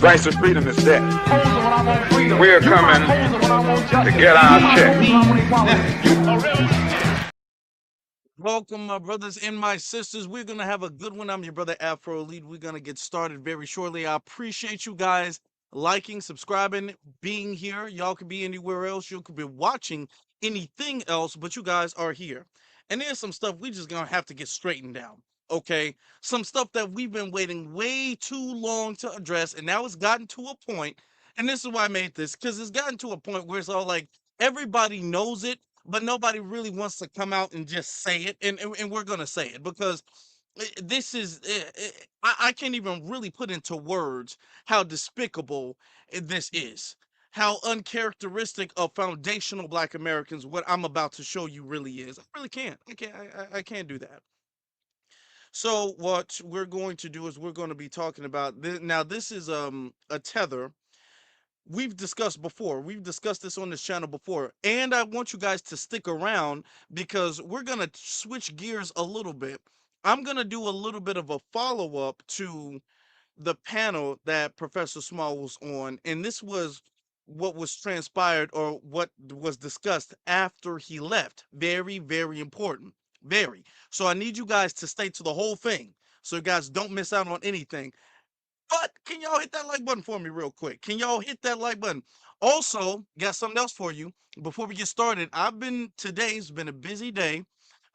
price of freedom is death. We are coming to get our check. Welcome, my brothers and my sisters. We're going to have a good one. I'm your brother, Afro. We're going to get started very shortly. I appreciate you guys liking, subscribing, being here. Y'all could be anywhere else. You could be watching anything else, but you guys are here. And there's some stuff we just going to have to get straightened down. Okay? Some stuff that we've been waiting way too long to address, and now it's gotten to a point, and this is why I made this, because it's gotten to a point where it's all like everybody knows it, but nobody really wants to come out and just say it, and we're gonna say it because this is I can't even really put into words how despicable this is, how uncharacteristic of foundational Black Americans what I'm about to show you really is. I really can't. I can't do that. So what we're going to do is we're going to be talking about this. Now this is a tether we've discussed before. We've discussed this on this channel before. And I want you guys to stick around because we're going to switch gears a little bit. I'm going to do a little bit of a follow-up to the panel that Professor Small was on. And this was what was transpired or what was discussed after he left. Very, very important. Very. So I need you guys to stay to the whole thing so you guys don't miss out on anything. But can y'all hit that like button for me real quick? Can y'all hit that like button? Also, got something else for you. Before we get started, today's been a busy day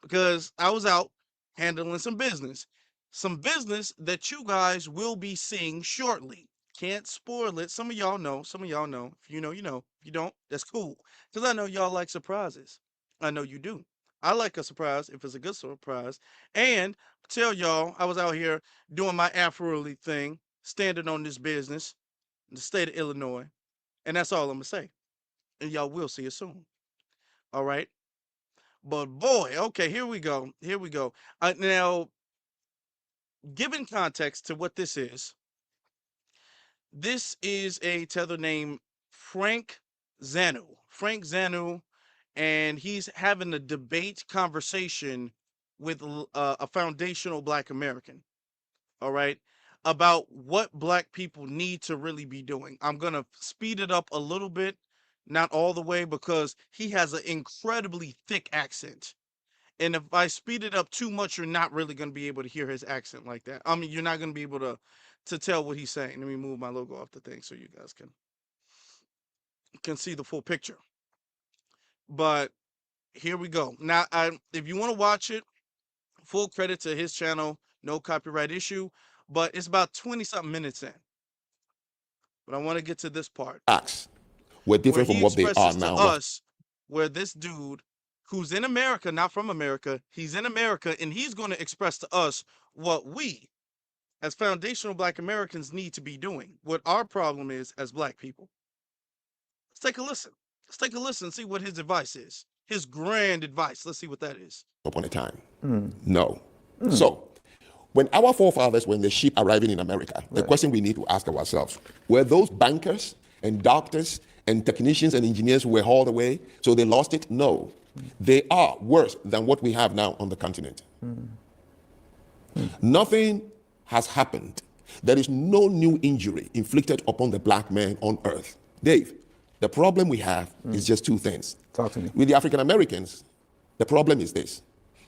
because I was out handling some business. Some business that you guys will be seeing shortly. Can't spoil it. Some of y'all know. Some of y'all know. If you know, you know. If you don't, that's cool. Because I know y'all like surprises. I know you do. I like a surprise if it's a good surprise. And tell y'all, I was out here doing my Afro thing, standing on this business in the state of Illinois. And that's all I'm going to say. And y'all will see it soon. All right. But boy, okay, here we go. Here we go. Now, given context to what this is a tether named Frank Zanu. Frank Zanu, and he's having a debate conversation with a foundational Black American. All right, about what Black people need to really be doing. I'm going to speed it up a little bit, not all the way, because he has an incredibly thick accent. And if I speed it up too much, you're not really going to be able to hear his accent like that. I mean, you're not going to be able to tell what he's saying. Let me move my logo off the thing so you guys can see the full picture. But here we go. Now, if you want to watch it, full credit to his channel, no copyright issue, but it's about 20-something minutes in. But I want to get to this part. Acts were different from what they are now. To us, where this dude, who's in America, not from America, he's in America, and he's going to express to us what we, as foundational Black Americans, need to be doing. What our problem is as Black people. Let's take a listen. Let's take a listen and see what his advice is. His grand advice. Let's see what that is. Upon a time. No. So, when our forefathers were in the ship arriving in America, the question we need to ask ourselves, were those bankers and doctors and technicians and engineers who were hauled away, so they lost it? No. They are worse than what we have now on the continent. Nothing has happened. There is no new injury inflicted upon the Black man on earth. Dave, the problem we have is just two things. Talk to me. With the African Americans, the problem is this.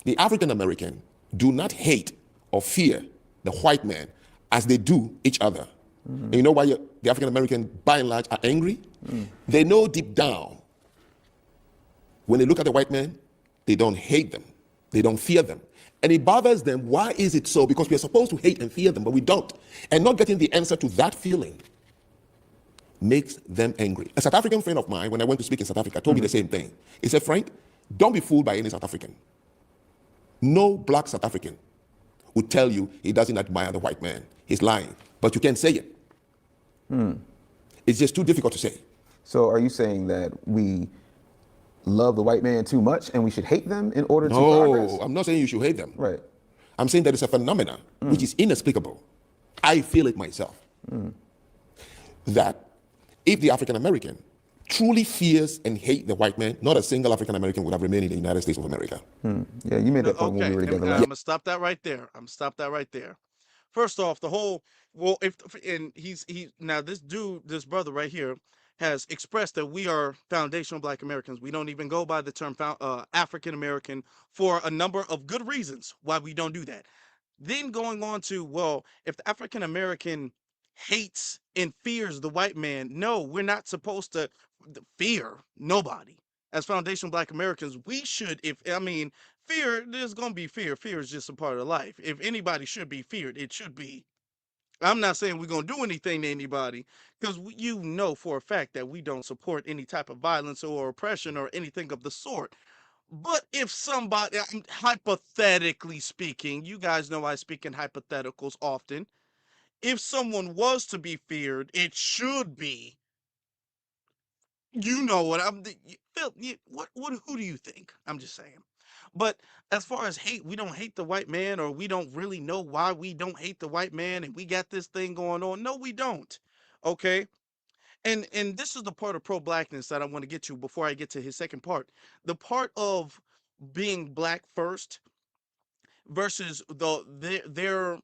The African American do not hate or fear the white man as they do each other. And you know why the African American, by and large, are angry? They know deep down, when they look at the white man, they don't hate them. They don't fear them. And it bothers them. Why is it so? Because we're supposed to hate and fear them, but we don't. And not getting the answer to that feeling makes them angry. A South African friend of mine, when I went to speak in South Africa, told me the same thing. He said, Frank, don't be fooled by any South African. No Black South African would tell you he doesn't admire the white man. He's lying. But you can't say it. It's just too difficult to say. So are you saying that we love the white man too much and we should hate them in order to progress? No, I'm not saying you should hate them. Right. I'm saying that it's a phenomenon which is inexplicable. I feel it myself. That if the African American truly fears and hates the white man, not a single African American would have remained in the United States of America. Yeah, you made that point when we were together. I'm gonna stop that right there. First off, the whole well, if and he now this brother right here has expressed that we are foundational Black Americans. We don't even go by the term African American for a number of good reasons why we don't do that. Then going on to, well, if the African American hates and fears the white man, no, we're not supposed to fear nobody. As foundational Black Americans, we should, if I mean, fear, there's gonna be fear. Fear is just a part of life. If anybody should be feared, it should be. I'm not saying we're gonna do anything to anybody, because you know for a fact that we don't support any type of violence or oppression or anything of the sort. But if somebody, hypothetically speaking, you guys know I speak in hypotheticals often. If someone was to be feared, it should be. You know what I'm. Phil, what? Who do you think? I'm just saying. But as far as hate, we don't hate the white man, or we don't really know why we don't hate the white man, and we got this thing going on. No, we don't. Okay. And this is the part of pro blackness that I want to get to before I get to his second part. The part of being black first versus their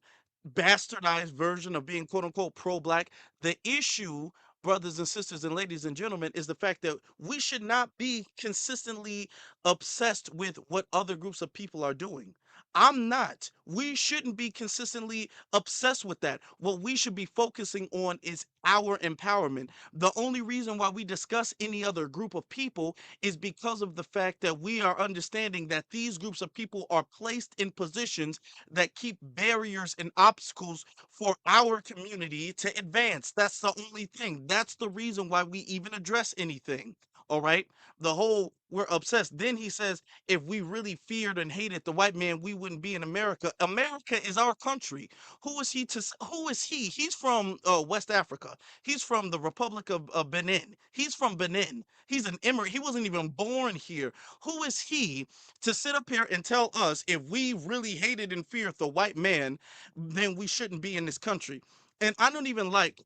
bastardized version of being quote unquote pro black. The issue, brothers and sisters and ladies and gentlemen, is the fact that we should not be consistently obsessed with what other groups of people are doing. I'm not. We shouldn't be consistently obsessed with that. What we should be focusing on is our empowerment. The only reason why we discuss any other group of people is because of the fact that we are understanding that these groups of people are placed in positions that keep barriers and obstacles for our community to advance. That's the only thing. That's the reason why we even address anything. All right. The whole we're obsessed. Then he says, if we really feared and hated the white man, we wouldn't be in America. America is our country. Who is he to? Who is he? He's from West Africa. He's from the Republic of Benin. He's from Benin. He's an immigrant. He wasn't even born here. Who is he to sit up here and tell us if we really hated and feared the white man, then we shouldn't be in this country? And I don't even like.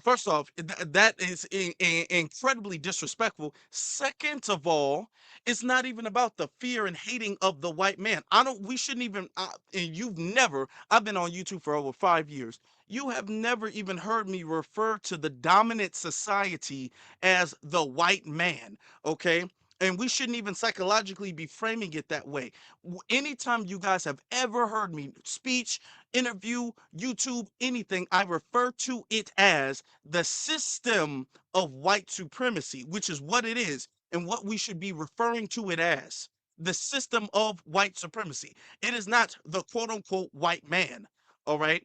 First off, that is incredibly disrespectful. Second of all, it's not even about the fear and hating of the white man. I don't. We shouldn't even. And you've never. I've been on YouTube for over 5 years. You have never even heard me refer to the dominant society as the white man. Okay. And we shouldn't even psychologically be framing it that way. Anytime you guys have ever heard me speech, interview, YouTube, anything, I refer to it as the system of white supremacy, which is what it is and what we should be referring to it as. The system of white supremacy. It is not the quote unquote white man. All right.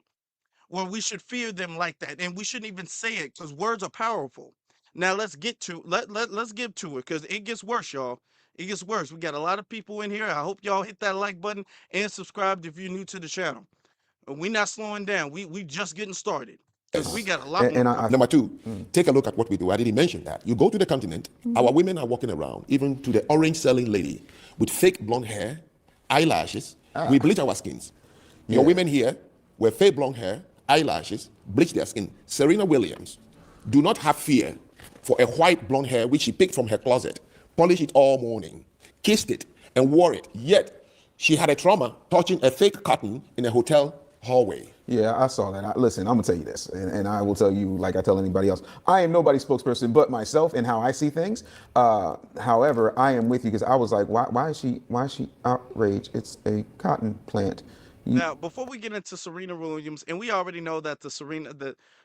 Where we should fear them like that. And we shouldn't even say it because words are powerful. Now let's get to let's get to it because it gets worse, y'all. It gets worse. We got a lot of people in here. I hope y'all hit that like button and subscribe if you're new to the channel. We're not slowing down. We just getting started because we got a lot more. Number two, take a look at what we do. I didn't mention that. You go to the continent, our women are walking around, even to the orange selling lady with fake blonde hair, eyelashes. We bleach our skins. Your women here with fake blonde hair, eyelashes, bleach their skin. Serena Williams do not have fear for a white blonde hair which she picked from her closet, polished it all morning, kissed it, and wore it. Yet she had a trauma touching a fake cotton in a hotel hallway. Yeah, I saw that. Listen, I'm gonna tell you this, and I will tell you, like I tell anybody else, I am nobody's spokesperson but myself and how I see things. However, I am with you because I was like, why is she outraged? It's a cotton plant. Now, before we get into Serena Williams, and we already know that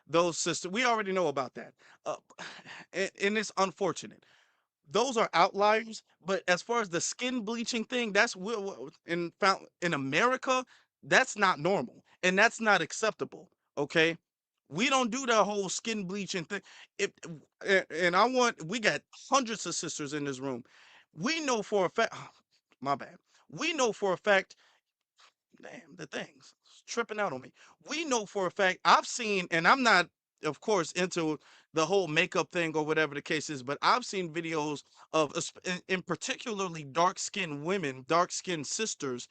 those sisters, we already know about that, and it's unfortunate. Those are outliers, but as far as the skin bleaching thing, that's in America, that's not normal and that's not acceptable. Okay, we don't do that whole skin bleaching thing. If and we got hundreds of sisters in this room. We know for a fact. My bad. We know for a fact. Damn, the thing's tripping out on me. We know for a fact, I've seen, and I'm not, of course, into the whole makeup thing or whatever the case is, but I've seen videos of, in particularly dark-skinned women, dark-skinned sisters.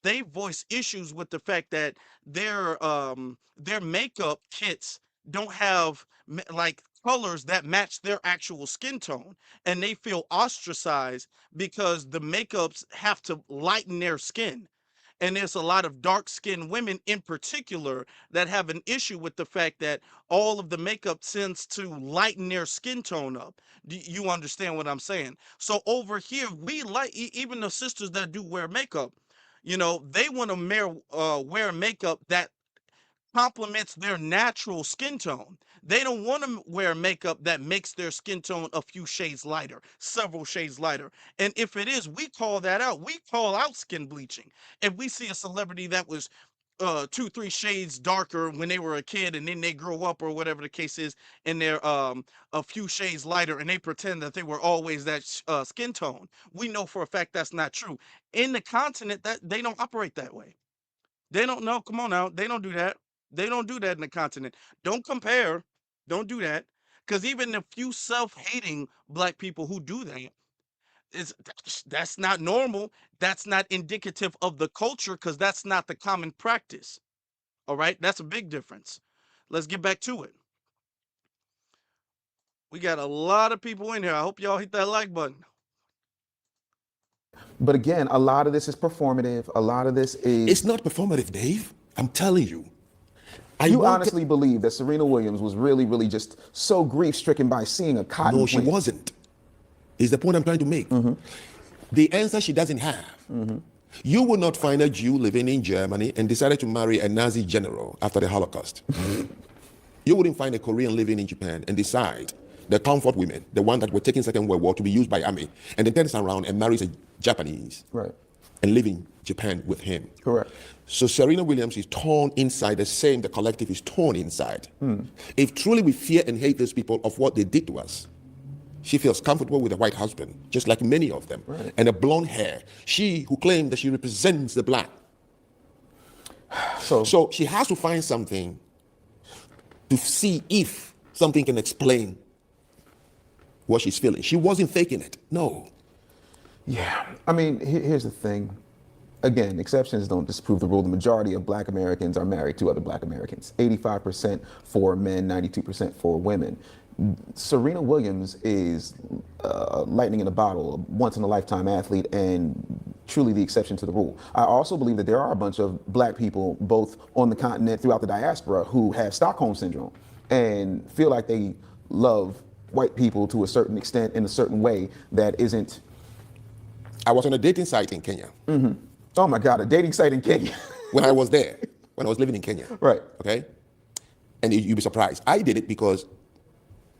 They voice issues with the fact that their makeup kits don't have like colors that match their actual skin tone, and they feel ostracized because the makeups have to lighten their skin. And there's a lot of dark-skinned women in particular that have an issue with the fact that all of the makeup tends to lighten their skin tone up. Do you understand what I'm saying? So over here, we like even the sisters that do wear makeup, they want to wear makeup that complements their natural skin tone. They don't want to wear makeup that makes their skin tone a few shades lighter, several shades lighter. And if it is, we call that out. We call out skin bleaching. If we see a celebrity that was 2, 3 shades darker when they were a kid and then they grow up or whatever the case is, and they're a few shades lighter and they pretend that they were always that skin tone, we know for a fact that's not true. In the continent, that they don't operate that way. They don't know. Come on now. They don't do that. They don't do that in the continent. Don't compare. Don't do that. Because even the few self-hating black people who do that, that's not normal. That's not indicative of the culture because that's not the common practice. All right. That's a big difference. Let's get back to it. We got a lot of people in here. I hope y'all hit that like button. But again, a lot of this is performative. A lot of this is. It's not performative, Dave. I'm telling you. You honestly believe that Serena Williams was really, really just so grief-stricken by seeing a cotton No, she plant? wasn't. Is the point I'm trying to make. The answer she doesn't have. You will not find a Jew living in Germany and decided to marry a Nazi general after the Holocaust. You wouldn't find a Korean living in Japan and decide the comfort women, the one that were taking Second World War to be used by army, and then turns around and marries a Japanese. Right. And live in Japan with him. Correct. So Serena Williams is torn inside the same the collective is torn inside. If truly we fear and hate those people of what they did to us, she feels comfortable with a white husband, just like many of them, right. And a blonde hair. She who claimed that she represents the black. So she has to find something to see if something can explain what she's feeling. She wasn't faking it. No. Yeah. I mean, here's the thing. Again, exceptions don't disprove the rule. The majority of black Americans are married to other black Americans. 85% for men, 92% for women. Serena Williams is lightning in a bottle, a once-in-a-lifetime athlete, and truly the exception to the rule. I also believe that there are a bunch of black people, both on the continent, throughout the diaspora, who have Stockholm Syndrome and feel like they love white people to a certain extent in a certain way that isn't. I was on a dating site in Kenya. Oh my God, a dating site in Kenya. When I was there, when I was living in Kenya. Right. Okay? And you'd be surprised. I did it because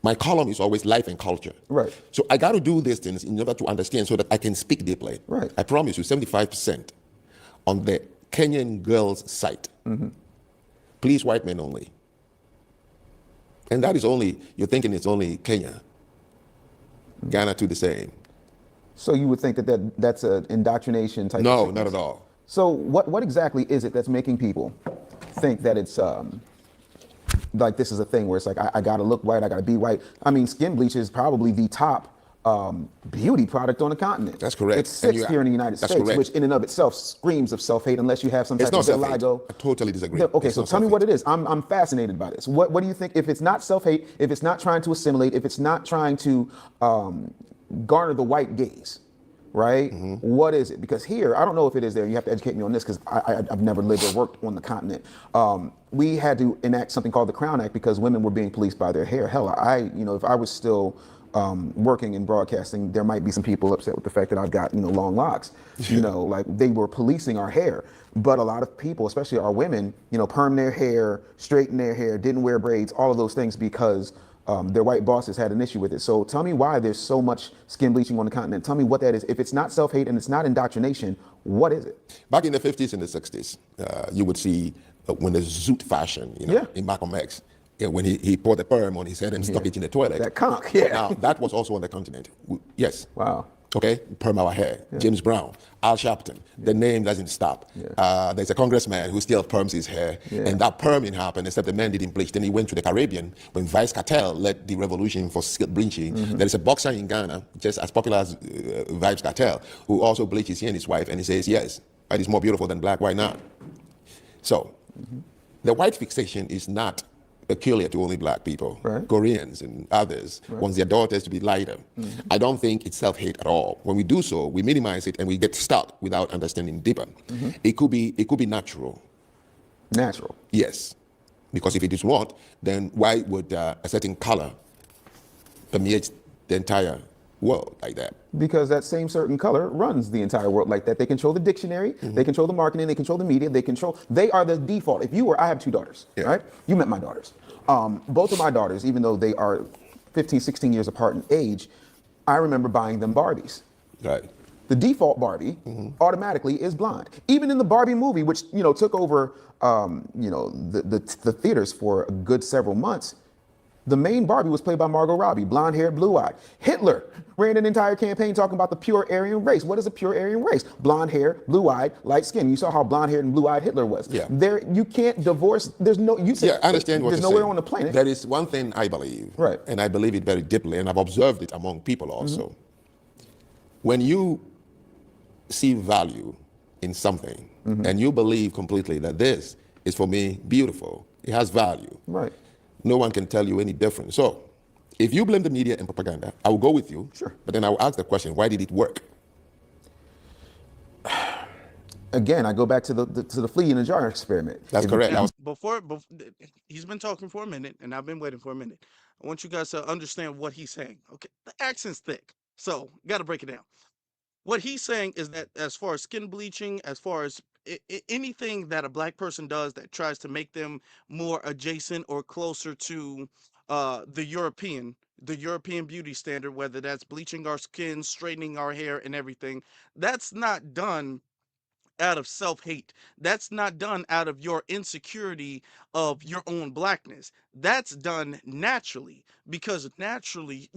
my column is always life and culture. Right. So I got to do these things in order to understand so that I can speak deeply. Right. I promise you, 75% on the Kenyan girls' site. Please, white men only. And that is only, you're thinking it's only Kenya. Ghana too the same. So you would think that that's an indoctrination type of No, thing? not at all. So what exactly is it that's making people think that it's like this is a thing where it's like I gotta look white, I gotta be white? I mean, skin bleach is probably the top beauty product on the continent. That's correct. It's sixth here in the United States, correct. which in and of itself screams of self-hate unless you have some type It's not of self-hate. vitiligo. I totally disagree. Okay, It's so not tell me what self-hate. it is. I'm fascinated by this. What do you think? If it's not self-hate, if it's not trying to assimilate, if it's not trying to garner the white gaze, right? What is it? Because here, I don't know if it is there. You have to educate me on this because I've never lived or worked on the continent. We had to enact something called the Crown Act because women were being policed by their hair. Hell, if I was still working in broadcasting, there might be some people upset with the fact that I've got, long locks. Like they were policing our hair. But a lot of people, especially our women, perm their hair, straighten their hair, didn't wear braids, all of those things because their white bosses had an issue with it. So tell me why there's so much skin bleaching on the continent. Tell me what that is. If it's not self-hate and it's not indoctrination, what is it? Back in the 50s and the 60s, you would see when the zoot fashion, in Malcolm X, when he poured the perm on his head and stuck it in the toilet. That conch, yeah. Now, that was also on the continent. Yes. Wow. Okay, perm our hair. James Brown, Al Sharpton. The name doesn't stop. There's a congressman who still perms his hair, and that perming happened, except the man didn't bleach. Then he went to the Caribbean when Vice Cartel led the revolution for skin bleaching. There is a boxer in Ghana, just as popular as Vice Cartel, who also bleaches he and his wife, and he says, yes, white is more beautiful than black, why not? So, the white fixation is not peculiar to only black people. Right. Koreans and others want their daughters to be lighter. I don't think it's self-hate at all. When we do so, we minimize it and we get stuck without understanding deeper. It could be natural. Natural. Yes. Because if it is not, then why would a certain color permeate the entire world like that? Because that same certain color runs the entire world like that. They control the dictionary, they control the marketing, they control the media, they are the default. I have 2 daughters, right? You met my daughters. Both of my daughters, even though they are 15, 16 years apart in age, I remember buying them Barbies. Right. The default Barbie automatically is blonde. Even in the Barbie movie, which took over the theaters for a good several months, the main Barbie was played by Margot Robbie, blonde hair, blue eyed. Hitler ran an entire campaign talking about the pure Aryan race. What is a pure Aryan race? Blonde hair, blue eyed, light skin. You saw how blonde haired and blue eyed Hitler was. Yeah. You can't divorce. There's no. You said, I understand what there's you're nowhere saying. on the planet. There is one thing I believe, Right. and I believe it very deeply, and I've observed it among people also. When you see value in something and you believe completely that this is for me beautiful, it has value. Right. No one can tell you any different. So if you blame the media and propaganda, I will go with you. Sure. But then I will ask the question, why did it work? Again, I go back to the flea in a jar experiment. That's correct. Now, before he's been talking for a minute, and I've been waiting for a minute. I want you guys to understand what he's saying. Okay, the accent's thick, so got to break it down. What he's saying is that as far as skin bleaching, as far as anything that a black person does that tries to make them more adjacent or closer to the European beauty standard, whether that's bleaching our skin, straightening our hair, and everything, that's not done out of self-hate. That's not done out of your insecurity of your own blackness. That's done naturally, because naturally,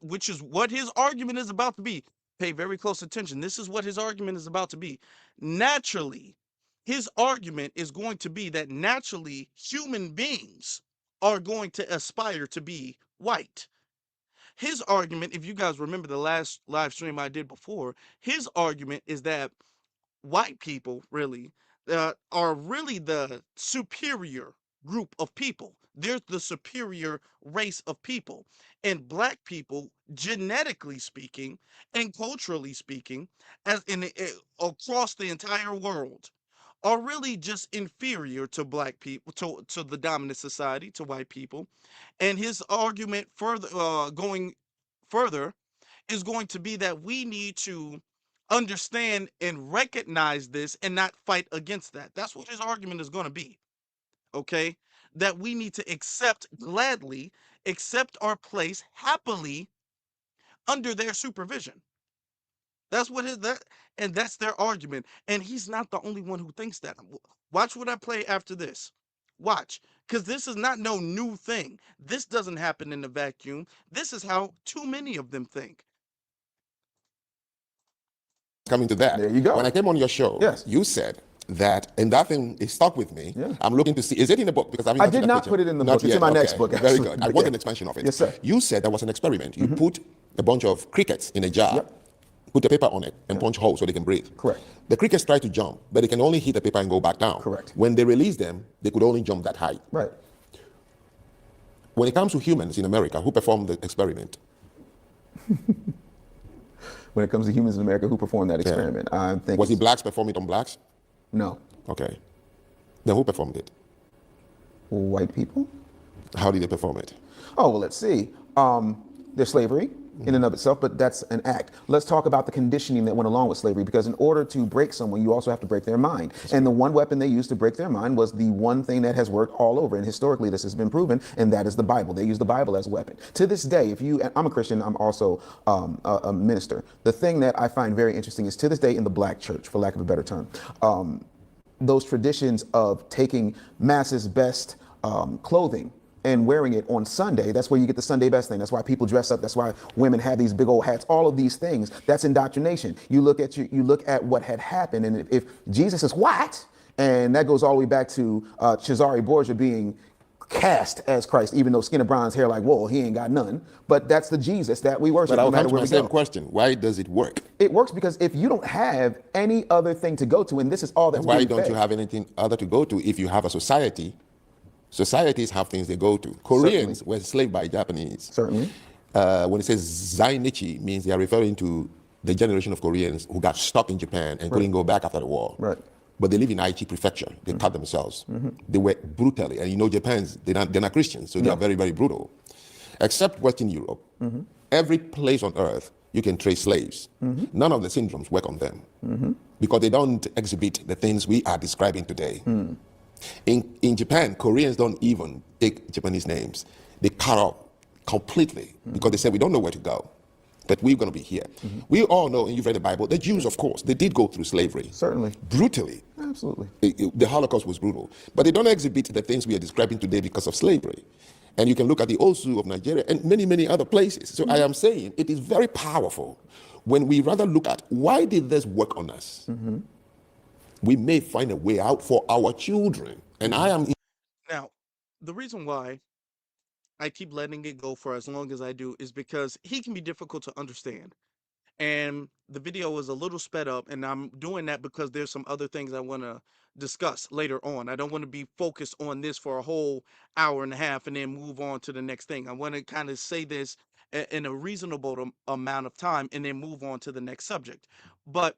which is what his argument is about to be. Pay very close attention. This is what his argument is about to be. Naturally, his argument is going to be that naturally human beings are going to aspire to be white. His argument, if you guys remember the last live stream I did before, his argument is that white people really are really the superior group of people. They're the superior race of people. And black people, genetically speaking and culturally speaking, as in across the entire world, are really just inferior to black people, to the dominant society, to white people. And his argument further, going further, is going to be that we need to understand and recognize this and not fight against that. That's what his argument is going to be. Okay? That we need to gladly accept our place happily under their supervision. That's what and that's their argument. And he's not the only one who thinks that. Watch what I play after this. Watch, because this is not no new thing. This doesn't happen in a vacuum. This is how too many of them think. Coming to that. There you go. When I came on your show, Yes. you said that, and that thing is stuck with me. Yeah. I'm looking to see, is it in the book? Because I did not put it in the book. It's in my next book, Very actually. good. I But want yeah. an expansion of it. Yes, sir. You said there was an experiment. You put a bunch of crickets in a jar, put the paper on it, and punch holes so they can breathe. Correct. The crickets try to jump, but they can only hit the paper and go back down. Correct. When they release them, they could only jump that height. Right. When it comes to humans in America, who performed the experiment? When it comes to humans in America who performed that experiment, I think Was it blacks performing it on blacks? no. Okay. Then who performed it? White people? How did they perform it? Oh, well, let's see. There's slavery in and of itself, but that's an act. Let's talk about the conditioning that went along with slavery, because in order to break someone, you also have to break their mind. And the one weapon they used to break their mind was the one thing that has worked all over. And historically, this has been proven, and that is the Bible. They use the Bible as a weapon. To this day, I'm a Christian, I'm also a minister. The thing that I find very interesting is to this day in the black church, for lack of a better term, those traditions of taking Mass's best clothing and wearing it on Sunday. That's where you get the Sunday best thing. That's why people dress up. That's why women have these big old hats. All of these things. That's indoctrination. You look at what had happened, and if Jesus is white, and that goes all the way back to Cesare Borgia being cast as Christ, even though skin of bronze, hair like wool, he ain't got none. But that's the Jesus that we worship. But I'll no matter come to where my we same go. question. Why does it work? It works because if you don't have any other thing to go to, and this is all that's Why being don't fed. you have anything other to go to if you have a society Societies have things they go to. Koreans were enslaved by Japanese. Certainly. When it says Zainichi, means they are referring to the generation of Koreans who got stuck in Japan and couldn't go back after the war. Right. But they live in Aichi prefecture. They taught themselves. They were brutally, and you know Japan's, they're not Christians, so they are very, very brutal. Except Western Europe, every place on earth, you can trace slaves. None of the syndromes work on them because they don't exhibit the things we are describing today. In Japan, Koreans don't even take Japanese names. They cut off completely because they said, we don't know where to go, but we're going to be here. We all know, and you've read the Bible, the Jews, of course, they did go through slavery. Certainly. Brutally. Absolutely. The Holocaust was brutal. But they don't exhibit the things we are describing today because of slavery. And you can look at the Osu of Nigeria and many, many other places. So I am saying it is very powerful when we rather look at why did this work on us? We may find a way out for our children. And I am... Now, the reason why I keep letting it go for as long as I do is because he can be difficult to understand. And the video was a little sped up, and I'm doing that because there's some other things I want to discuss later on. I don't want to be focused on this for a whole hour and a half and then move on to the next thing. I want to kind of say this in a reasonable amount of time and then move on to the next subject. But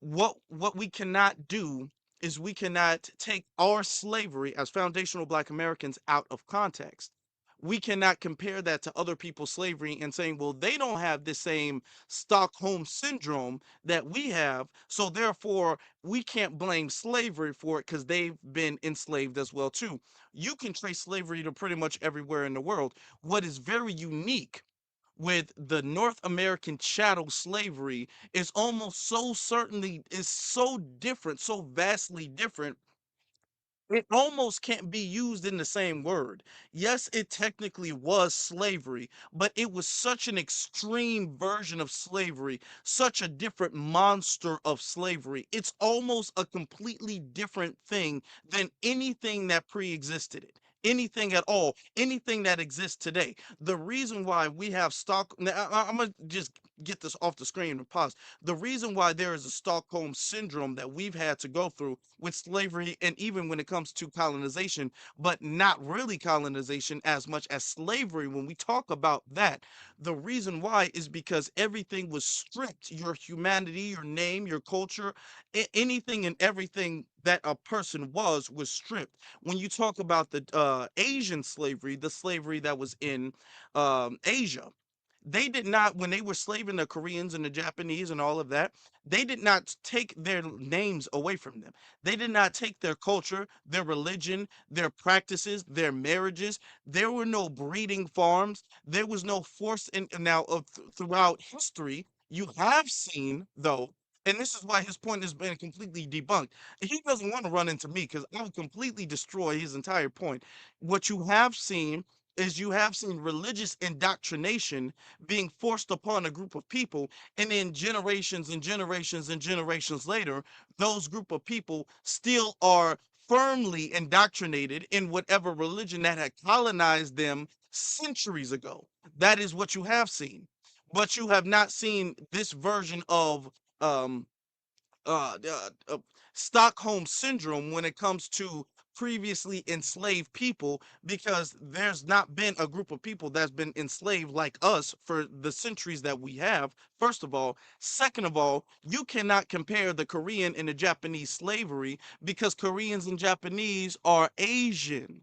what we cannot do is we cannot take our slavery as foundational Black Americans out of context. We cannot compare that to other people's slavery and saying, well, they don't have the same Stockholm syndrome that we have, so therefore we can't blame slavery for it because they've been enslaved as well too. You can trace slavery to pretty much everywhere in the world. What is very unique with the North American chattel slavery is almost so certainly is so different, so vastly different. It almost can't be used in the same word. Yes, it technically was slavery, but it was such an extreme version of slavery, such a different monster of slavery. It's almost a completely different thing than anything that pre-existed it. Anything at all, anything that exists today. The reason why we have I'm gonna just get this off the screen and pause. The reason why there is a Stockholm syndrome that we've had to go through with slavery, and even when it comes to colonization, but not really colonization as much as slavery, when we talk about that, the reason why is because everything was stripped. Your humanity, your name, your culture, anything and everything that a person was stripped. When you talk about the Asian slavery, the slavery that was in Asia, they did not, when they were slaving the Koreans and the Japanese and all of that, they did not take their names away from them. They did not take their culture, their religion, their practices, their marriages. There were no breeding farms. There was no force in now throughout history. You have seen though, and this is why his point has been completely debunked. He doesn't want to run into me because I will completely destroy his entire point. What you have seen is you have seen religious indoctrination being forced upon a group of people, and then generations and generations and generations later, those group of people still are firmly indoctrinated in whatever religion that had colonized them centuries ago. That is what you have seen. But you have not seen this version of um, uh, uh, uh, Stockholm syndrome when it comes to previously enslaved people, because there's not been a group of people that's been enslaved like us for the centuries that we have. First of all, second of all, you cannot compare the Korean and the Japanese slavery because Koreans and Japanese are Asian.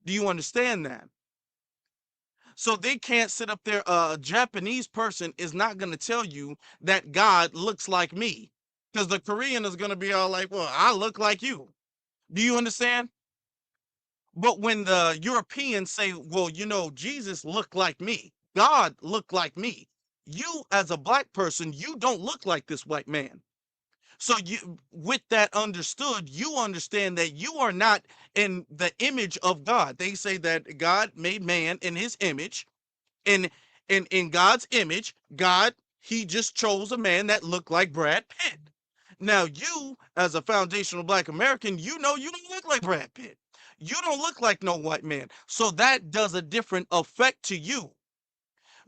Do you understand that? So they can't sit up there. A Japanese person is not going to tell you that God looks like me, because the Korean is going to be all like, well, I look like you. Do you understand? But when the Europeans say, well, you know, Jesus looked like me, God looked like me, you as a black person, you don't look like this white man. So you, with that understood, you understand that you are not in the image of God. They say that God made man in his image, and in God's image, God, he just chose a man that looked like Brad Pitt. Now, you, as a foundational Black American, you know you don't look like Brad Pitt. You don't look like no white man. So that does a different effect to you.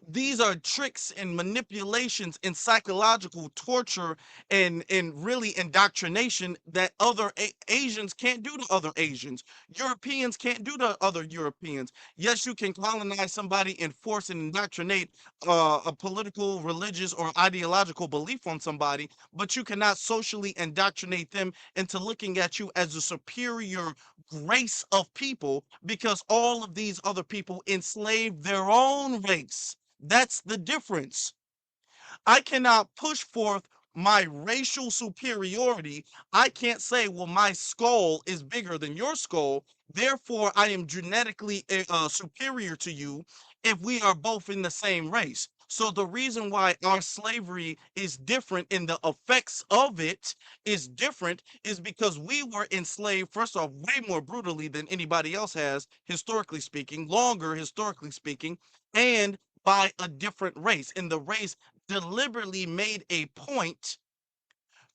These are tricks and manipulations and psychological torture and really indoctrination that other Asians can't do to other Asians. Europeans can't do to other Europeans. Yes, you can colonize somebody and force and indoctrinate a political, religious, or ideological belief on somebody, but you cannot socially indoctrinate them into looking at you as a superior race of people because all of these other people enslaved their own race. That's the difference. I cannot push forth my racial superiority. I can't say, well, my skull is bigger than your skull, therefore I am genetically superior to you if we are both in the same race. So the reason why our slavery is different and the effects of it is different is because we were enslaved, first off, way more brutally than anybody else has, historically speaking, longer historically speaking, and by a different race. And the race deliberately made a point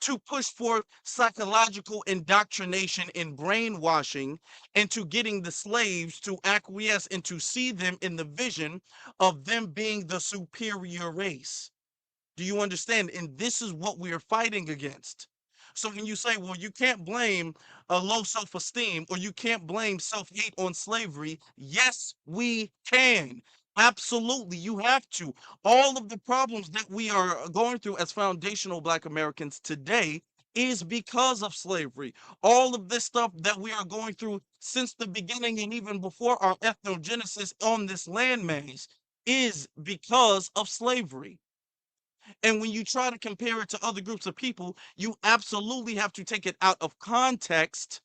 to push forth psychological indoctrination and brainwashing into getting the slaves to acquiesce and to see them in the vision of them being the superior race. Do you understand? And this is what we are fighting against. So when you say, well, you can't blame a low self-esteem or you can't blame self-hate on slavery, yes, we can. Absolutely, you have to. All of the problems that we are going through as foundational Black Americans today is because of slavery. All of this stuff that we are going through since the beginning and even before our ethnogenesis on this landmass is because of slavery. And when you try to compare it to other groups of people, you absolutely have to take it out of context,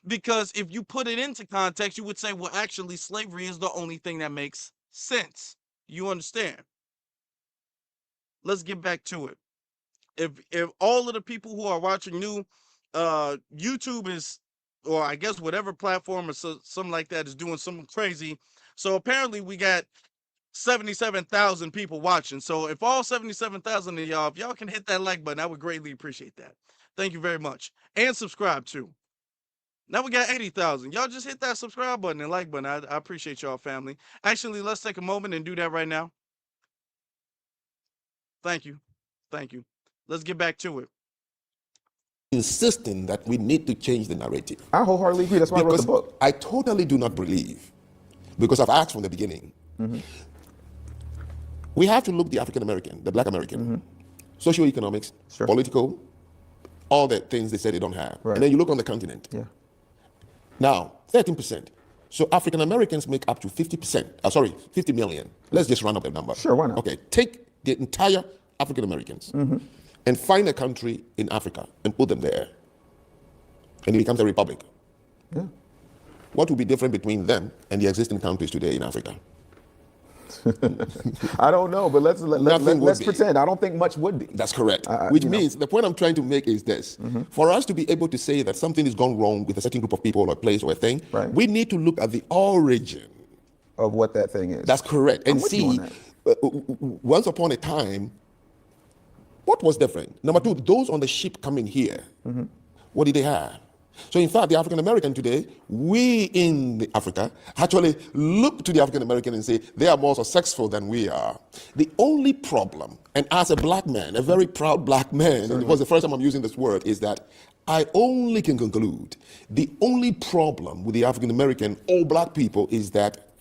because if you put it into context, you would say, well, actually, slavery is the only thing that makes sense. You understand? Let's get back to it. If all of the people who are watching new, YouTube is, or I guess whatever platform or something like that is doing something crazy. So apparently we got 77,000 people watching. So if all 77,000 of y'all, if y'all can hit that like button, I would greatly appreciate that. Thank you very much. And subscribe too. Now we got 80,000. Y'all just hit that subscribe button and like button. I appreciate y'all, family. Actually, let's take a moment and do that right now. Thank you. Thank you. Let's get back to it. Insisting that we need to change the narrative. I wholeheartedly agree. That's why I wrote the book. I totally do not believe, because I've asked from the beginning, we have to look the African American, the Black American, socioeconomics, political, all the things they said they don't have. Right. And then you look on the continent. Yeah. Now, 13%. So African Americans make up to 50%, 50 million. Let's just round up the number. Sure, why not? Okay, take the entire African Americans and find a country in Africa and put them there. And it becomes a republic. Yeah. What would be different between them and the existing countries today in Africa? I don't know, but let's pretend. I don't think much would be. That's correct. Which means the point I'm trying to make is this. For us to be able to say that something has gone wrong with a certain group of people or a place or a thing, we need to look at the origin of what that thing is. That's correct. And see, once upon a time, what was different? Number two, those on the ship coming here, what did they have? So in fact, the African American today, we in Africa actually look to the African American and say they are more successful than we are. The only problem, and as a black man, a very proud black man, and it was the first time I'm using this word, is that I only can conclude the only problem with the African American or black people is that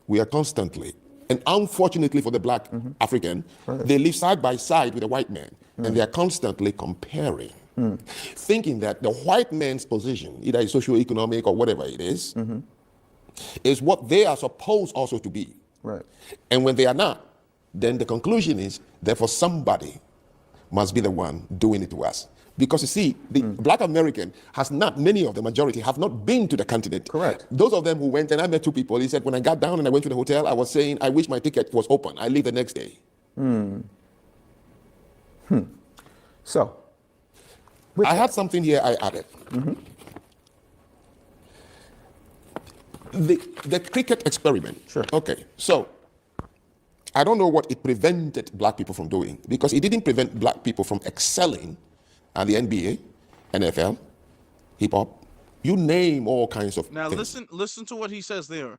we are constantly, and unfortunately for the black African, they live side by side with a white man, and they are constantly comparing. Thinking that the white man's position, either socioeconomic or whatever it is what they are supposed also to be. Right. And when they are not, then the conclusion is, therefore somebody must be the one doing it to us. Because you see, the black American has not, many of the majority have not been to the continent. Correct. Those of them who went, and I met two people, he said, when I got down and I went to the hotel, I was saying, I wish my ticket was open. I leave the next day. So, I had something here I added. The cricket experiment. Sure. Okay, so I don't know what it prevented black people from doing, because it didn't prevent black people from excelling at the NBA, NFL, hip hop, you name all kinds of Now things. listen to what he says there.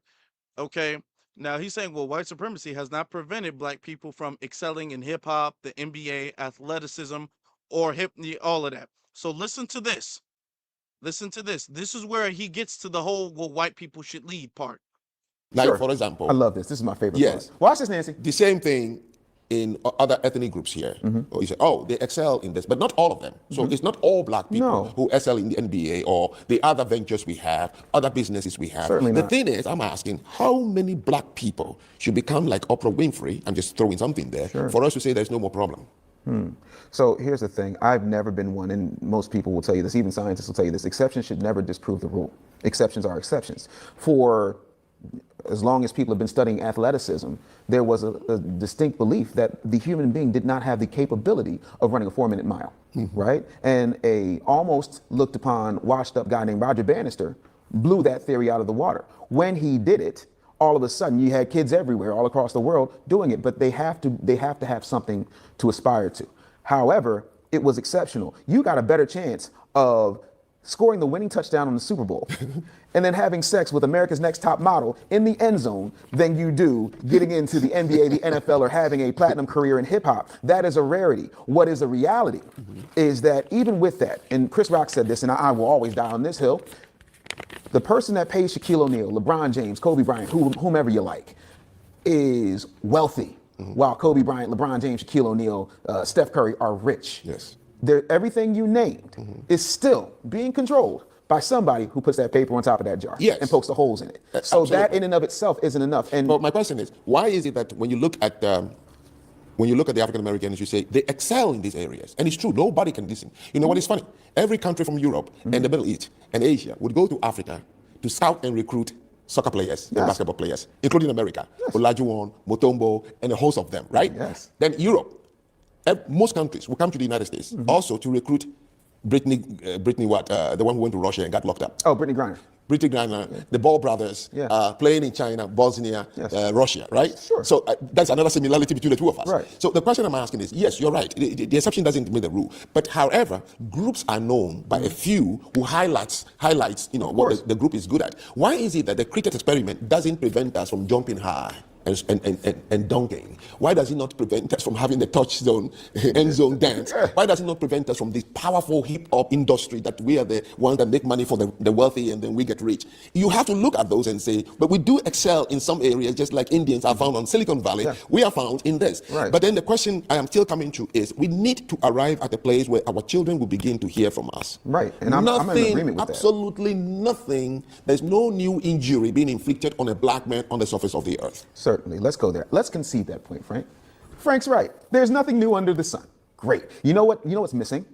Okay. Now he's saying, well, white supremacy has not prevented black people from excelling in hip hop, the NBA, athleticism, or all of that. So listen to this. Listen to this. This is where he gets to the whole, well, white people should lead part. Like, Sure. for example, I love this. This is my favorite Yes. part. Watch this, Nancy. the same thing in other ethnic groups here. Or you say, oh, they excel in this, but not all of them. So it's not all black people No. who excel in the NBA or the other ventures we have, other businesses we have. Certainly the not. thing is, I'm asking, how many black people should become like Oprah Winfrey? I'm just throwing something there for us to say there's no more problem. So here's the thing. I've never been one, and most people will tell you this, even scientists will tell you this, exceptions should never disprove the rule. Exceptions are exceptions. For as long as people have been studying athleticism, there was a distinct belief that the human being did not have the capability of running a 4-minute mile, right? And a almost looked upon, washed up guy named Roger Bannister blew that theory out of the water. When he did it, all of a sudden you had kids everywhere, all across the world doing it, but they have to have something to aspire to. However, it was exceptional. You got a better chance of scoring the winning touchdown on the Super Bowl and then having sex with America's Next Top Model in the end zone than you do getting into the NBA, the NFL, or having a platinum career in hip hop. That is a rarity. What is a reality is that even with that, and Chris Rock said this, and I will always die on this hill, the person that pays Shaquille O'Neal, LeBron James, Kobe Bryant, whomever you like, is wealthy, while Kobe Bryant, LeBron James, Shaquille O'Neal, Steph Curry are rich. Yes. Everything you named is still being controlled by somebody who puts that paper on top of that jar Yes. and pokes the holes in it. So Absolutely. that in and of itself isn't enough. And But my question is, why is it that when you look at the African Americans, you say they excel in these areas? And it's true, nobody can listen. You know what is funny? Every country from Europe and the Middle East and Asia would go to Africa to scout and recruit soccer players and basketball players, including America, Olajuwon, Mutombo, and a host of them, right? Yes. Then Europe, most countries will come to the United States also to recruit Brittany, the one who went to Russia and got locked up. oh, Brittany Griner. Brittany Griner, the Ball brothers, Yeah. playing in China, Bosnia, Yes. Russia, right? Sure. So that's another similarity between the two of us. Right. So the question I'm asking is, yes, you're right. The exception doesn't make the rule. But however, groups are known by a few who highlights, what the group is good at. Why is it that the cricket experiment doesn't prevent us from jumping high and dunking? Why does it not prevent us from having the touch zone, end zone dance? Why does it not prevent us from this powerful hip hop industry that we are the ones that make money for the wealthy and then we get rich? You have to look at those and say, but we do excel in some areas, just like Indians are found on Silicon Valley. Yeah. We are found in this. Right. But then the question I am still coming to is, we need to arrive at a place where our children will begin to hear from us. Right. And I'm in agreement with that. Absolutely nothing. There's no new injury being inflicted on a black man on the surface of the earth. Certainly. Let's go there. Let's concede that point, Frank. Frank's right. There's nothing new under the sun. Great. You know what's missing?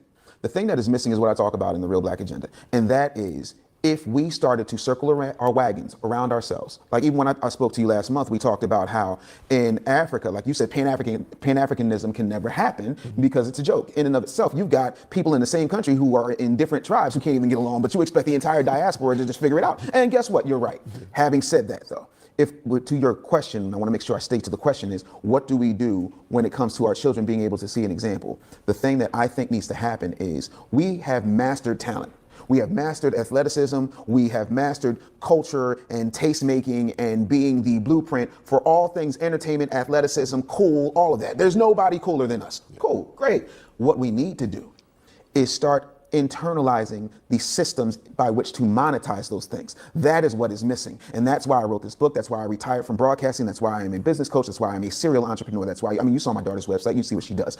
The thing that is missing is what I talk about in the Real Black Agenda. And that is, if we started to circle our wagons around ourselves, like even when I spoke to you last month, we talked about how in Africa, like you said, Pan-Africanism can never happen because it's a joke. In and of itself, you've got people in the same country who are in different tribes who can't even get along, but you expect the entire diaspora to just figure it out. And guess what? You're right. Having said that, though, to your question, I want to make sure I state to the question is, what do we do when it comes to our children being able to see an example? The thing that I think needs to happen is we have mastered talent. We have mastered athleticism. We have mastered culture and taste making and being the blueprint for all things entertainment, athleticism, cool, all of that. There's nobody cooler than us. Cool, great. What we need to do is start internalizing the systems by which to monetize those things. That is what is missing. And that's why I wrote this book. That's why I retired from broadcasting. That's why I'm a business coach. That's why I'm a serial entrepreneur. That's why, you saw my daughter's website. You see what she does.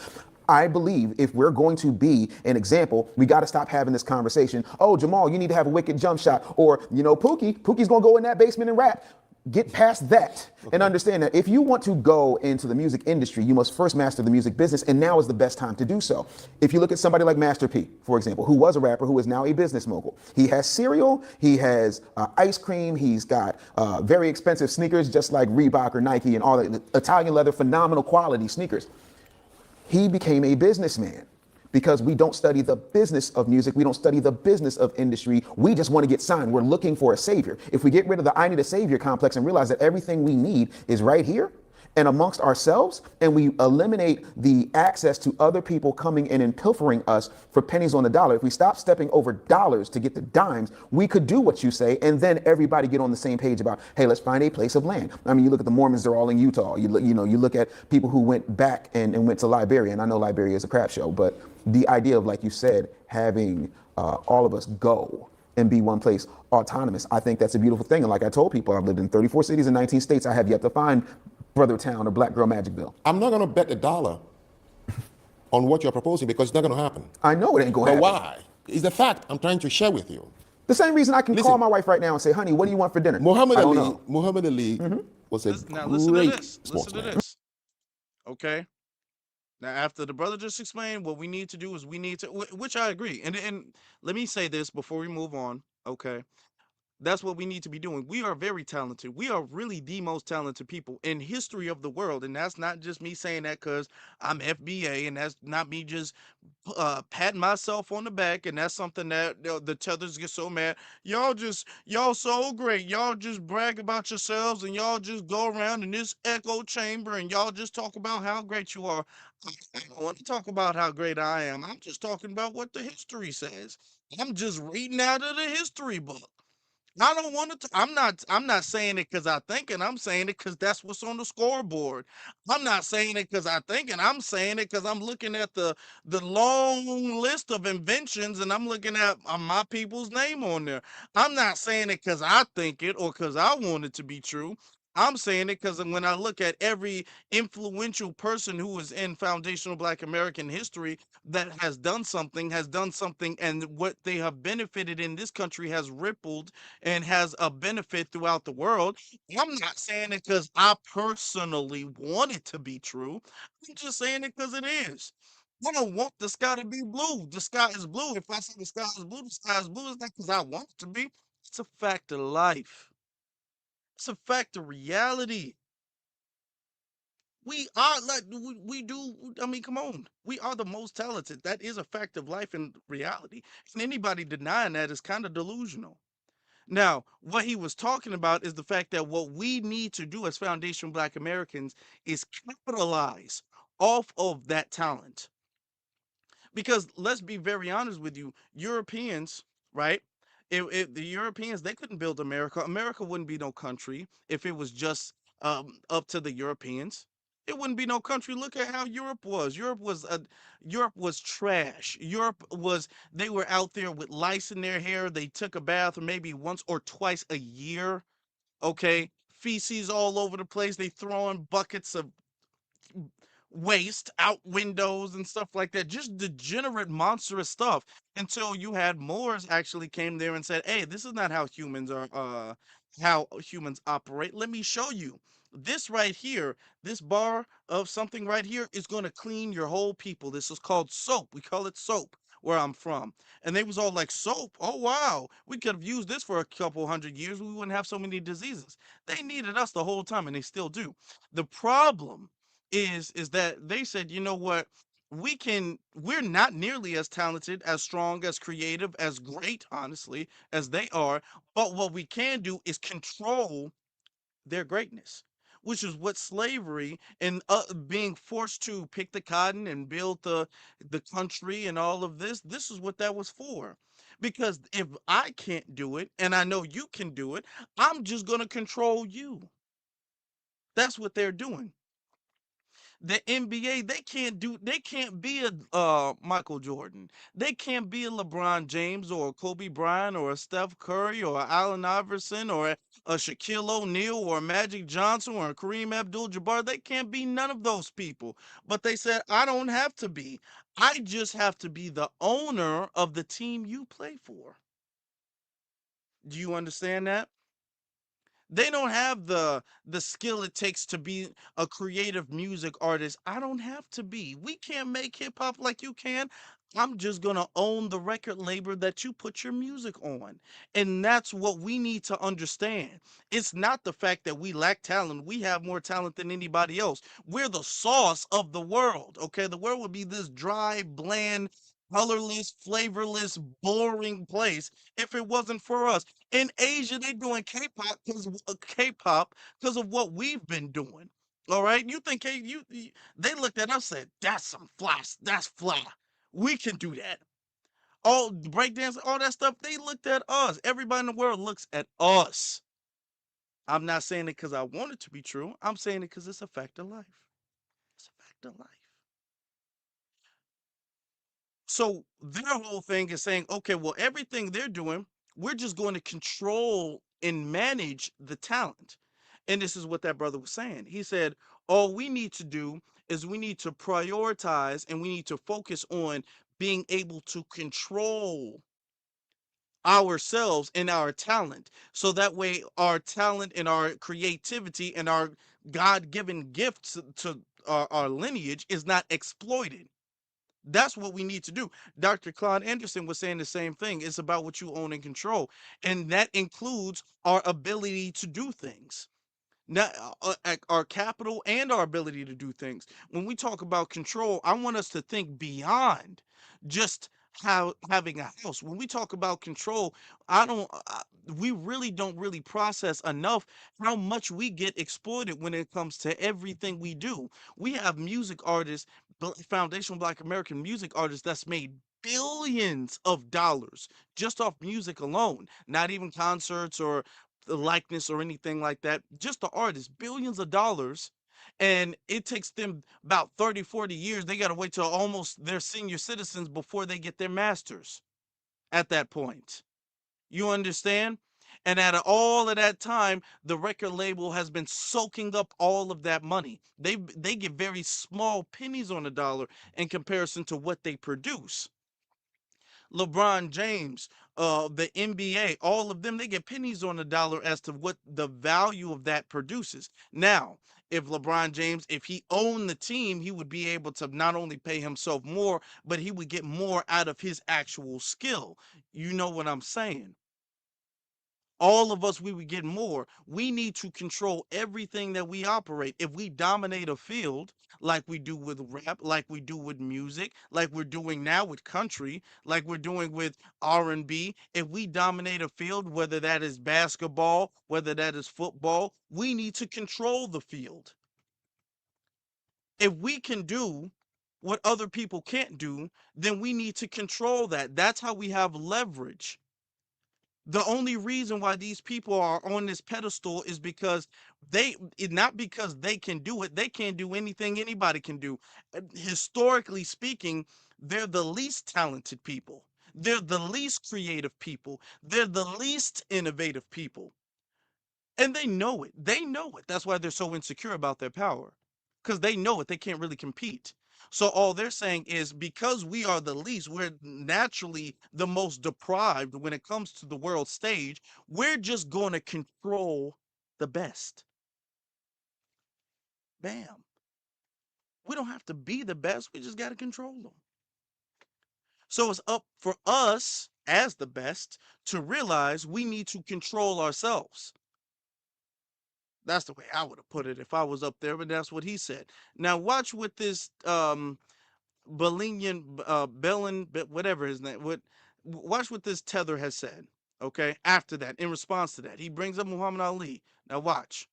I believe if we're going to be an example, we got to stop having this conversation. Oh, Jamal, you need to have a wicked jump shot. Or, Pookie's going to go in that basement and rap. Get past that and understand that if you want to go into the music industry, you must first master the music business, and now is the best time to do so. If you look at somebody like Master P, for example, who was a rapper, who is now a business mogul. He has cereal, he has ice cream, he's got very expensive sneakers, just like Reebok or Nike and all that, Italian leather, phenomenal quality sneakers. He became a businessman. Because we don't study the business of music. We don't study the business of industry. We just want to get signed. We're looking for a savior. If we get rid of the I need a savior complex and realize that everything we need is right here, and amongst ourselves, and we eliminate the access to other people coming in and pilfering us for pennies on the dollar. If we stop stepping over dollars to get the dimes, we could do what you say, and then everybody get on the same page about, hey, let's find a place of land. I mean, you look at the Mormons; they're all in Utah. You look at people who went back and went to Liberia, and I know Liberia is a crap show, but the idea of, like you said, having all of us go and be one place autonomous, I think that's a beautiful thing. And like I told people, I've lived in 34 cities in 19 states. I have yet to find Brother Town or Black Girl Magicville. I'm not going to bet a dollar on what you're proposing because it's not going to happen. I know it ain't going to But happen. why? It's the fact I'm trying to share with you. The same reason I can call my wife right now and say, honey, what do you want for dinner? Muhammad I don't Ali, know. Muhammad Ali was a Now listen to great this. Listen to sportsman. this. Okay. Now, after the brother just explained, what we need to do is we need to, which I agree. And let me say this before we move on. Okay. That's what we need to be doing. We are very talented. We are really the most talented people in history of the world. And that's not just me saying that because I'm FBA, and that's not me just patting myself on the back. And that's something that the Tethers get so mad. Y'all so great. Y'all just brag about yourselves, and y'all just go around in this echo chamber and y'all just talk about how great you are. I don't want to talk about how great I am. I'm just talking about what the history says. I'm just reading out of the history book. I don't want to. I'm not saying it because I think it. I'm saying it because that's what's on the scoreboard. I'm not saying it because I think it. I'm saying it because I'm looking at the long list of inventions, and I'm looking at my people's name on there. I'm not saying it because I think it or because I want it to be true. I'm saying it because when I look at every influential person who is in foundational Black American history that has done something, and what they have benefited in this country has rippled and has a benefit throughout the world. I'm not saying it because I personally want it to be true. I'm just saying it because it is. I don't want the sky to be blue. The sky is blue. If I say the sky is blue, the sky is blue. It's not because I want it to be. It's a fact of life. It's a fact of reality. We are like we do. I mean, come on. We are the most talented. That is a fact of life and reality. And anybody denying that is kind of delusional. Now, what he was talking about is the fact that what we need to do as foundational Black Americans is capitalize off of that talent. Because let's be very honest with you, Europeans, right? If the Europeans, they couldn't build America. America wouldn't be no country if it was just up to the Europeans. It wouldn't be no country. Look at how Europe was. Europe was trash. Europe was, they were out there with lice in their hair. They took a bath maybe once or twice a year. Okay, feces all over the place. They throwing buckets of waste out windows and stuff like that. Just degenerate, monstrous stuff. Until you had Moors actually came there and said, "Hey, this is not how humans operate. Let me show you. This right here, this bar of something right here is going to clean your whole people. This is called soap. We call it soap where I'm from." And they was all like, "Soap? Oh wow, we could have used this for a couple hundred years. We wouldn't have so many diseases." They needed us the whole time, and they still do. The problem is that they said, you know what, we're not nearly as talented, as strong, as creative, as great, honestly, as they are, but what we can do is control their greatness, which is what slavery and being forced to pick the cotton and build the country and all of this is what that was for. Because if I can't do it and I know you can do it, I'm just going to control you. That's what they're doing. The NBA, they can't be a Michael Jordan. They can't be a LeBron James or a Kobe Bryant or a Steph Curry or a Allen Iverson or a Shaquille O'Neal or a Magic Johnson or a Kareem Abdul-Jabbar. They can't be none of those people. But they said, I don't have to be. I just have to be the owner of the team you play for. Do you understand that? They don't have the skill it takes to be a creative music artist. I don't have to be. We can't make hip hop like you can. I'm just going to own the record label that you put your music on. And that's what we need to understand. It's not the fact that we lack talent. We have more talent than anybody else. We're the sauce of the world. Okay. The world would be this dry, bland, colorless, flavorless, boring place if it wasn't for us. In Asia, they doing K-pop because of what we've been doing. All right, you think hey, they looked at us and said that's some fly, that's fly. We can do that. All breakdance, all that stuff. They looked at us. Everybody in the world looks at us. I'm not saying it because I want it to be true. I'm saying it because it's a fact of life. It's a fact of life. So their whole thing is saying, okay, well, everything they're doing, we're just going to control and manage the talent. And this is what that brother was saying. He said, all we need to do is we need to prioritize and we need to focus on being able to control ourselves and our talent. So that way our talent and our creativity and our God-given gifts to our lineage is not exploited. That's what we need to do. Dr. Claude Anderson was saying the same thing. It's about what you own and control. And that includes our ability to do things. Not our capital and our ability to do things. When we talk about control, I want us to think beyond just how having a house. When we talk about control, I don't we really don't really process enough how much we get exploited when it comes to everything we do. We have music artists, foundational Black American music artists that's made billions of dollars just off music alone, not even concerts or the likeness or anything like that. Just the artist, billions of dollars. And it takes them about 30, 40 years. They got to wait till almost their senior citizens before they get their masters at that point. You understand? And out of all of that time, the record label has been soaking up all of that money. They get very small pennies on a dollar in comparison to what they produce. LeBron James, the NBA, all of them, they get pennies on the dollar as to what the value of that produces. Now, if LeBron James, if he owned the team, he would be able to not only pay himself more, but he would get more out of his actual skill. You know what I'm saying? All of us, we would get more. We need to control everything that we operate. If we dominate a field like we do with rap, like we do with music, like we're doing now with country, like we're doing with R&B, if we dominate a field, whether that is basketball, whether that is football, we need to control the field. If we can do what other people can't do, then we need to control that. That's how we have leverage. The only reason why these people are on this pedestal is because not because they can do it. They can't do anything anybody can do. Historically speaking, they're the least talented people. They're the least creative people. They're the least innovative people. And they know it. They know it. That's why they're so insecure about their power. Because they know it. They can't really compete. So all they're saying is because we are the least, we're naturally the most deprived when it comes to the world stage, we're just going to control the best. Bam. We don't have to be the best. We just got to control them. So it's up for us as the best to realize we need to control ourselves. That's the way I would have put it if I was up there, but that's what he said. Now watch what this Bellin, whatever his name, watch what this tether has said. Okay, after that, in response to that, he brings up Muhammad Ali. Now watch.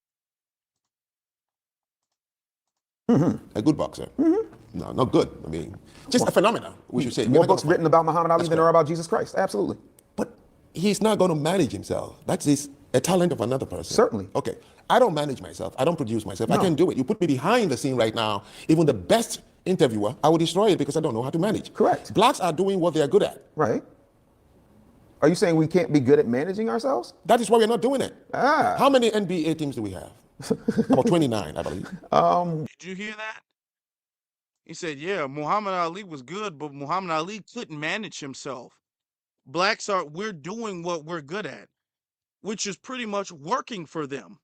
A good boxer. No, not good. I mean, just a phenomenon, we should say. More books written about Muhammad Ali That's than there are correct. about Jesus Christ. Absolutely. But he's not going to manage himself. That is a talent of another person. Certainly. Okay. I don't manage myself. I don't produce myself. I No. can do it. You put me behind the scene right now, even the best interviewer, I will destroy it because I don't know how to manage. Correct. Blacks are doing what they are good at. Right. Are you saying we can't be good at managing ourselves? That is why we're not doing it. Ah. How many NBA teams do we have? About 29, I believe. Did you hear that? He said, yeah, Muhammad Ali was good, but Muhammad Ali couldn't manage himself. We're doing what we're good at, which is pretty much working for them.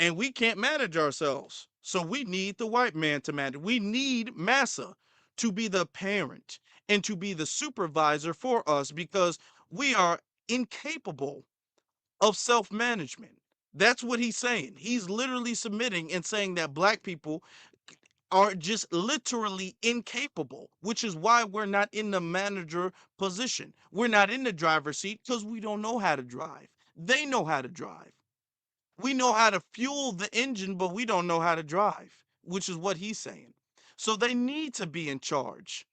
And we can't manage ourselves. So we need the white man to manage. We need MASSA to be the parent and to be the supervisor for us because we are incapable of self-management. That's what he's saying. He's literally submitting and saying that black people are just literally incapable, which is why we're not in the manager position. We're not in the driver's seat because we don't know how to drive. They know how to drive. We know how to fuel the engine, but we don't know how to drive, which is what he's saying. So they need to be in charge.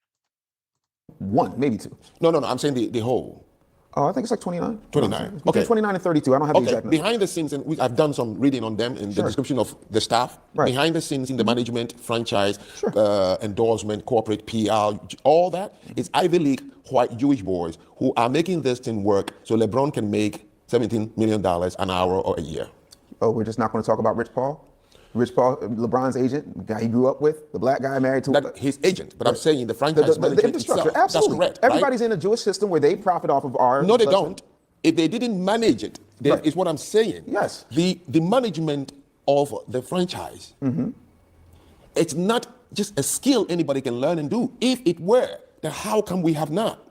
One, maybe two. No, no, no. I'm saying the whole. Oh, I think it's like 29. 29. Between Okay. 29 and 32. I don't have the Okay, exact number. behind the scenes, and I've done some reading on them in the description of the staff. Right. Behind the scenes in the management, franchise, Sure. endorsement, corporate PR, all that is Ivy League white Jewish boys who are making this thing work so LeBron can make $17 million an hour or a year. Oh, we're just not going to talk about Rich Paul? Rich Paul, LeBron's agent, the guy he grew up with, the black guy married to That his agent, but I'm saying the franchise the management infrastructure. itself. Absolutely. That's correct. Everybody's right? in a Jewish system where they profit off of our. No, they don't. If they didn't manage it, Right. is what I'm saying. Yes. The management of the franchise, it's not just a skill anybody can learn and do. If it were, then how come we have not?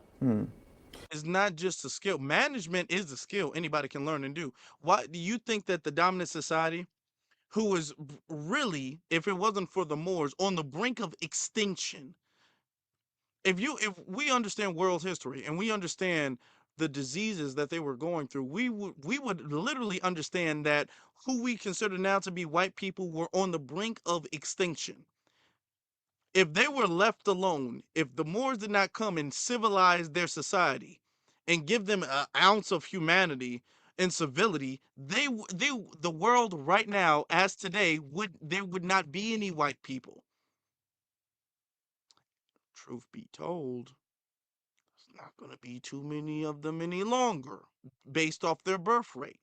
It's not just a skill. Management is a skill anybody can learn and do. Why do you think that the dominant society, who is really, if it wasn't for the Moors, on the brink of extinction? If we understand world history and we understand the diseases that they were going through, we would literally understand that who we consider now to be white people were on the brink of extinction. If they were left alone, if the Moors did not come and civilize their society and give them an ounce of humanity and civility, the world right now, as today, there would not be any white people. Truth be told, there's not going to be too many of them any longer, based off their birth rate.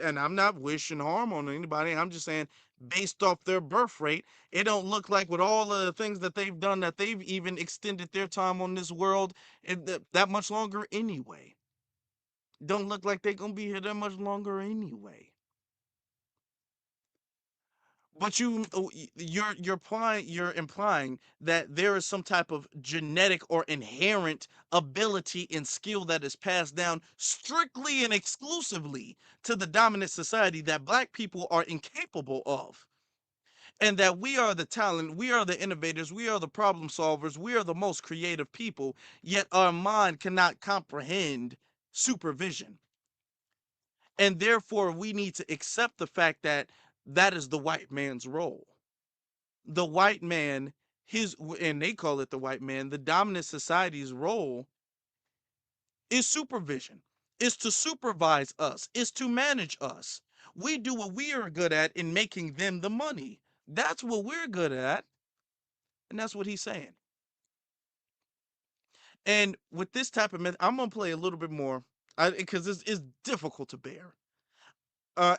And I'm not wishing harm on anybody. I'm just saying, based off their birth rate, it don't look like with all of the things that they've done that they've even extended their time on this world that much longer anyway. Don't look like they're gonna be here that much longer anyway. But you're implying that there is some type of genetic or inherent ability and skill that is passed down strictly and exclusively to the dominant society that black people are incapable of. And that we are the talent, we are the innovators, we are the problem solvers, we are the most creative people, yet our mind cannot comprehend supervision. And therefore, we need to accept the fact that that is the white man's role. The white man, and they call it the white man, the dominant society's role is supervision, is to supervise us, is to manage us. We do what we are good at in making them the money. That's what we're good at. And that's what he's saying. And with this type of method, I'm going to play a little bit more because it's difficult to bear.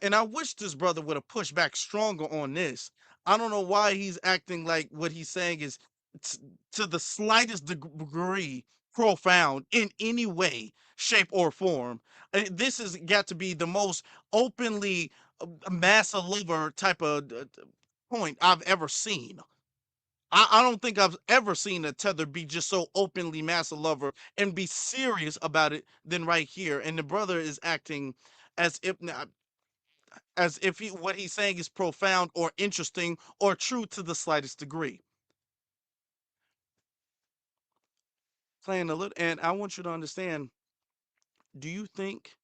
And I wish this brother would have pushed back stronger on this. I don't know why he's acting like what he's saying is t- to the slightest degree profound in any way, shape, or form. This has got to be the most openly massa lover type of point I've ever seen. I don't think I've ever seen a tether be just so openly massa lover and be serious about it than right here. And the brother is acting as if what he's saying is profound or interesting or true to the slightest degree. Playing a little, and I want you to understand, do you think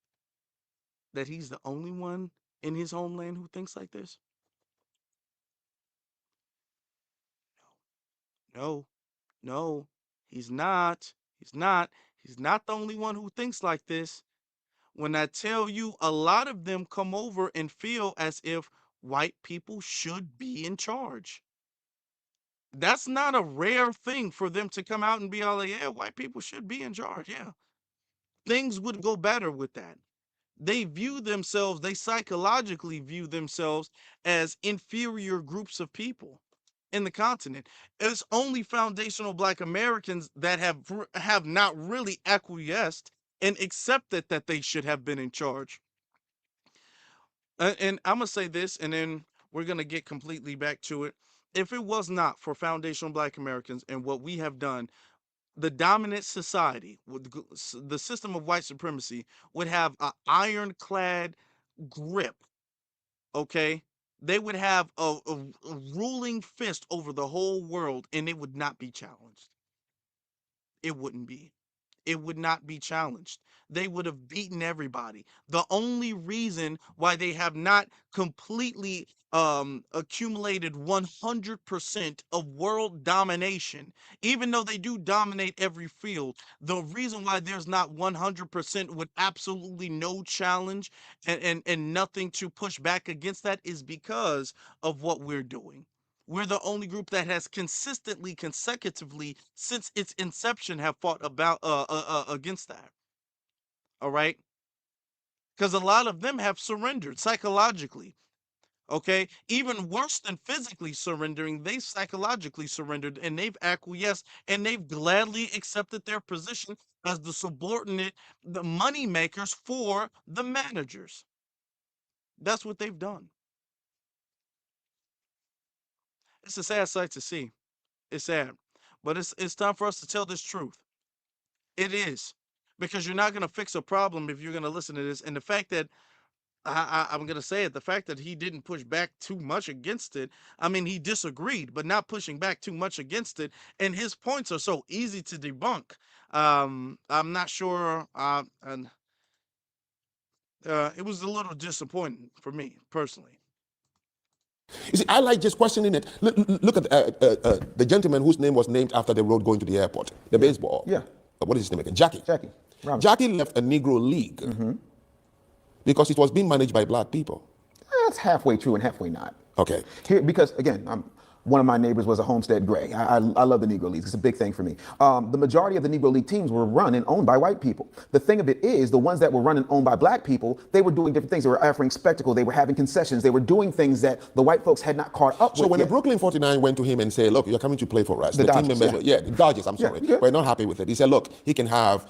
that he's the only one in his homeland who thinks like this? No, no, he's not. He's not. He's not the only one who thinks like this. When I tell you, a lot of them come over and feel as if white people should be in charge. That's not a rare thing for them to come out and be all like, yeah, white people should be in charge. Yeah. Things would go better with that. They psychologically view themselves as inferior groups of people in the continent. It's only foundational black Americans that have not really acquiesced and accepted that they should have been in charge. And I'm gonna say this, and then we're gonna get completely back to it. If it was not for foundational black Americans and what we have done, the dominant society, the system of white supremacy, would have an ironclad grip. Okay, they would have a ruling fist over the whole world, and it would not be challenged. It wouldn't be. it would not be challenged. They would have beaten everybody. The only reason why they have not completely accumulated 100% of world domination, even though they do dominate every field, the reason why there's not 100% with absolutely no challenge and nothing to push back against that is because of what we're doing. We're the only group that has consistently, consecutively, since its inception, have fought about against that. All right, because a lot of them have surrendered psychologically. Okay, even worse than physically surrendering, they psychologically surrendered and they've acquiesced and they've gladly accepted their position as the subordinate, the money makers for the managers. That's what they've done. It's a sad sight to see. It's sad, but it's time for us to tell this truth. It is, because you're not gonna fix a problem if you're gonna listen to this. And the fact that I'm gonna say it, the fact that he didn't push back too much against it. I mean, he disagreed, but not pushing back too much against it. And his points are so easy to debunk. I'm not sure. And it was a little disappointing for me personally. You see, I like just questioning it. Look at the gentleman whose name was named after the road going to the airport, the baseball. Yeah. What is his name again? Jackie. Jackie Robinson. Jackie left a Negro League because it was being managed by black people. That's halfway true and halfway not. Okay. Here, because again, one of my neighbors was a Homestead Gray. I love the Negro Leagues. It's a big thing for me. The majority of the Negro League teams were run and owned by white people. The thing of it is, the ones that were run and owned by black people, they were doing different things. They were offering spectacle. They were having concessions. They were doing things that the white folks had not caught up with. So when yet. the Brooklyn 49 went to him and said, look, you're coming to play for us. The Dodgers, team members, the Dodgers, I'm sorry. Yeah. We're not happy with it. He said, look, he can have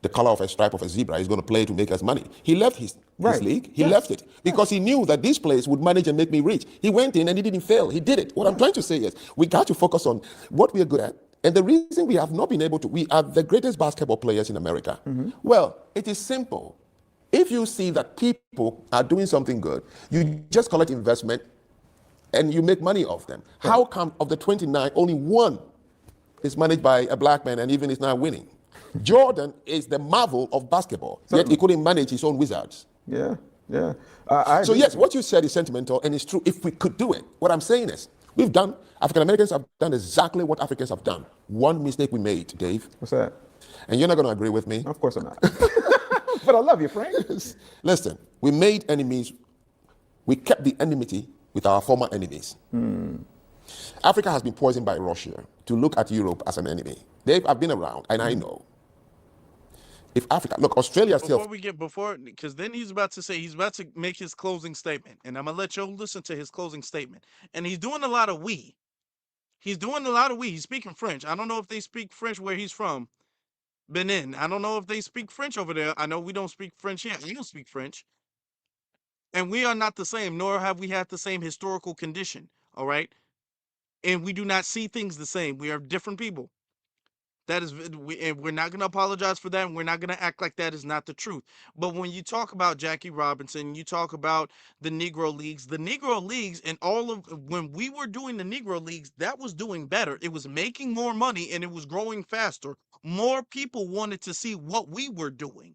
the color of a stripe of a zebra. He's going to play to make us money. He left his league. He left it because he knew that this place would manage and make me rich. He went in and he didn't fail. He did it. What I'm trying to say is we got to focus on what we are good at. And the reason we have not been able to, we are the greatest basketball players in America. Well, it is simple. If you see that people are doing something good, you just collect investment and you make money off them. How come of the 29, only one is managed by a black man and even is now winning? Jordan is the marvel of basketball, yet he couldn't manage his own Wizards. Yeah. So yes, what you said is sentimental and it's true if we could do it. What I'm saying is, African Americans have done exactly what Africans have done. One mistake we made, Dave. What's that? And you're not going to agree with me. Of course I'm not. But I love you, Frank. Listen, we made enemies. We kept the enmity with our former enemies. Africa has been poisoned by Russia to look at Europe as an enemy. Dave, I've been around and I know. If Africa, look, Australia still. Because then he's about to make his closing statement, and I'm gonna let you listen to his closing statement. And he's doing a lot of we. He's speaking French. I don't know if they speak French where he's from, Benin. I don't know if they speak French over there. I know we don't speak French here. We don't speak French, and we are not the same. Nor have we had the same historical condition. All right, and we do not see things the same. We are different people. That is, and we're not going to apologize for that, and we're not going to act like that is not the truth. But when you talk about Jackie Robinson, you talk about the Negro Leagues, and all of when we were doing the Negro Leagues, that was doing better. It was making more money, and it was growing faster. More people wanted to see what we were doing.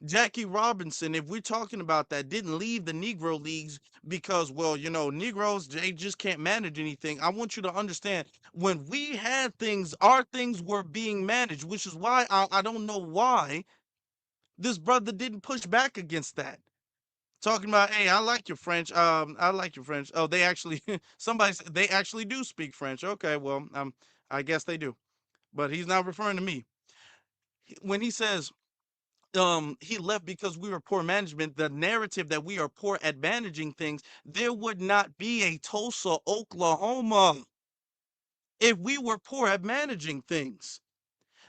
Jackie Robinson, if we're talking about that, didn't leave the Negro Leagues because, well, Negroes, they just can't manage anything. I want you to understand, when we had things, our things were being managed, which is why I don't know why this brother didn't push back against that. Talking about, hey, I like your French. I like your French. Oh, they actually, somebody said they actually do speak French. Okay, well, I guess they do. But he's not referring to me. When he says, he left because we were poor management, the narrative that we are poor at managing things, there would not be a Tulsa, Oklahoma if we were poor at managing things.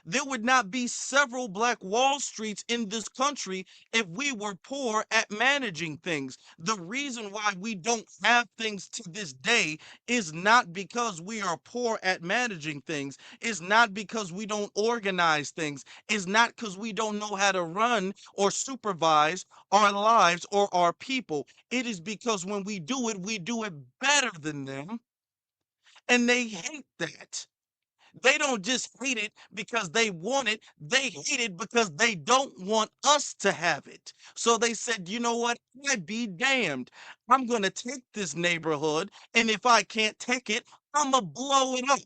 There would not be several Black Wall Streets in this country if we were poor at managing things. The reason why we don't have things to this day is not because we are poor at managing things. It's not because we don't organize things. It's not because we don't know how to run or supervise our lives or our people. It is because when we do it better than them. And they hate that. They don't just hate it because they want it. They hate it because they don't want us to have it. So they said, you know what? I be damned. I'm going to take this neighborhood, and if I can't take it, I'm going to blow it up.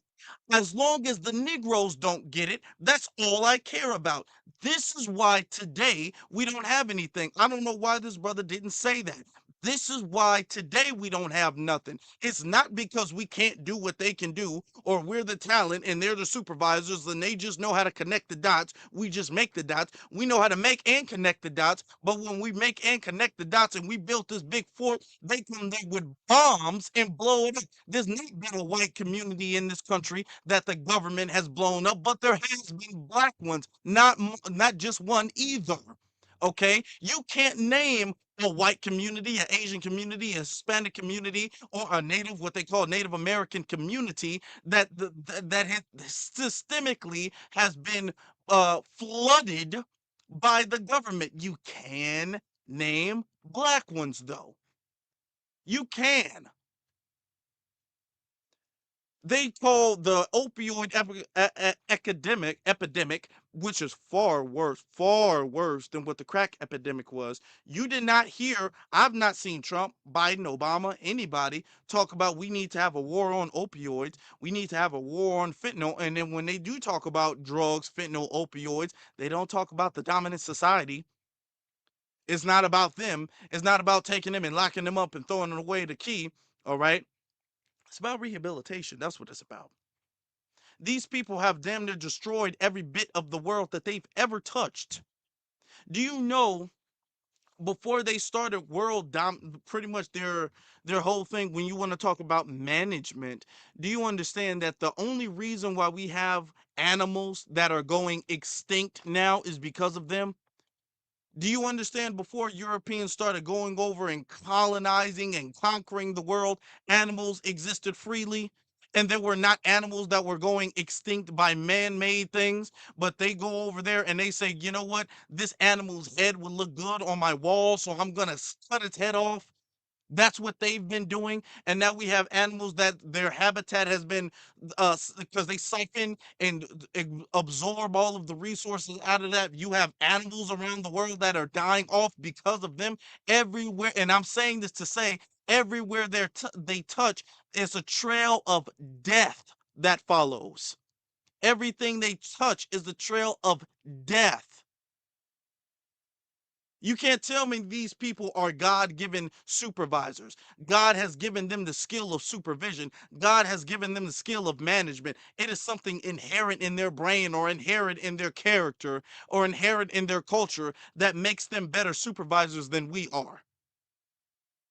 As long as the Negroes don't get it, that's all I care about. This is why today we don't have anything. I don't know why this brother didn't say that. This is why today we don't have nothing. It's not because we can't do what they can do, or we're the talent and they're the supervisors and they just know how to connect the dots. We just make the dots. We know how to make and connect the dots. But when we make and connect the dots and we built this big fort, they come there with bombs and blow it up. There's not been a white community in this country that the government has blown up, but there has been black ones, not just one either. Okay, you can't name a white community, an Asian community, a Hispanic community, or a Native, what they call Native American community that systemically has been flooded by the government. You can name black ones, though. You can. They call the opioid epidemic, which is far worse than what the crack epidemic was. You did not hear, I've not seen Trump, Biden, Obama, anybody talk about we need to have a war on opioids. We need to have a war on fentanyl. And then when they do talk about drugs, fentanyl, opioids, they don't talk about the dominant society. It's not about them. It's not about taking them and locking them up and throwing away the key. All right. It's about rehabilitation. That's what it's about. These people have damn near destroyed every bit of the world that they've ever touched. Do you know, before they started pretty much their whole thing, when you want to talk about management, do you understand that the only reason why we have animals that are going extinct now is because of them? Do you understand, before Europeans started going over and colonizing and conquering the world, animals existed freely? And there were not animals that were going extinct by man-made things, but they go over there and they say, you know what? This animal's head would look good on my wall, so I'm going to cut its head off. That's what they've been doing. And now we have animals that their habitat has been, because they siphon and absorb all of the resources out of that. You have animals around the world that are dying off because of them everywhere. And I'm saying this to say, everywhere they touch, it's a trail of death that follows. Everything they touch is the trail of death. You can't tell me these people are God-given supervisors. God has given them the skill of supervision. God has given them the skill of management. It is something inherent in their brain, or inherent in their character, or inherent in their culture, that makes them better supervisors than we are.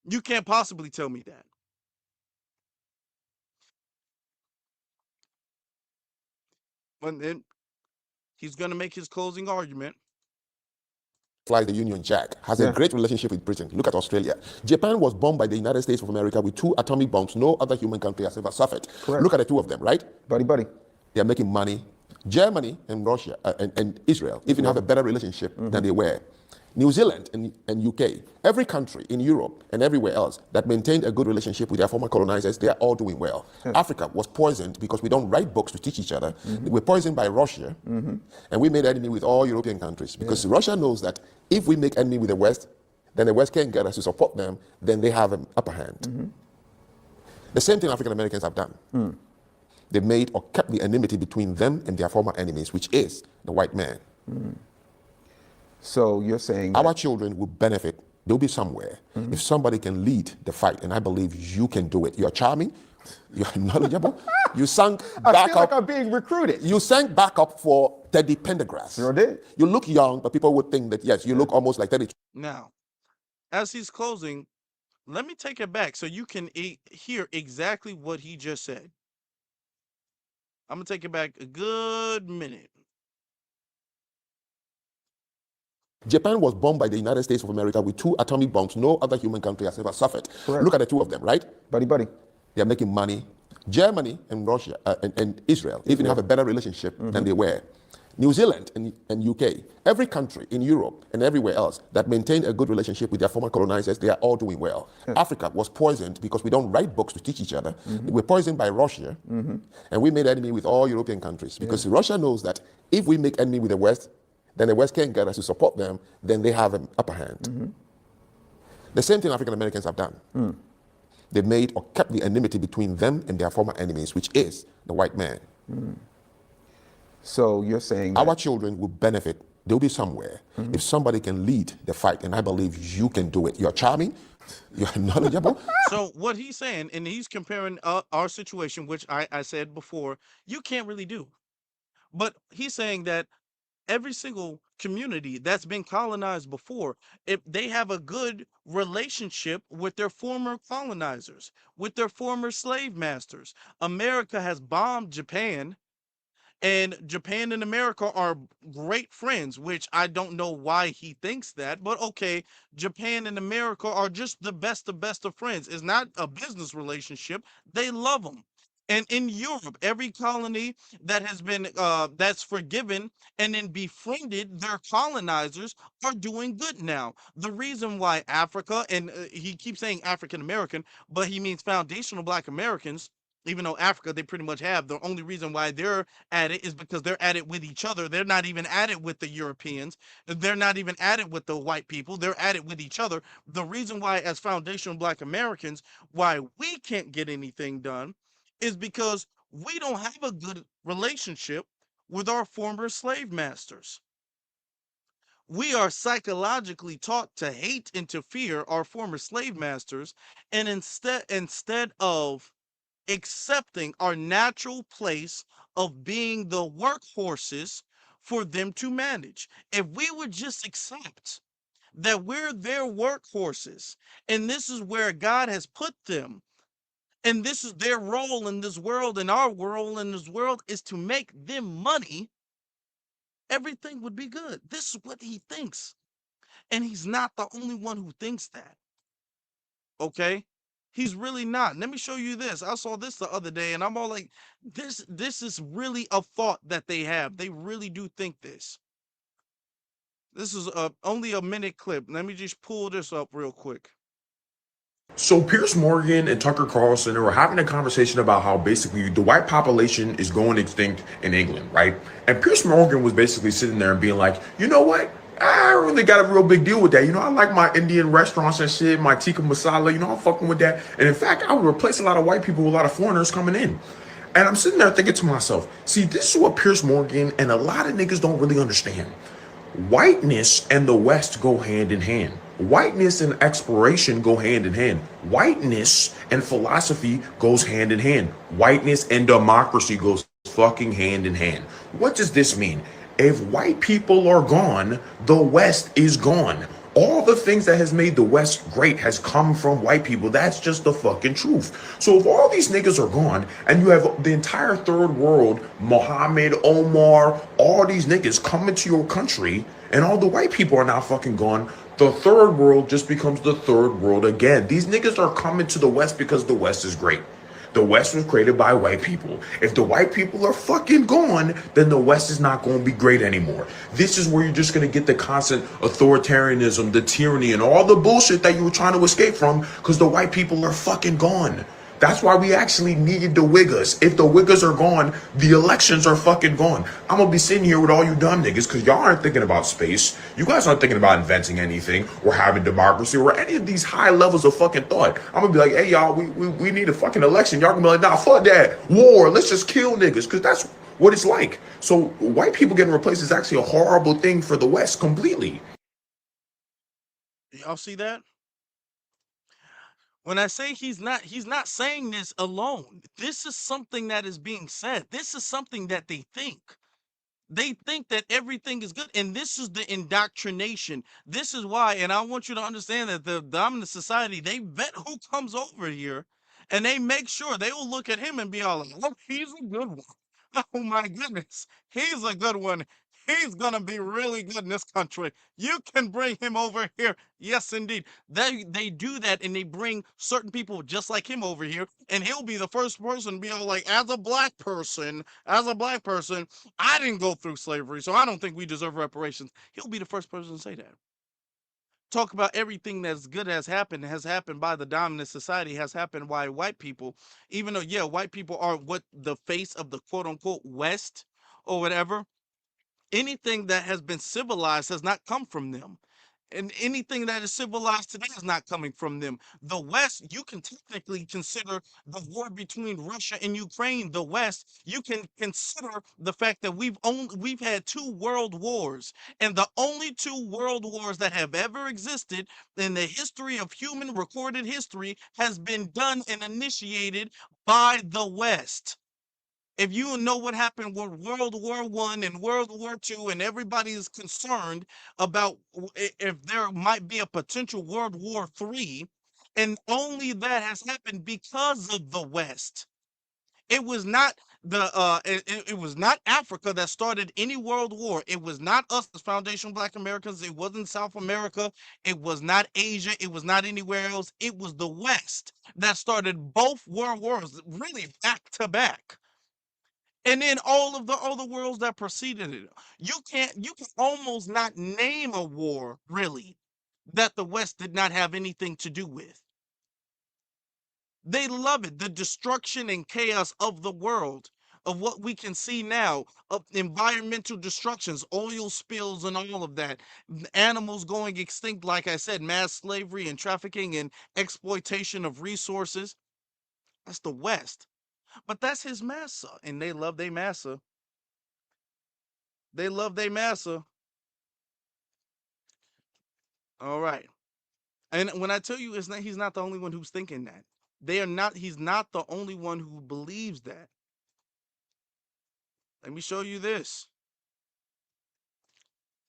You can't possibly tell me that. But then he's going to make his closing argument. Flies the Union Jack, has a great relationship with Britain. Look at Australia. Japan was bombed by the United States of America with 2 atomic bombs no other human country has ever suffered. Correct. Look at the two of them, right? Buddy. They are making money. Germany and Russia and Israel even have a better relationship than they were. New Zealand and UK, every country in Europe and everywhere else that maintained a good relationship with their former colonizers, they are all doing well. Africa was poisoned because we don't write books to teach each other. We're poisoned by Russia, and we made enemy with all European countries because Russia knows that if we make enemy with the West, then the West can't get us to support them, then they have an upper hand. The same thing African Americans have done. They made or kept the enmity between them and their former enemies, which is the white man. So you're saying our children will benefit. They'll be somewhere if somebody can lead the fight, and I believe you can do it. You're charming, you're knowledgeable. You sank back I feel up. like I'm being recruited. You sank back up for Teddy Pendergrass. Sure did. You look young, but people would think that yes, you look almost like Teddy. Now, as he's closing, let me take it back so you can hear exactly what he just said. I'm going to take it back a good minute. Japan was bombed by the United States of America with 2 atomic bombs no other human country has ever suffered. Correct. Look at the two of them, right? Buddy. They are making money. Germany and Russia and Israel even have a better relationship than they were. New Zealand and UK, every country in Europe and everywhere else that maintained a good relationship with their former colonizers, they are all doing well. Africa was poisoned because we don't write books to teach each other. We're poisoned by Russia, and we made enemy with all European countries because Russia knows that if we make enemy with the West, then the West can't get us to support them, then they have an upper hand. The same thing African Americans have done. They made or kept the enmity between them and their former enemies, which is the white man. So you're saying that Our children will benefit. They'll be somewhere if somebody can lead the fight, and I believe you can do it. You're charming, you're knowledgeable. So what he's saying, and he's comparing our situation, which I said before, you can't really do. But he's saying that every single community that's been colonized before, if they have a good relationship with their former colonizers, with their former slave masters. America has bombed Japan, and Japan and America are great friends, which I don't know why he thinks that, but okay, Japan and America are just the best of friends. It's not a business relationship. They love them. And in Europe, every colony that has been that's forgiven and then befriended their colonizers are doing good now. The reason why Africa, and he keeps saying African American, but he means foundational Black Americans, even though Africa they pretty much have, the only reason why they're at it is because they're at it with each other. They're not even at it with the Europeans. They're not even at it with the white people. They're at it with each other. The reason why, as foundational Black Americans, why we can't get anything done is because we don't have a good relationship with our former slave masters. We are psychologically taught to hate and to fear our former slave masters, and instead of accepting our natural place of being the workhorses for them to manage. If we would just accept that we're their workhorses and this is where God has put them, and this is their role in this world, and our role in this world is to make them money, everything would be good. This is what he thinks. And he's not the only one who thinks that. Okay? He's really not. Let me show you this. I saw this the other day and I'm all like, this is really a thought that they have. They really do think this. This is only a minute clip. Let me just pull this up real quick. So Pierce Morgan and Tucker Carlson were having a conversation about how basically the white population is going extinct in England, right? And Pierce Morgan was basically sitting there and being like, you know what? I don't really got a real big deal with that. You know, I like my Indian restaurants and shit, my tikka masala, you know, I'm fucking with that. And in fact, I would replace a lot of white people with a lot of foreigners coming in. And I'm sitting there thinking to myself, see, this is what Pierce Morgan and a lot of niggas don't really understand. Whiteness and the West go hand in hand. Whiteness and exploration go hand in hand. Whiteness and philosophy goes hand in hand. Whiteness and democracy goes fucking hand in hand. What does this mean? If white people are gone, the West is gone. All the things that has made the West great has come from white people. That's just the fucking truth. So if all these niggas are gone and you have the entire third world, Mohammed, Omar, all these niggas coming to your country and all the white people are now fucking gone, the third world just becomes the third world again. These niggas are coming to the West because the West is great. The West was created by white people. If the white people are fucking gone, then the West is not going to be great anymore. This is where you're just going to get the constant authoritarianism, the tyranny, and all the bullshit that you were trying to escape from because the white people are fucking gone. That's why we actually needed the Wiggers. If the Wiggers are gone, the elections are fucking gone. I'm going to be sitting here with all you dumb niggas because y'all aren't thinking about space. You guys aren't thinking about inventing anything or having democracy or any of these high levels of fucking thought. I'm going to be like, hey, y'all, we need a fucking election. Y'all going to be like, nah, fuck that. War. Let's just kill niggas because that's what it's like. So white people getting replaced is actually a horrible thing for the West completely. Y'all see that? When I say he's not saying this alone. This is something that is being said. This is something that they think. They think that everything is good, and this is the indoctrination. This is why, and I want you to understand that the dominant society, they vet who comes over here, and they make sure they will look at him and be all like, oh, he's a good one. Oh my goodness, he's a good one. He's gonna be really good in this country. You can bring him over here. Yes, indeed. They do that, and they bring certain people just like him over here, and he'll be the first person to be all like, as a black person, I didn't go through slavery, so I don't think we deserve reparations. He'll be the first person to say that. Talk about everything that's good has happened by the dominant society, has happened by white people. Even though, yeah, white people are what the face of the quote unquote West or whatever, anything that has been civilized has not come from them. And anything that is civilized today is not coming from them. The West, you can technically consider the war between Russia and Ukraine the West. You can consider the fact that we've had 2 world wars, and the only 2 world wars that have ever existed in the history of human recorded history has been done and initiated by the West. If you know what happened with World War I and World War II, and everybody is concerned about if there might be a potential World War III, and only that has happened because of the West. It was not it was not Africa that started any world war. It was not us as foundational Black Americans. It wasn't South America. It was not Asia. It was not anywhere else. It was the West that started both world wars, really back to back. And then all of the other worlds that preceded it. You can almost not name a war, really, that the West did not have anything to do with. They love it. The destruction and chaos of the world, of what we can see now, of environmental destructions, oil spills, and all of that. Animals going extinct, like I said, mass slavery and trafficking and exploitation of resources. That's the West. But that's his massa, and they love their massa. They love their massa. All right. And when I tell you, he's not the only one who's thinking that. They are not. He's not the only one who believes that. Let me show you this.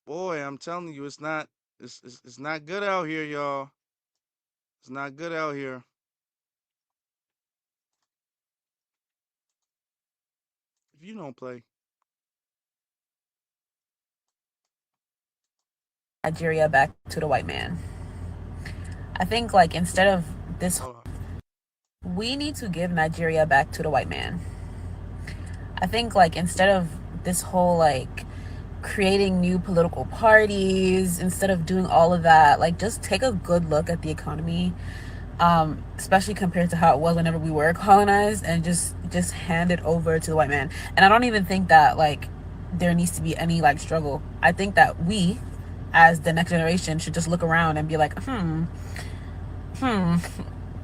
Boy, I'm telling you, it's not. It's not good out here, y'all. It's not good out here. If you don't play, Nigeria back to the white man. I think like instead of this, we need to give Nigeria back to the white man. I think like instead of this whole like creating new political parties, instead of doing all of that, like just take a good look at the economy, especially compared to how it was whenever we were colonized, and just hand it over to the white man. And I don't even think that like there needs to be any like struggle. I think that we as the next generation should just look around and be like,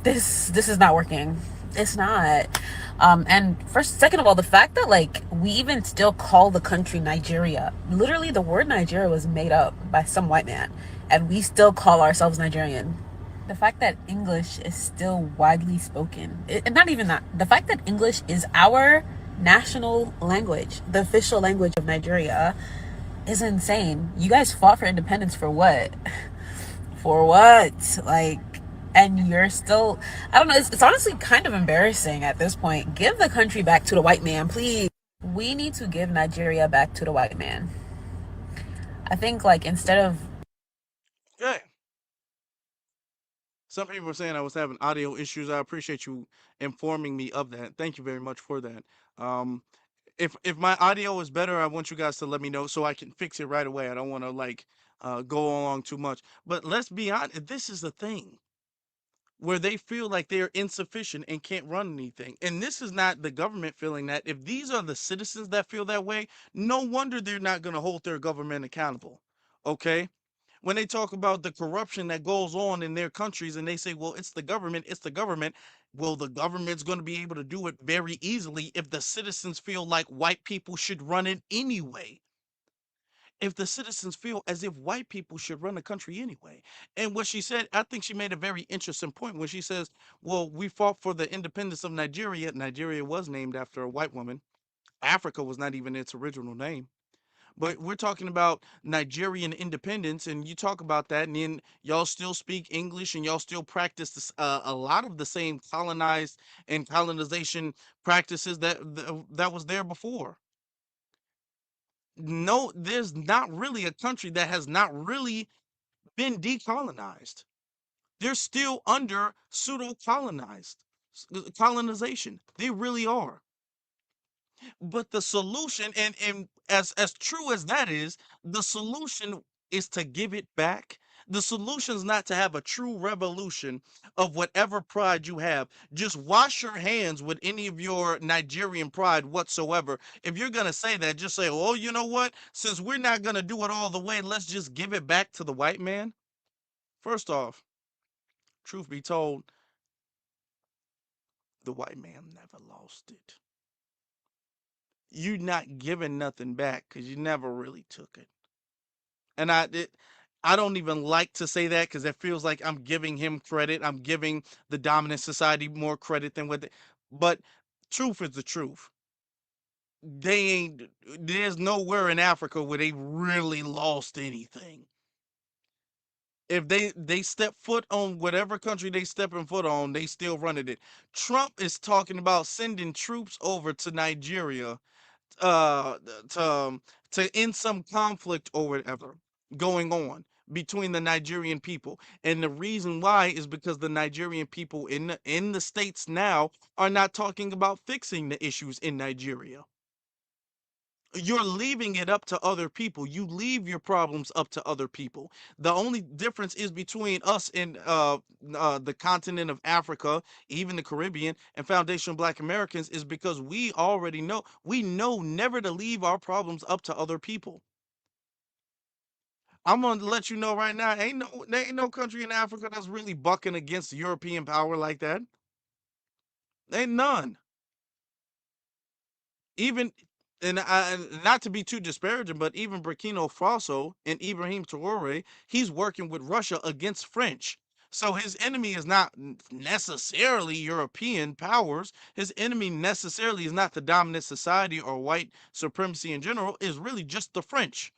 this is not working. It's not. And second of all, the fact that like we even still call the country Nigeria, literally the word Nigeria was made up by some white man, and we still call ourselves Nigerian. The fact that English is still widely spoken, and not even that, the fact that English is our national language, the official language of Nigeria, is insane. You guys fought for independence for what? For what? Like, and you're still, I don't know, it's honestly kind of embarrassing at this point. Give the country back to the white man, please. We need to give Nigeria back to the white man. I think like instead of, okay. Some people were saying I was having audio issues. I appreciate you informing me of that. Thank you very much for that. Um, if my audio is better, I want you guys to let me know so I can fix it right away. I don't want to like go along too much. But let's be honest, this is the thing where they feel like they're insufficient and can't run anything. And this is not the government feeling that. If these are the citizens that feel that way, no wonder they're not going to hold their government accountable. Okay? When they talk about the corruption that goes on in their countries and they say, well, it's the government. Well, the government's going to be able to do it very easily if the citizens feel like white people should run it anyway. If the citizens feel as if white people should run the country anyway. And what she said, I think she made a very interesting point when she says, well, we fought for the independence of Nigeria. Nigeria was named after a white woman. Africa was not even its original name. But we're talking about Nigerian independence, and you talk about that, and then y'all still speak English, and y'all still practice a lot of the same colonized and colonization practices that was there before. No, there's not really a country that has not really been decolonized. They're still under pseudo colonization. They really are. But the solution, and as true as that is, the solution is to give it back. The solution is not to have a true revolution of whatever pride you have. Just wash your hands with any of your Nigerian pride whatsoever. If you're gonna say that, just say, "Oh, you know what? Since we're not gonna do it all the way, let's just give it back to the white man." First off, truth be told, the white man never lost it. You're not giving nothing back because you never really took it. And I don't even like to say that because it feels like I'm giving him credit. I'm giving the dominant society more credit than what they, but truth is the truth. They ain't, there's nowhere in Africa where they really lost anything. If they step foot on whatever country they stepping foot on, they still running it. Trump is talking about sending troops over to Nigeria uh to um, to end some conflict or whatever going on between the Nigerian people. And the reason why is because the Nigerian people in the states now are not talking about fixing the issues in Nigeria. You're leaving it up to other people. You leave your problems up to other people. The only difference is between us and the continent of Africa, even the Caribbean, and foundational Black Americans is because we already know, we know never to leave our problems up to other people. I'm gonna let you know right now, there ain't no country in Africa that's really bucking against European power like that. Ain't none. Even not to be too disparaging, but even Burkina Faso and Ibrahim Traore, he's working with Russia against French. So his enemy is not necessarily European powers. His enemy necessarily is not the dominant society or white supremacy in general, is really just the French.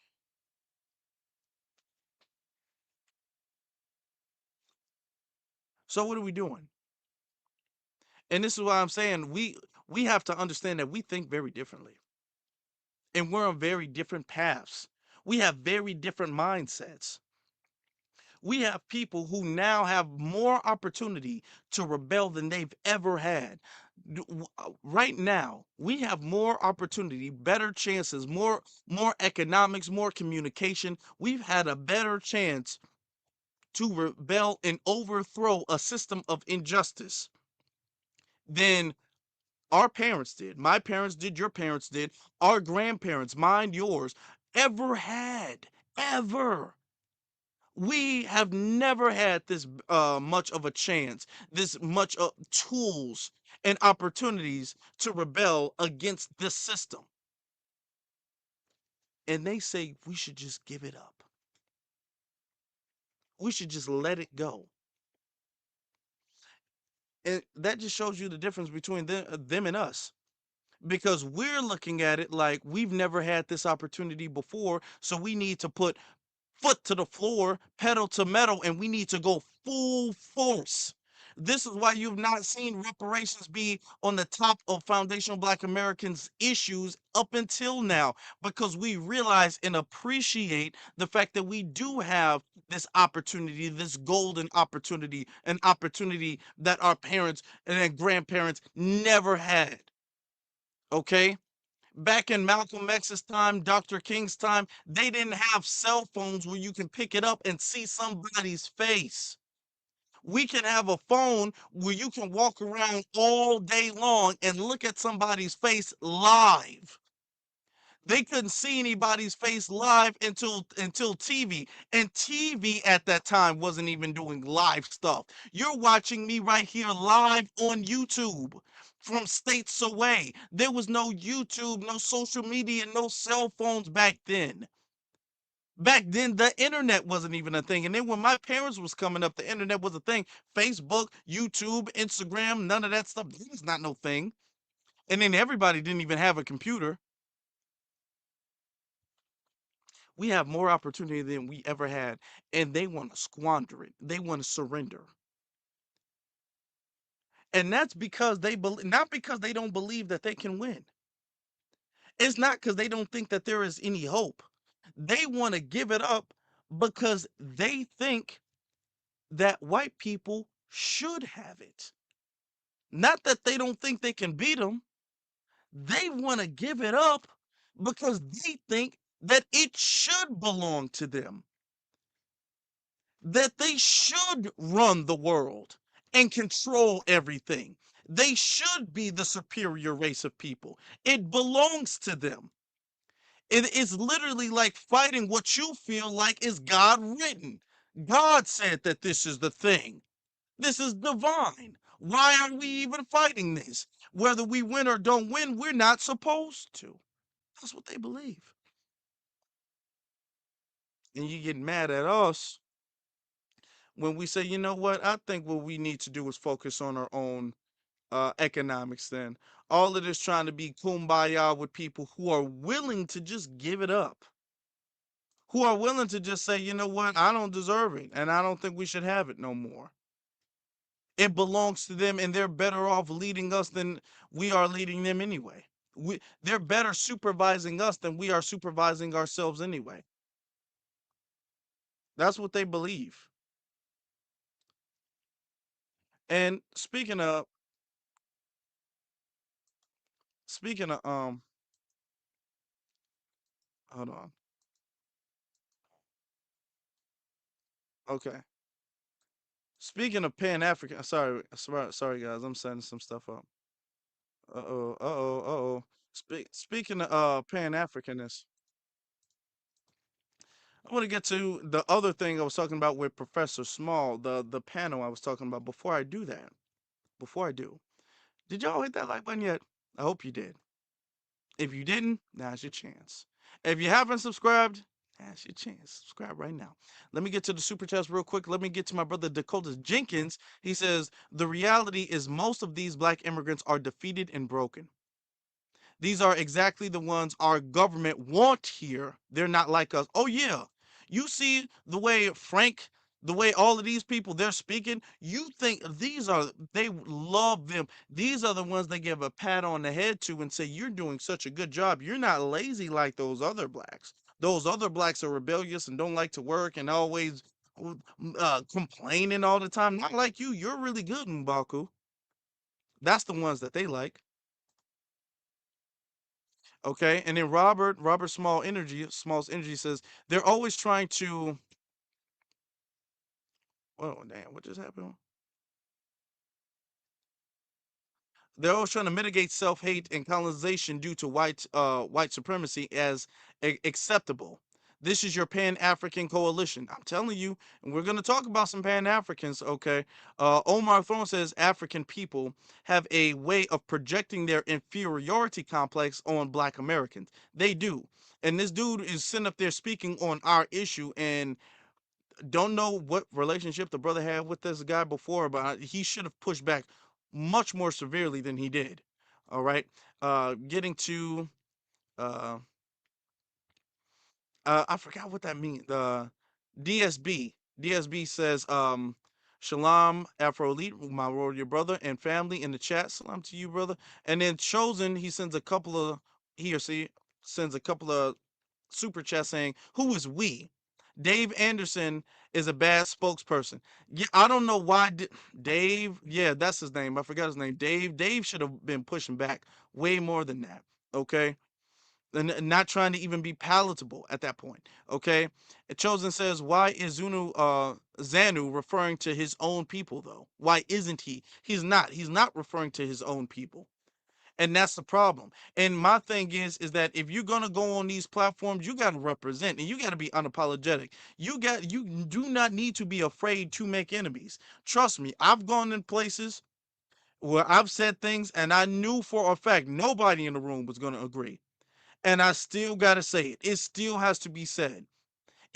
So what are we doing? And this is why I'm saying we have to understand that we think very differently. And we're on very different paths. We have very different mindsets. We have people who now have more opportunity to rebel than they've ever had. Right now, we have more opportunity, better chances, more economics, more communication. We've had a better chance to rebel and overthrow a system of injustice than our parents did. My parents did, your parents did, our grandparents, mine, yours, ever had. Ever. We have never had this much of a chance, this much tools and opportunities to rebel against this system. And they say we should just give it up. We should just let it go. And that just shows you the difference between them and us. Because we're looking at it like we've never had this opportunity before. So we need to put foot to the floor, pedal to metal, and we need to go full force. This is why you've not seen reparations be on the top of foundational Black Americans' issues up until now, because we realize and appreciate the fact that we do have this opportunity, this golden opportunity, an opportunity that our parents and their grandparents never had. Okay? Back in Malcolm X's time, Dr. King's time, they didn't have cell phones where you can pick it up and see somebody's face. We can have a phone where you can walk around all day long and look at somebody's face live. They couldn't see anybody's face live until TV. And TV at that time wasn't even doing live stuff. You're watching me right here live on YouTube from states away. There was no YouTube, no social media, no cell phones back then. Back then, the internet wasn't even a thing. And then when my parents was coming up, the internet was a thing. Facebook, YouTube, Instagram, none of that stuff. That was not no thing. And then everybody didn't even have a computer. We have more opportunity than we ever had, and they want to squander it. They want to surrender. And that's because they believe, not because they don't believe that they can win. It's not because they don't think that there is any hope. They want to give it up because they think that white people should have it. Not that they don't think they can beat them. They want to give it up because they think that it should belong to them, that they should run the world and control everything. They should be the superior race of people. It belongs to them. It is literally like fighting what you feel like is God written. God said that this is the thing. This is divine. Why are we even fighting this? Whether we win or don't win, we're not supposed to. That's what they believe. And you get mad at us when we say, you know what, I think what we need to do is focus on our own economics then. All of this trying to be kumbaya with people who are willing to just give it up, who are willing to just say, you know what, I don't deserve it and I don't think we should have it no more. It belongs to them and they're better off leading us than we are leading them anyway. They're better supervising us than we are supervising ourselves anyway. That's what they believe. And speaking of hold on. Okay. Speaking of Pan African, sorry guys, I'm setting some stuff up. Uh-oh. Speaking of Pan Africanness, I want to get to the other thing I was talking about with Professor Small, the panel I was talking about. Before I do, did y'all hit that like button yet? I hope you did. If you didn't, now's your chance. If you haven't subscribed, now's your chance. Subscribe right now. Let me get to the super chats real quick. Let me get to my brother Dakota Jenkins. He says, the reality is most of these black immigrants are defeated and broken. These are exactly the ones our government want here. They're not like us. Oh yeah. You see the way Frank, the way all of these people they're speaking, you think they love them. These are the ones they give a pat on the head to and say, you're doing such a good job. You're not lazy like those other blacks. Those other blacks are rebellious and don't like to work and always complaining all the time. Not like you. You're really good, Mbaku. That's the ones that they like. Okay, and then Robert Small's energy says they're always trying to. Oh damn! What just happened? They're always trying to mitigate self-hate and colonization due to white supremacy as acceptable. This is your Pan-African coalition. I'm telling you, and we're going to talk about some Pan-Africans, okay? Omar Thorne says African people have a way of projecting their inferiority complex on black Americans. They do. And this dude is sitting up there speaking on our issue and don't know what relationship the brother had with this guy before, but he should have pushed back much more severely than he did. All right. Getting to uh I forgot what that means. DSB. DSB says, Shalom, Afro Elite, my royal brother and family in the chat. Salam to you, brother. And then Chosen, he or she sends a couple of super chat saying, "Who is we?" Dave Anderson is a bad spokesperson. Yeah, I don't know why Dave. Yeah, that's his name. I forgot his name. Dave should have been pushing back way more than that. Okay, and not trying to even be palatable at that point. Okay, Chosen says, "Why is Zanu referring to his own people though? Why isn't he? He's not. He's not referring to his own people." And that's the problem. And my thing is that if you're gonna go on these platforms, you gotta represent and you gotta be unapologetic. You do not need to be afraid to make enemies. Trust me, I've gone in places where I've said things and I knew for a fact nobody in the room was gonna agree. And I still gotta say it. It still has to be said.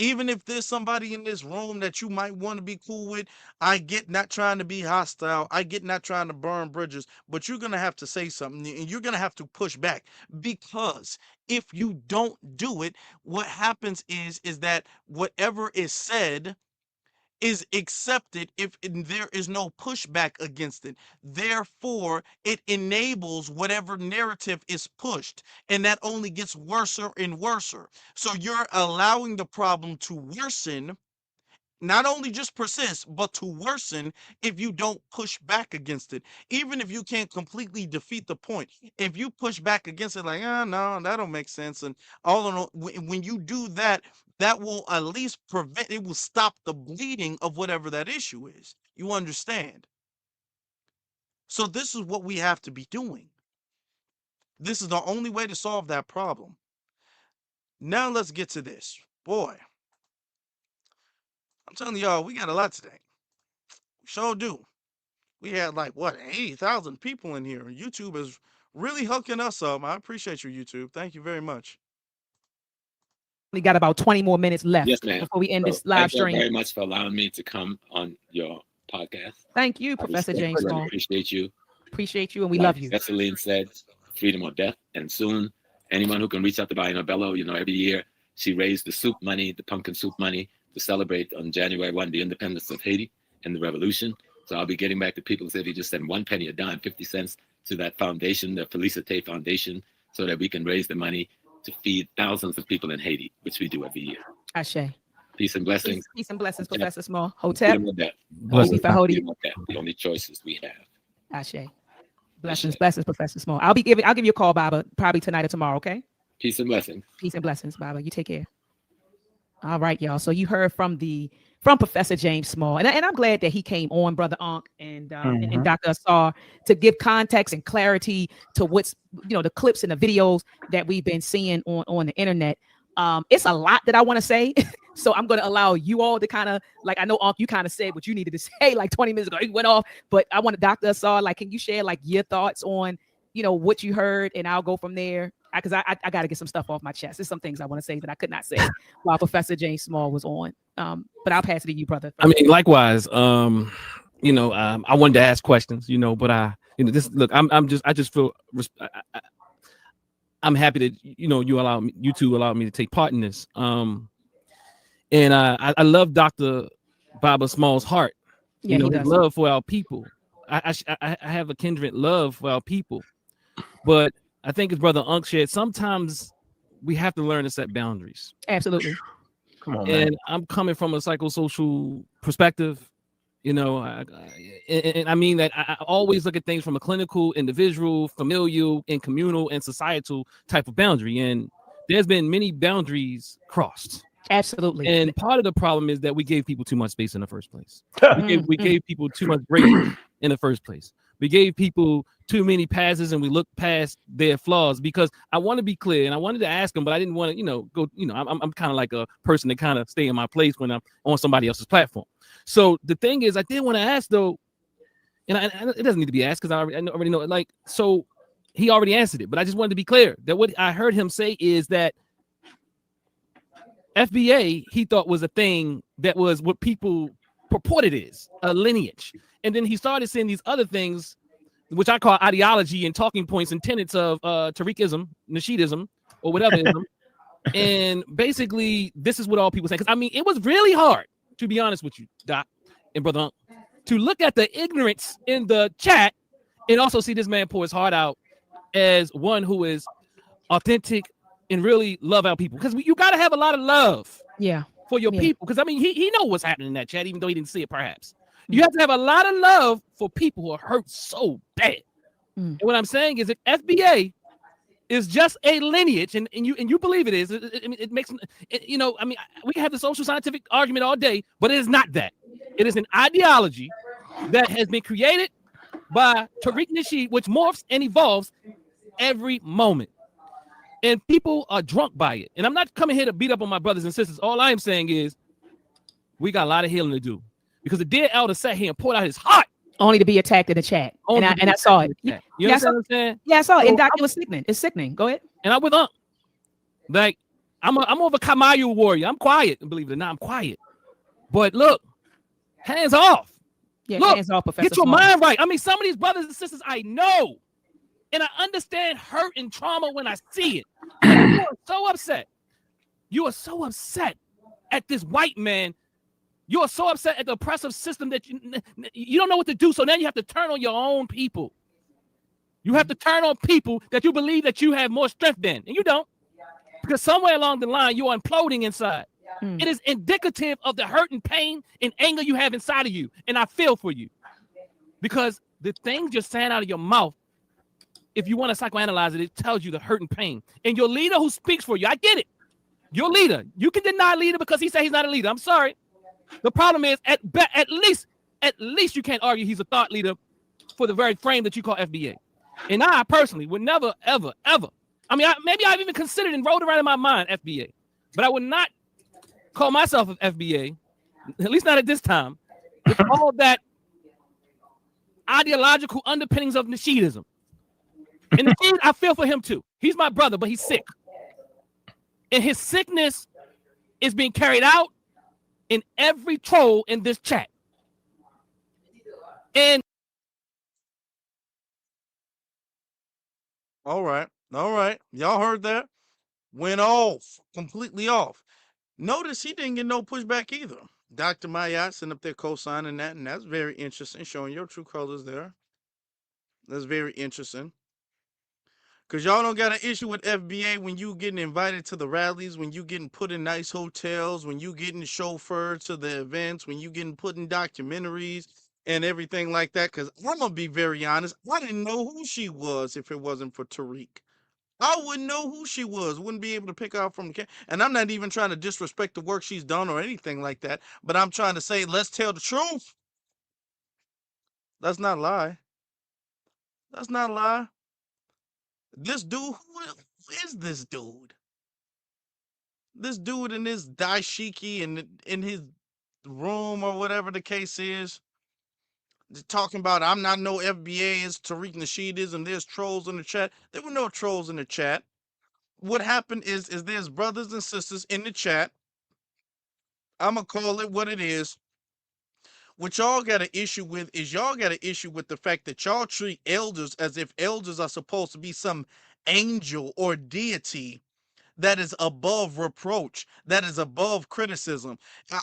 Even if there's somebody in this room that you might want to be cool with, I get not trying to be hostile. I get not trying to burn bridges, but you're going to have to say something and you're going to have to push back because if you don't do it, what happens is that whatever is said is accepted if there is no pushback against it. Therefore, it enables whatever narrative is pushed, and that only gets worse and worse. So you're allowing the problem to worsen, not only just persist, but to worsen if you don't push back against it. Even if you can't completely defeat the point, if you push back against it, like, no, that don't make sense. And all in all, when you do that, that will at least prevent, it will stop the bleeding of whatever that issue is. You understand? So this is what we have to be doing. This is the only way to solve that problem. Now let's get to this. Boy, I'm telling y'all, we got a lot today. We sure do. We had like what 80,000 people in here. YouTube is really hooking us up. I appreciate you, YouTube. Thank you very much. We got about 20 more minutes left Yes, ma'am. before we end this live Thank you stream. very much for allowing me to come on your podcast. Thank you, Professor James Small. Appreciate you. Appreciate you, and we love you. As Celine said, freedom or death. And soon, anyone who can reach out to Bayana Bello, every year she raised the soup money, the pumpkin soup money, to celebrate on January 1 the independence of Haiti and the revolution. So I'll be getting back to people who if you just send 1 penny, a dime, 50 cents to that foundation, the Felicite Foundation, so that we can raise the money to feed thousands of people in Haiti, which we do every year. Ashe. Peace and blessings. Peace and blessings, Professor Small. Hotep. Freedom or death. Blessings for Hody. The only choices we have. Ashe. Blessings, blessings, Professor Small. I'll give you a call, Baba, probably tonight or tomorrow, okay? Peace and blessings. Peace and blessings, Baba. You take care. All right, y'all. So you heard from Professor James Small, and I'm glad that he came on, Brother Ankh and Dr. Asar, to give context and clarity to what's the clips and the videos that we've been seeing on the internet. It's a lot that I want to say, so I'm going to allow you all to kind of, like, I know Ankh, you kind of said what you needed to say like 20 minutes ago. He went off, but I want Dr. Asar, like, can you share like your thoughts on what you heard, and I'll go from there. Because I got to get some stuff off my chest. There's some things I want to say that I could not say while Professor James Small was on. But I'll pass it to you, brother. I mean, likewise, I wanted to ask questions, but I just feel I'm happy that you two allowed me to take part in this. And I love Dr. Baba Small's heart. Yeah, his love for our people. I have a kindred love for our people, but I think as Brother Ankh shared, sometimes we have to learn to set boundaries. Absolutely. Come on, man. And I'm coming from a psychosocial perspective, and I mean that I always look at things from a clinical, individual, familial, and communal and societal type of boundary. And there's been many boundaries crossed. Absolutely. And part of the problem is that we gave people too much space in the first place. We gave people too much break in the first place. We gave people too many passes, and we looked past their flaws. Because I want to be clear, and I wanted to ask them, but I didn't want to, go. I'm kind of like a person that kind of stay in my place when I'm on somebody else's platform. So the thing is, I did want to ask though, and it doesn't need to be asked because I already know. Like, so he already answered it, but I just wanted to be clear that what I heard him say is that FBA he thought was a thing that was what people purported is a lineage. And then he started saying these other things, which I call ideology and talking points and tenets of Tariqism, Nasheedism, or whatever. And basically, this is what all people say. Because I mean, it was really hard, to be honest with you, Doc and Brother Ankh, to look at the ignorance in the chat and also see this man pour his heart out as one who is authentic and really love our people. Because you got to have a lot of love for your people. Because I mean, he know what's happening in that chat, even though he didn't see it perhaps. You have to have a lot of love for people who are hurt so bad. And what I'm saying is that FBA is just a lineage, and you believe it is. It makes, I mean, we can have the social scientific argument all day, but it is not that. It is an ideology that has been created by Tariq Nasheed, which morphs and evolves every moment. And people are drunk by it. And I'm not coming here to beat up on my brothers and sisters. All I am saying is we got a lot of healing to do. Because the dear elder sat here and poured out his heart. Only to be attacked in the chat. And I saw it. You understand what I'm saying? Yeah, I saw it. And Doc, it was sickening. It's sickening. Go ahead. And I'm with Ankh. Like, I'm more of a Kamayu warrior. I'm quiet. Believe it or not, I'm quiet. But look, hands off. Yeah, look, hands off, Professor get your Small. mind right. I mean, some of these brothers and sisters I know. And I understand hurt and trauma when I see it. You are so upset. You are so upset at this white man You are so upset at the oppressive system that you don't know what to do. So now you have to turn on your own people. You have to turn on people that you believe that you have more strength than, and you don't. Because somewhere along the line, you're imploding inside. It is indicative of the hurt and pain and anger you have inside of you. And I feel for you. Because the things you're saying out of your mouth, if you want to psychoanalyze it, it tells you the hurt and pain. And your leader who speaks for you, I get it. Your leader. You can deny leader because he said he's not a leader. I'm sorry. The problem is, at least you can't argue he's a thought leader for the very frame that you call FBA. And I personally would never, ever, ever. I mean, maybe I've even considered and wrote around in my mind FBA, but I would not call myself an FBA, at least not at this time, with all that ideological underpinnings of Nasheedism. And Nasheed, I feel for him too. He's my brother, but he's sick. And his sickness is being carried out in every troll in this chat. And All right. Y'all heard that? Went off. Completely off. Notice he didn't get no pushback either. Dr. Mayat sitting up there co-signing that, and that's very interesting, showing your true colors there. That's very interesting. Because y'all don't got an issue with FBA when you getting invited to the rallies, when you getting put in nice hotels, when you getting chauffeured to the events, when you getting put in documentaries and everything like that. Because I'm going to be very honest, I didn't know who she was if it wasn't for Tariq. I wouldn't know who she was, wouldn't be able to pick out from the and I'm not even trying to disrespect the work she's done or anything like that, but I'm trying to say, let's tell the truth. Let's not lie. Let's not lie. This dude, who is this dude? This dude in this dashiki and in his room or whatever the case is, talking about I'm not no FBA, it's Tariq Nasheedism, there's trolls in the chat. There were no trolls in the chat. What happened is there's brothers and sisters in the chat. I'm going to call it what it is. What y'all got an issue with is y'all got an issue with the fact that y'all treat elders as if elders are supposed to be some angel or deity that is above reproach, that is above criticism.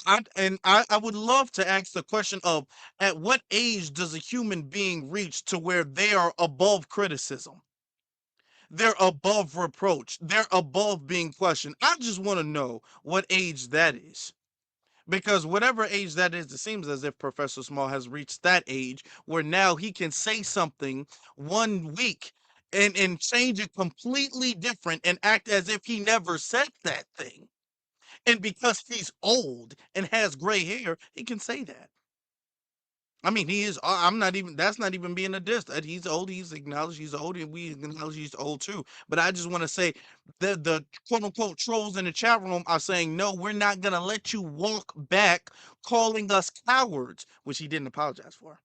I would love to ask the question of, at what age does a human being reach to where they are above criticism? They're above reproach. They're above being questioned. I just want to know what age that is. Because whatever age that is, it seems as if Professor Small has reached that age where now he can say something 1 week and change it completely different and act as if he never said that thing. And because he's old and has gray hair, he can say that. I mean, he is. I'm not even. That's not even being a diss. That he's old. He's acknowledged he's old, and we acknowledge he's old too. But I just want to say that the quote unquote trolls in the chat room are saying, no, we're not gonna let you walk back, calling us cowards, which he didn't apologize for,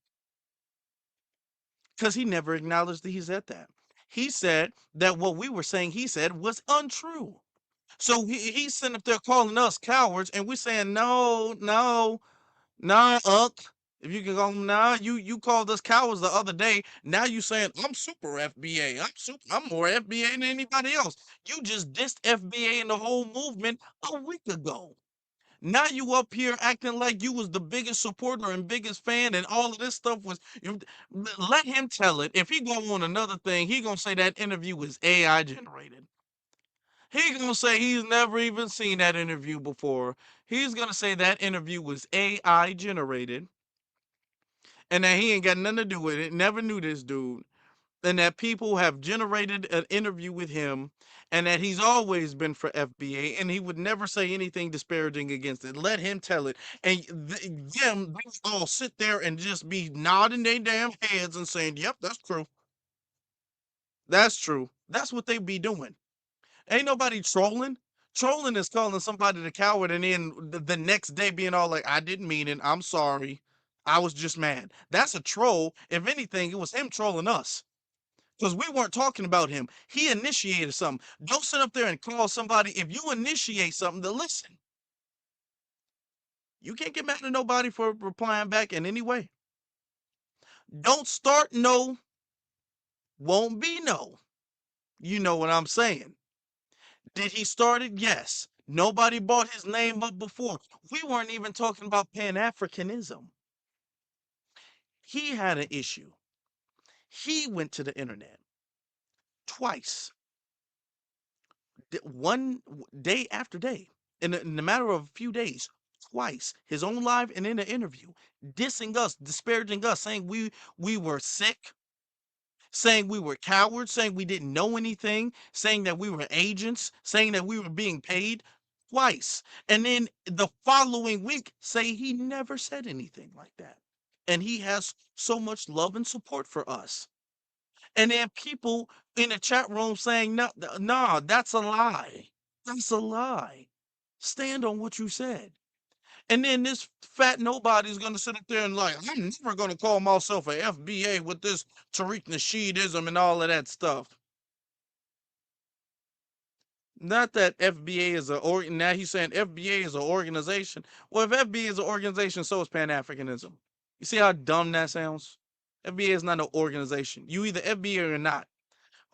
because he never acknowledged that he said that. He said that what we were saying he said was untrue. So he's sitting up there calling us cowards, and we're saying no, no. Nah, if you can go, nah, you called us cowards the other day. Now you saying I'm super FBA. I'm more FBA than anybody else. You just dissed FBA and the whole movement a week ago. Now you up here acting like you was the biggest supporter and biggest fan, and all of this stuff was. Let him tell it. If he go on another thing, he gonna say that interview was AI generated. He's gonna say he's never even seen that interview before. He's gonna say that interview was AI generated, and that he ain't got nothing to do with it. Never knew this dude, and that people have generated an interview with him, and that he's always been for FBA, and he would never say anything disparaging against it. Let him tell it, and they all sit there and just be nodding their damn heads and saying, "Yep, that's true. That's true." That's what they be doing. Ain't nobody trolling. Trolling is calling somebody the coward and then the next day being all like, I didn't mean it. I'm sorry. I was just mad. That's a troll. If anything, it was him trolling us. Because we weren't talking about him. He initiated something. Don't sit up there and call somebody. If you initiate something, to listen. You can't get mad at nobody for replying back in any way. Don't start no, won't be no. You know what I'm saying. Did he start it? Yes. Nobody brought his name up before. We weren't even talking about Pan-Africanism. He had an issue. He went to the internet twice, one day after day, in the matter of a few days, twice, his own live and in an interview, dissing us, disparaging us, saying we were sick, saying we were cowards, saying we didn't know anything, saying that we were agents, saying that we were being paid twice. And then the following week say he never said anything like that. And he has so much love and support for us. And then people in the chat room saying, no, nah, that's a lie. That's a lie. Stand on what you said. And then this fat nobody's going to sit up there and like, I'm never going to call myself a FBA with this Tariq Nasheedism and all of that stuff. Not that FBA is now he's saying FBA is an organization. Well, if FBA is an organization, so is Pan-Africanism. You see how dumb that sounds? FBA is not an organization. You either FBA or not.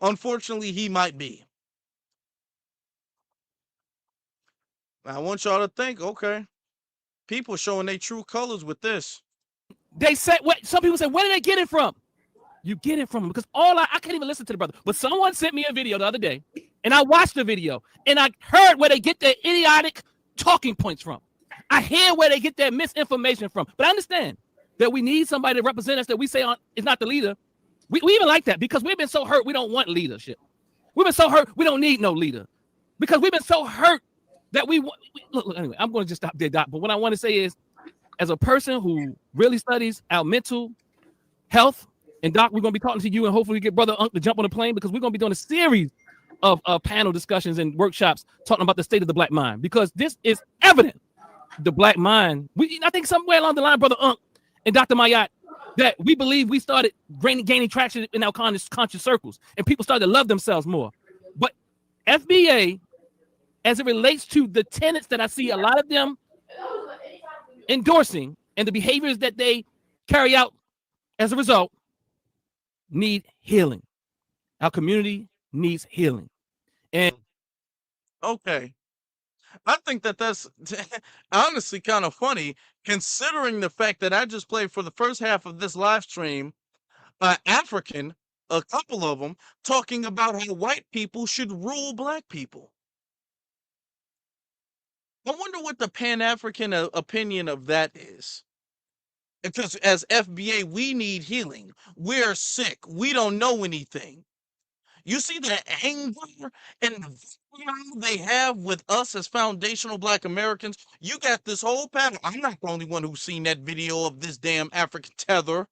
Unfortunately, he might be. I want y'all to think, okay, people showing their true colors with this. They said, what? Some people say, where did they get it from? You get it from them, because I can't even listen to the brother. But someone sent me a video the other day, and I watched the video, and I heard where they get their idiotic talking points from. I hear where they get their misinformation from. But I understand that we need somebody to represent us that we say is not the leader. We even like that because we've been so hurt we don't want leadership. We've been so hurt we don't need no leader because we've been so hurt that look, anyway, I'm going to just stop there, Doc. But what I want to say is, as a person who really studies our mental health, and Doc, we're going to be talking to you and hopefully get Brother Unc to jump on the plane because we're going to be doing a series of panel discussions and workshops talking about the state of the black mind, because this is evident. The black mind, I think somewhere along the line, Brother Unc and Dr. Mayat, that we believe we started gaining traction in our conscious circles and people started to love themselves more. But FBA, as it relates to the tenets that I see a lot of them endorsing and the behaviors that they carry out as a result, need healing. Our community needs healing. And okay, I think that's honestly kind of funny, considering the fact that I just played for the first half of this live stream, African, a couple of them, talking about how white people should rule black people. I wonder what the Pan-African opinion of that is. Because as FBA, we need healing. We're sick. We don't know anything. You see the anger and the vitriol they have with us as foundational black Americans? You got this whole panel. I'm not the only one who's seen that video of this damn African tether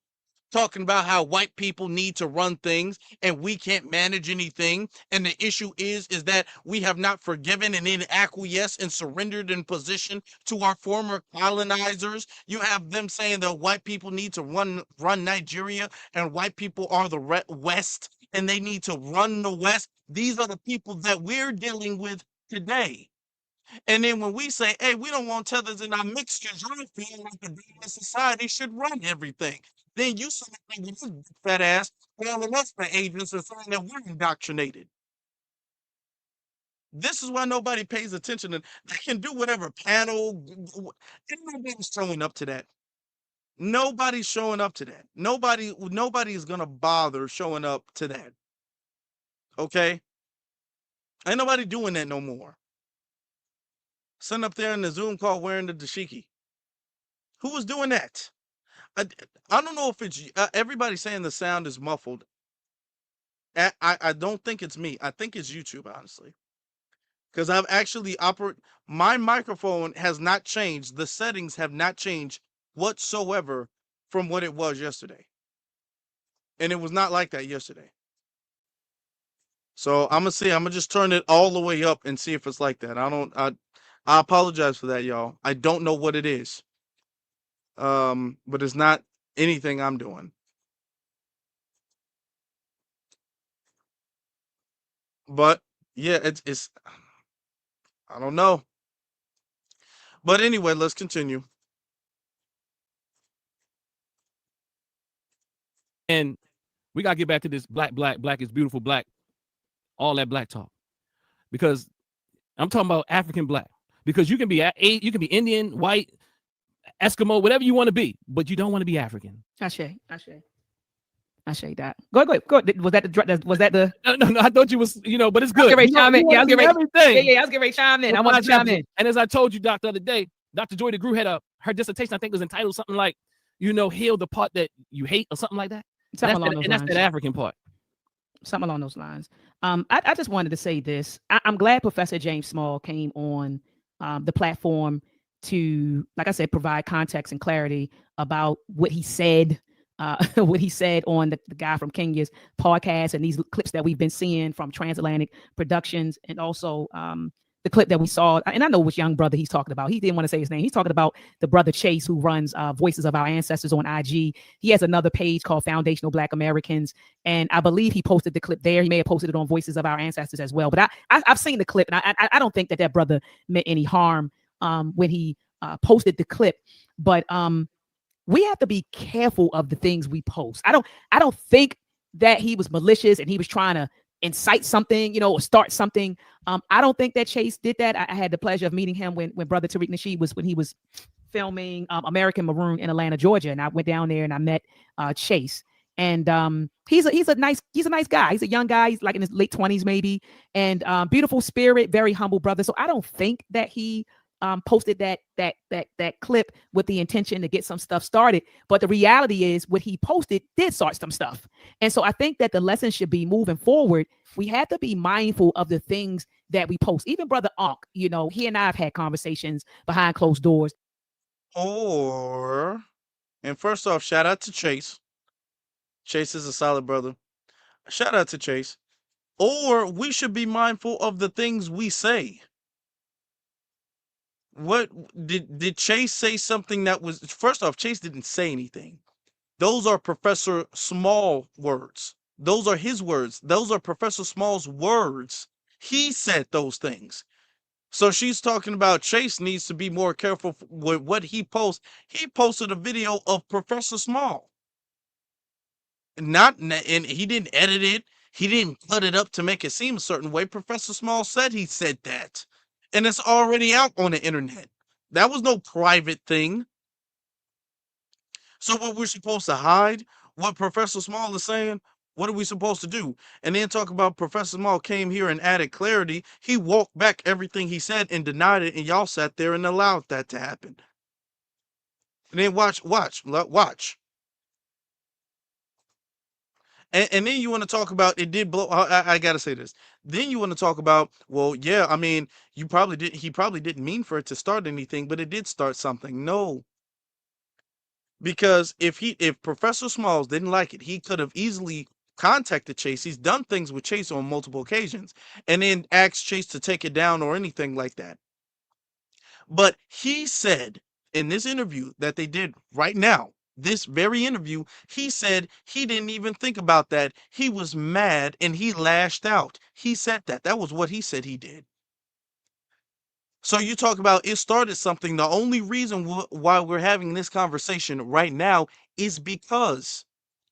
talking about how white people need to run things and we can't manage anything. And the issue is that we have not forgiven and then acquiesced and surrendered in position to our former colonizers. You have them saying that white people need to run Nigeria and white people are the West and they need to run the West. These are the people that we're dealing with today. And then when we say, hey, we don't want tethers in our mixtures, I feel like the society should run everything. Then you say, with this fat ass, calling us the agents and saying that we're indoctrinated. This is why nobody pays attention. And they can do whatever panel. Nobody's showing up to that. Nobody's showing up to that. Nobody is going to bother showing up to that. Okay? Ain't nobody doing that no more. Sitting up there in the Zoom call wearing the dashiki. Who was doing that? I don't know if it's everybody saying the sound is muffled. I don't think it's me. I think it's YouTube, honestly. Because I've actually my microphone has not changed. The settings have not changed whatsoever from what it was yesterday. And it was not like that yesterday. So I'm gonna just turn it all the way up and see if it's like that. I apologize for that, y'all. I don't know what it is. But it's not anything I'm doing. But yeah, it's I don't know. But anyway, let's continue. And we gotta get back to this black is beautiful, black, all that black talk. Because I'm talking about African black. because you can be Indian, white, Eskimo, whatever you want to be, but you don't want to be African. I say that. Go. Was that the? No. I thought you was, but it's good. I was getting ready to chime in. Yeah, I was getting everything. Yeah, I was getting ready to chime in. I want to chime in. And as I told you, Doc, the other day, Dr. Joy DeGruy had her dissertation, I think, was entitled something like, heal the part that you hate or something like that. That's that African part. Something along those lines. I just wanted to say this. I'm glad Professor James Small came on the platform to, like I said, provide context and clarity about what he said on the guy from Kenya's podcast and these clips that we've been seeing from Transatlantic Productions, and also the clip that we saw. And I know which young brother he's talking about. He didn't want to say his name. He's talking about the brother Chase, who runs Voices of Our Ancestors on IG. He has another page called Foundational Black Americans, and I believe he posted the clip there. He may have posted it on Voices of Our Ancestors as well. But I've seen the clip, and I don't think that brother meant any harm when he posted the clip. But we have to be careful of the things we post. I don't think that he was malicious and he was trying to incite something, or start something. I don't think that Chase did that. I had the pleasure of meeting him when Brother Tariq Nasheed when he was filming American Maroon in Atlanta, Georgia, and I went down there and I met Chase. And he's a nice guy. He's a young guy. He's like in his late 20s maybe, and beautiful spirit, very humble brother. So I don't think that he posted that clip with the intention to get some stuff started. But the reality is what he posted did start some stuff. And so I think that the lesson should be, moving forward, we have to be mindful of the things that we post. Even Brother Ankh, he and I have had conversations behind closed doors. And first off, shout out to Chase. Chase is a solid brother. Shout out to Chase. Or we should be mindful of the things we say. What did Chase say something that was, first off, Chase didn't say anything. Those are Professor Small words. Those are his words. Those are Professor Small's words. He said those things. So she's talking about Chase needs to be more careful with what he posts. He posted a video of Professor Small. And he didn't edit it. He didn't cut it up to make it seem a certain way. Professor Small said he said that. And it's already out on the internet. That was no private thing. So what we're supposed to hide, what Professor Small is saying, what are we supposed to do? And then talk about Professor Small came here and added clarity. He walked back everything he said and denied it, and y'all sat there and allowed that to happen. And then watch. And then you want to talk about it did blow. I gotta say this. Then you want to talk about, well, yeah, I mean, he probably didn't mean for it to start anything, but it did start something. No. Because if Professor Smalls didn't like it, he could have easily contacted Chase. He's done things with Chase on multiple occasions and then asked Chase to take it down or anything like that. But he said in this interview that they did right now, this very interview, he said he didn't even think about that. He was mad and he lashed out. He said that. That was what he said he did. So you talk about it started something. The only reason why we're having this conversation right now is because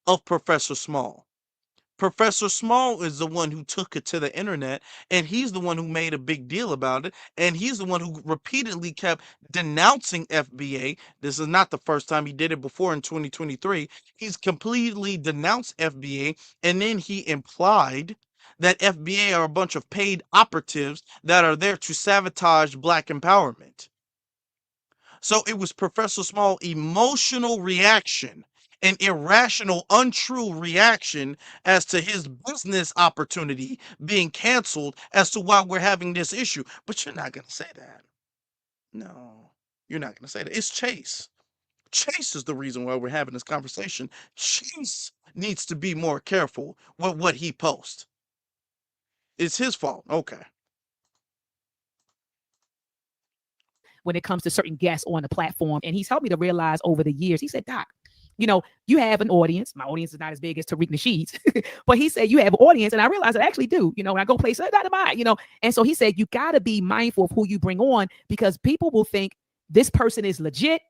of Professor Small. Professor Small is the one who took it to the internet, and he's the one who made a big deal about it, and he's the one who repeatedly kept denouncing FBA. This is not the first time he did it. Before in 2023. He's completely denounced FBA, and then he implied that FBA are a bunch of paid operatives that are there to sabotage Black empowerment. So it was Professor Small emotional reaction, an irrational, untrue reaction as to his business opportunity being canceled as to why we're having this issue. But you're not going to say that. No, you're not going to say that. It's Chase. Chase is the reason why we're having this conversation. Chase needs to be more careful with what he posts. It's his fault. Okay. When it comes to certain guests on the platform, and he's helped me to realize over the years, he said, Doc, you have an audience. My audience is not as big as Tariq Nasheed's, but he said, you have an audience. And I realized I actually do, when I go places, and so he said, you got to be mindful of who you bring on, because people will think this person is legit.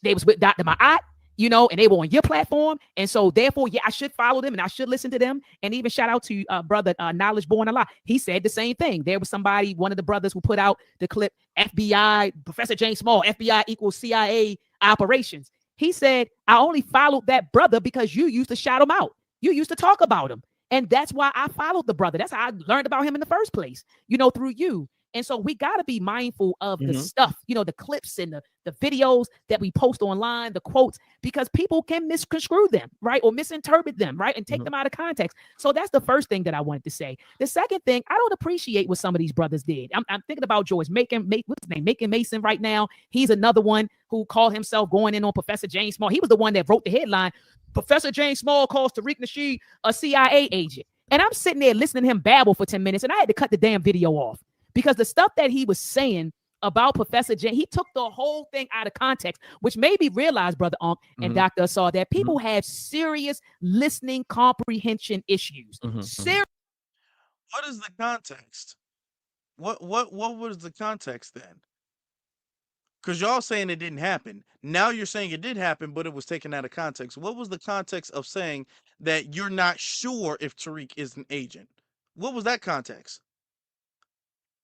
They was with Dr. Ma'at. you know, and they were on your platform. And so therefore, yeah, I should follow them and I should listen to them. And even shout out to brother Knowledge Born a Lot. He said the same thing. There was somebody, one of the brothers who put out the clip, FBI, Professor James Small, FBI equals CIA operations. He said, I only followed that brother because you used to shout him out. You used to talk about him. And that's why I followed the brother. That's how I learned about him in the first place, you know, through you. And so we got to be mindful of the stuff, you know, the clips and the videos that we post online, the quotes, because people can misconstrue them, right? Or misinterpret them, right? And take them out of context. So that's the first thing that I wanted to say. The second thing, I don't appreciate what some of these brothers did. I'm thinking about George what's his name? Making Mason right now. He's another one who called himself going in on Professor James Small. He was the one that wrote the headline, Professor James Small calls Tariq Nasheed a CIA agent. And I'm sitting there listening to him babble for 10 minutes and I had to cut the damn video off. Because the stuff that he was saying about Professor James, he took the whole thing out of context, which made me realize, Brother Unc and Dr. Asar, that people have serious listening comprehension issues. Serious. What is the context? What was the context then? Because y'all saying it didn't happen. Now you're saying it did happen, but it was taken out of context. What was the context of saying that you're not sure if Tariq is an agent? What was that context?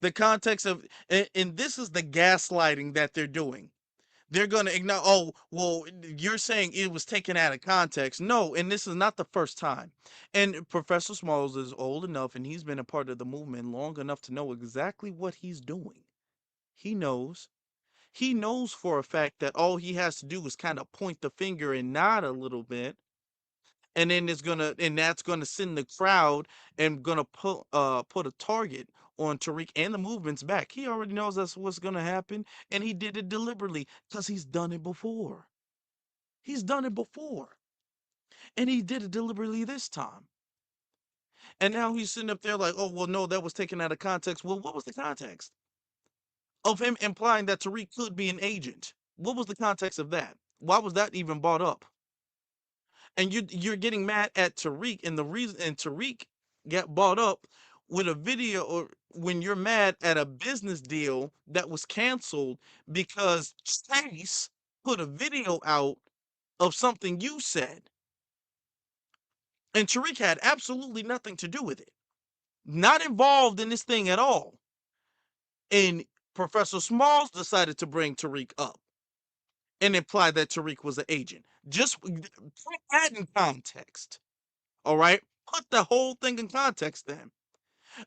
The context of, and this is the gaslighting that they're doing. They're going to ignore, oh, well, you're saying it was taken out of context. No, and this is not the first time. And Professor Smalls is old enough, and he's been a part of the movement long enough to know exactly what he's doing. He knows. He knows for a fact that all he has to do is kind of point the finger and nod a little bit. And then that's gonna send the crowd and gonna put a target on Tariq and the movement's back. He already knows that's what's gonna happen, and he did it deliberately because he's done it before. He's done it before, and he did it deliberately this time. And now he's sitting up there like, oh well, no, that was taken out of context. Well, what was the context of him implying that Tariq could be an agent? What was the context of that? Why was that even brought up? And you're getting mad at Tariq, and the reason, and Tariq got bought up with a video, or when you're mad at a business deal that was canceled because Chase put a video out of something you said, and Tariq had absolutely nothing to do with it, not involved in this thing at all, and Professor Smalls decided to bring Tariq up and imply that Tariq was an agent. Just put that in context. All right? Put the whole thing in context then.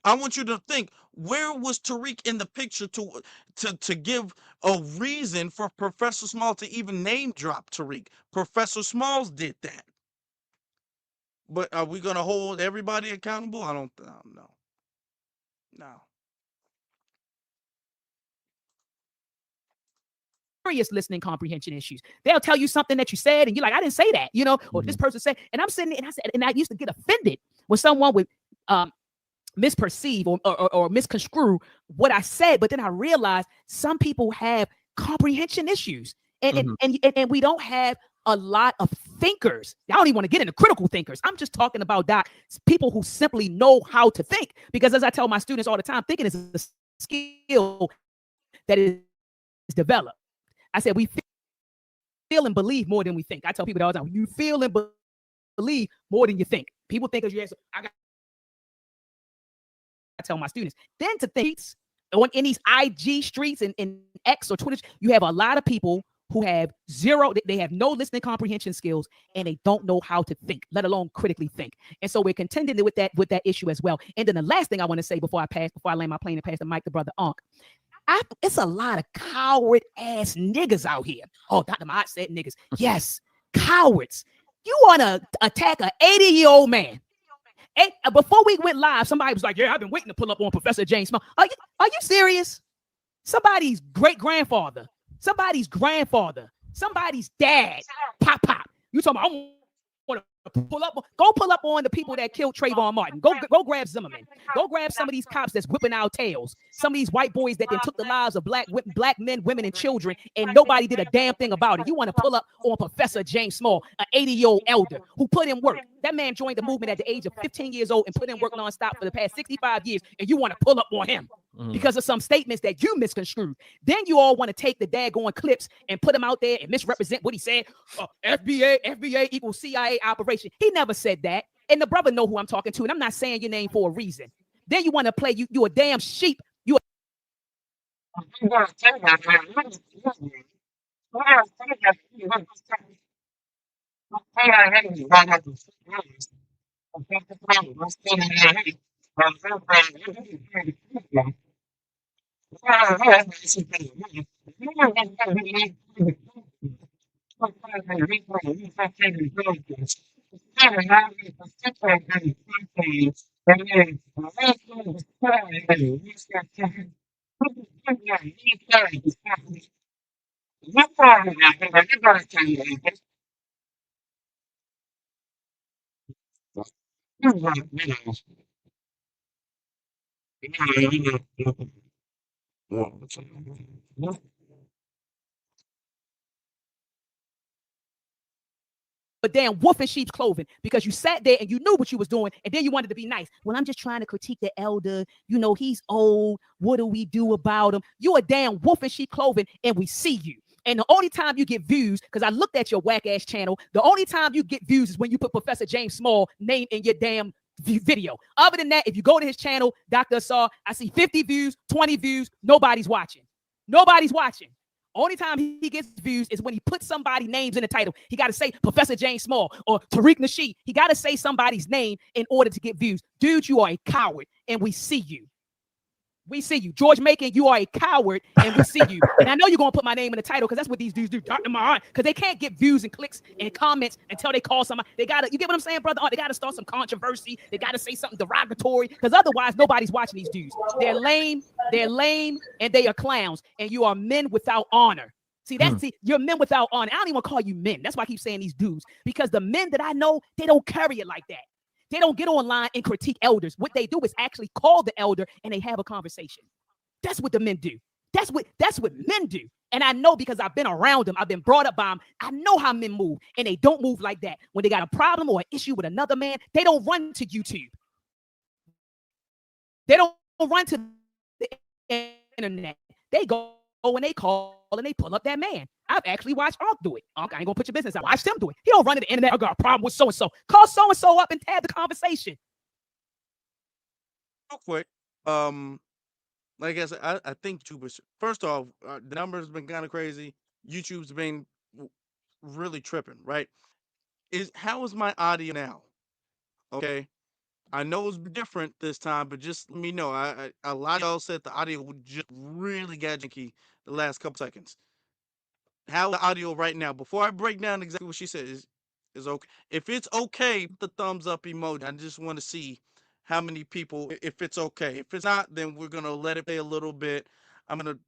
I want you to think, where was Tariq in the picture to give a reason for Professor Small to even name drop Tariq? Professor Smalls did that. But are we going to hold everybody accountable? I don't know. No. Serious listening comprehension issues. They'll tell you something that you said and you're like, I didn't say that, you know, or this person said, and I'm sitting there and I used to get offended when someone would misperceive or misconstrue what I said. But then I realized some people have comprehension issues and we don't have a lot of thinkers. I don't even want to get into critical thinkers. I'm just talking about people who simply know how to think, because as I tell my students all the time, thinking is a skill that is developed. I said, we feel and believe more than we think. I tell people all the time, you feel and believe more than you think. People think, I tell my students, then to think in these IG streets and X or Twitter, you have a lot of people who have they have no listening comprehension skills, and they don't know how to think, let alone critically think. And so we're contending with that issue as well. And then the last thing I want to say before I land my plane and pass the mic to Brother Unc, it's a lot of coward ass niggas out here. Oh, Dr. Mott said niggas. Yes, cowards. You want to attack an 80-year-old man. And before we went live, somebody was like, yeah, I've been waiting to pull up on Professor James Small. Are you serious? Somebody's great-grandfather, somebody's grandfather, somebody's dad, pop. You talking about, I want to pull up on the people that killed Trayvon Martin. Go grab Zimmerman. Go grab some of these cops that's whipping our tails. Some of these white boys that then took the lives of black men, women, and children, and nobody did a damn thing about it. You want to pull up on Professor James Small, an 80-year-old elder who put in work. That man joined the movement at the age of 15 years old and put in work nonstop for the past 65 years, and you want to pull up on him. because of some statements that you misconstrued. Then you all want to take the daggone clips and put them out there and misrepresent what he said. FBA equals CIA operation. He never said that. And the brother know who I'm talking to, and I'm not saying your name for a reason. Then you want to play you a damn sheep. You a damn wolf in sheep's clothing because you sat there and you knew what you was doing, and then you wanted to be nice. Well, I'm just trying to critique the elder. You know, he's old. What do we do about him? You a damn wolf in sheep clothing, and we see you. And the only time you get views, because I looked at your whack ass channel, the only time you get views is when you put Professor James Small name in your damn video. Other than that, if you go to his channel, Dr. Asar, I see 50 views, 20 views. Nobody's watching. Nobody's watching. Only time he gets views is when he puts somebody's names in the title. He got to say Professor James Small or Tariq Nasheed. He got to say somebody's name in order to get views. Dude, you are a coward, and we see you. We see you. George Macon, you are a coward, and we see you. And I know you're going to put my name in the title because that's what these dudes do. Dr. Mahan, because they can't get views and clicks and comments until they call somebody. They got to, you get what I'm saying, brother? They got to start some controversy. They got to say something derogatory because otherwise nobody's watching these dudes. They're lame, and they are clowns, and you are men without honor. See, you're men without honor. I don't even call you men. That's why I keep saying these dudes, because the men that I know, they don't carry it like that. They don't get online and critique elders. What they do is actually call the elder and they have a conversation. That's what the men do. That's what men do. And I know because I've been around them. I've been brought up by them. I know how men move, and they don't move like that. When they got a problem or an issue with another man, they don't run to YouTube. They don't run to the internet. They go and they call and they pull up that man. I've actually watched Unc do it. Unc, I ain't gonna put your business out. Watch him do it. He don't run to the internet. I got a problem with so-and-so. Call so-and-so up and have the conversation. Real quick, like I said, I think YouTubers, first off, the numbers been kind of crazy. YouTube's been really tripping, right? How is my audio now? Okay. I know it's different this time, but just let me know. A lot of y'all said the audio would just really get janky the last couple seconds. How the audio right now? Before I break down exactly what she said, is okay. If it's okay, put the thumbs up emoji. I just want to see how many people. If it's okay. If it's not, then we're gonna let it play a little bit. I'm gonna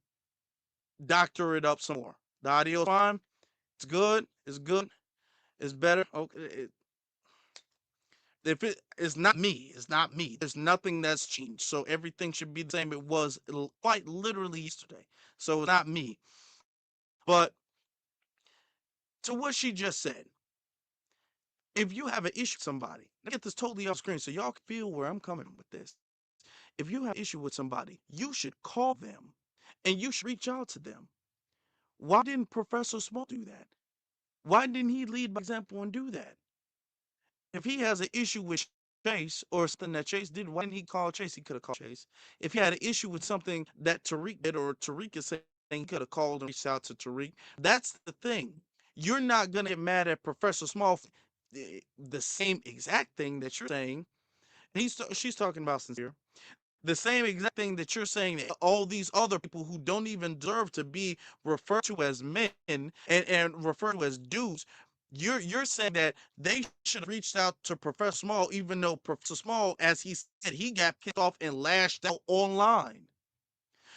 doctor it up some more. The audio's fine. It's good. It's good. It's better. Okay. If it's not me, it's not me. There's nothing that's changed. So everything should be the same it was quite literally yesterday. So it's not me. But to what she just said, if you have an issue with somebody, I get this totally off screen so y'all can feel where I'm coming with this. If you have an issue with somebody, you should call them and you should reach out to them. Why didn't Professor Small do that? Why didn't he lead by example and do that? If he has an issue with Chase or something that Chase did, why didn't he call Chase? He could have called Chase. If he had an issue with something that Tariq did or Tariq is saying, he could have called and reached out to Tariq. That's the thing. You're not going to get mad at Professor Small for the same exact thing that you're saying. She's talking about sincere. The same exact thing that you're saying that all these other people who don't even deserve to be referred to as men and referred to as dudes, you're saying that they should have reached out to Professor Small, even though Professor Small, as he said, he got pissed off and lashed out online.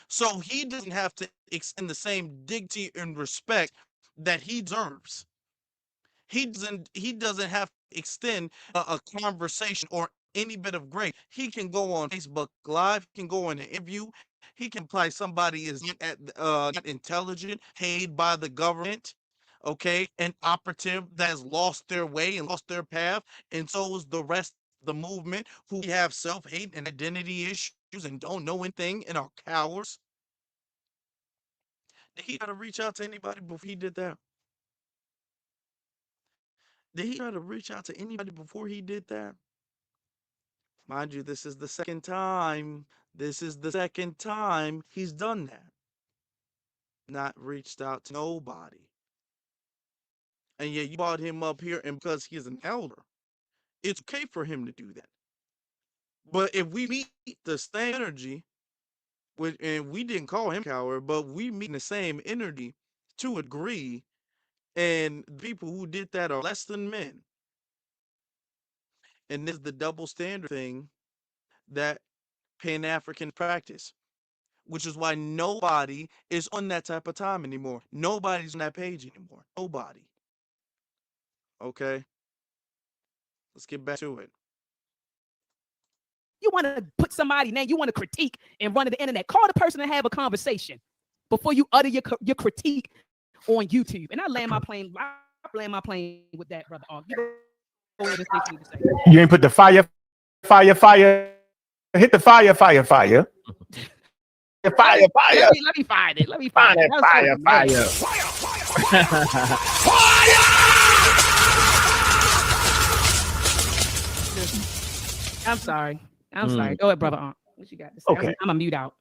So he doesn't have to extend the same dignity and respect that he deserves. He doesn't have to extend a conversation or any bit of grace. He can go on Facebook Live, he can go on an interview, he can imply somebody is not intelligent, paid by the government, okay, an operative that has lost their way and lost their path, and so is the rest the movement who have self-hate and identity issues and don't know anything and are cowards. Did he try to reach out to anybody before he did that? Did he try to reach out to anybody before he did that? Mind you, this is the second time. This is the second time he's done that. Not reached out to nobody. And yet you brought him up here, and because he's an elder, it's okay for him to do that. But if we meet the same energy, and we didn't call him coward, but we meet in the same energy to a degree, and the people who did that are less than men. And this is the double standard thing that Pan-African practice, which is why nobody is on that type of time anymore. Nobody's on that page anymore. Nobody. Okay? Let's get back to it. You want to put somebody's name, you want to critique and run to the internet. Call the person and have a conversation before you utter your critique on YouTube. And I land my plane with that, brother. You ain't put the fire. Hit the fire. Fire. Let me find it. Let me find it. Fire. I'm sorry. Go ahead, brother. What you got to say? Okay. I'm gonna mute out.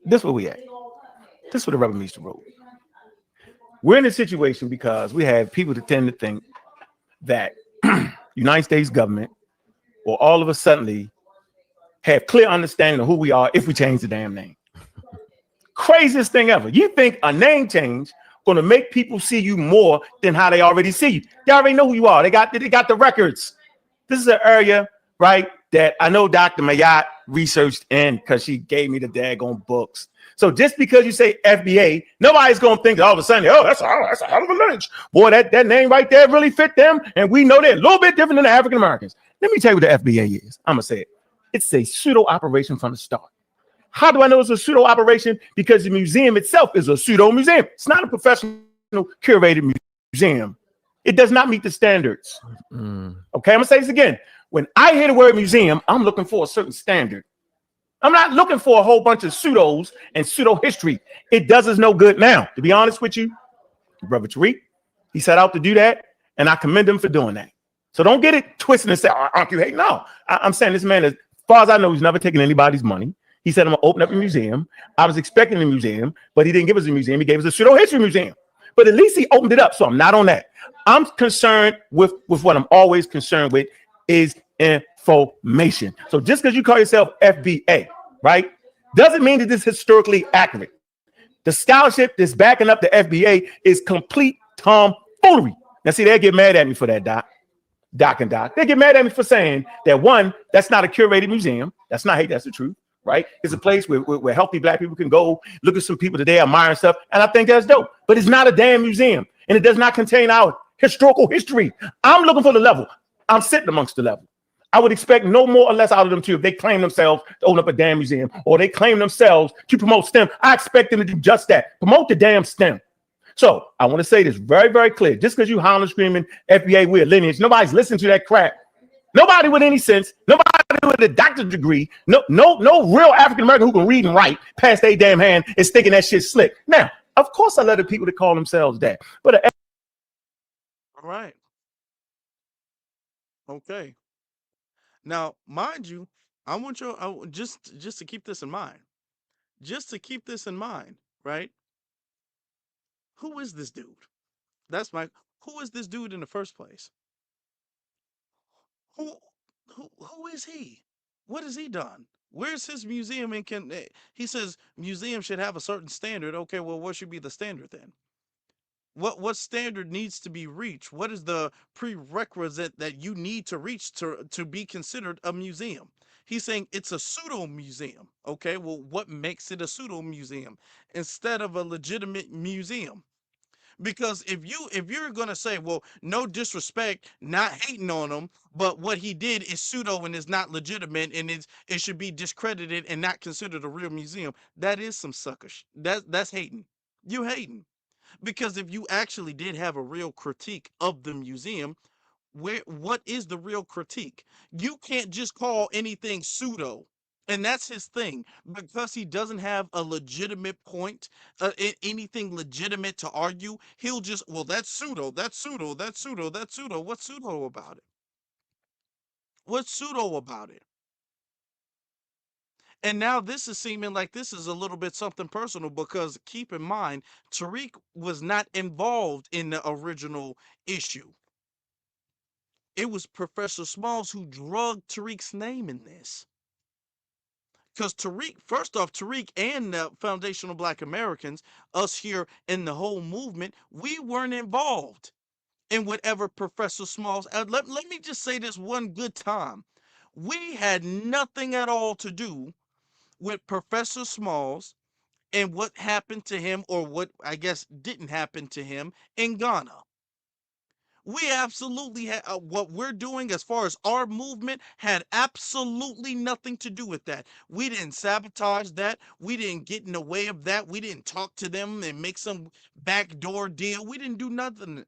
This where we at. This where the rubber meets the road. We're in a situation because we have people that tend to think that United States government will all of a sudden have clear understanding of who we are if we change the damn name. Craziest thing ever. You think a name change going to make people see you more than how they already see you? They already know who you are. They got the records. This is an area, right, that I know Dr. Mayat researched in because she gave me the daggone books. So just because you say FBA, nobody's going to think all of a sudden, oh, that's a hell of a lineage. Boy, that name right there really fit them. And we know they're a little bit different than the African Americans. Let me tell you what the FBA is. I'm going to say it. It's a pseudo operation from the start. How do I know it's a pseudo operation? Because the museum itself is a pseudo museum. It's not a professional curated museum. It does not meet the standards. Okay, I'm going to say this again. When I hear the word museum, I'm looking for a certain standard. I'm not looking for a whole bunch of pseudos and pseudo history. It does us no good now. To be honest with you, Brother Tariq, he set out to do that, and I commend him for doing that. So don't get it twisted and say, oh, aren't you hate? No, I'm saying this man, as far as I know, he's never taken anybody's money. He said, I'm going to open up a museum. I was expecting a museum, but he didn't give us a museum. He gave us a pseudo history museum. But at least he opened it up, so I'm not on that. I'm concerned with what I'm always concerned with is information. So just because you call yourself FBA, right, doesn't mean that this is historically accurate. The scholarship that's backing up the FBA is complete tomfoolery. Now, see, they get mad at me for that, Doc. They get mad at me for saying that, one, that's not a curated museum. That's not hate, that's the truth, right? It's a place where healthy black people can go look at some people that they admire and stuff, and I think that's dope. But it's not a damn museum, and it does not contain our historical history. I'm looking for the level. I'm sitting amongst the level. I would expect no more or less out of them too if they claim themselves to open up a damn museum or they claim themselves to promote STEM. I expect them to do just that. Promote the damn STEM. So I want to say this very, very clear. Just because you hollering, screaming FBA, we're lineage, nobody's listening to that crap. Nobody with any sense, nobody with a doctorate degree, no real African American who can read and write past their damn hand is thinking that shit's slick. Now, of course, I love the people that call themselves that, but All right. Okay. Now, mind you, I want you just to keep this in mind. Just to keep this in mind, right? Who is this dude? Who is this dude in the first place? Who is he? What has he done? Where's his museum? And he says museum should have a certain standard. Okay, well, what should be the standard then? What standard needs to be reached? What is the prerequisite that you need to reach to be considered a museum? He's saying it's a pseudo museum. Okay, well, what makes it a pseudo museum instead of a legitimate museum? Because if you're gonna say, well, no disrespect, not hating on him, but what he did is pseudo and is not legitimate, and it should be discredited and not considered a real museum, that is some suckers. That's hating. You hating. Because if you actually did have a real critique of the museum, What is the real critique? You can't just call anything pseudo. And that's his thing, because he doesn't have a legitimate point, anything legitimate to argue. He'll just, well, that's pseudo, that's pseudo, that's pseudo, that's pseudo. What's pseudo about it? What's pseudo about it? And now this is seeming like this is a little bit something personal, because keep in mind, Tariq was not involved in the original issue. It was Professor Smalls who drugged Tariq's name in this. Because Tariq, first off, Tariq and the Foundational Black Americans, us here in the whole movement, we weren't involved in whatever Professor Smalls. Let me just say this one good time. We had nothing at all to do with Professor Smalls and what happened to him, or what I guess didn't happen to him in Ghana. We absolutely had what we're doing as far as our movement had absolutely nothing to do with that. We didn't sabotage that. We didn't get in the way of that. We didn't talk to them and make some backdoor deal. We didn't do nothing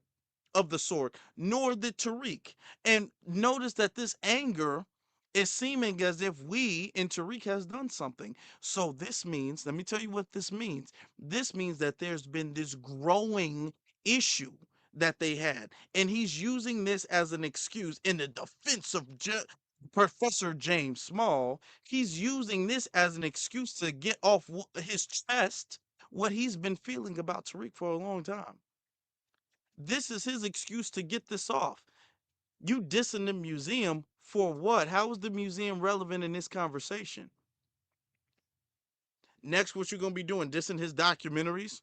of the sort, nor did Tariq. And notice that this anger is seeming as if we and Tariq has done something. So this means, let me tell you what this means. This means that there's been this growing issue that they had. And he's using this as an excuse in the defense of Professor James Small. He's using this as an excuse to get off his chest what he's been feeling about Tariq for a long time. This is his excuse to get this off. You dissing the museum for what? How is the museum relevant in this conversation? Next, what you're going to be doing? Dissing his documentaries?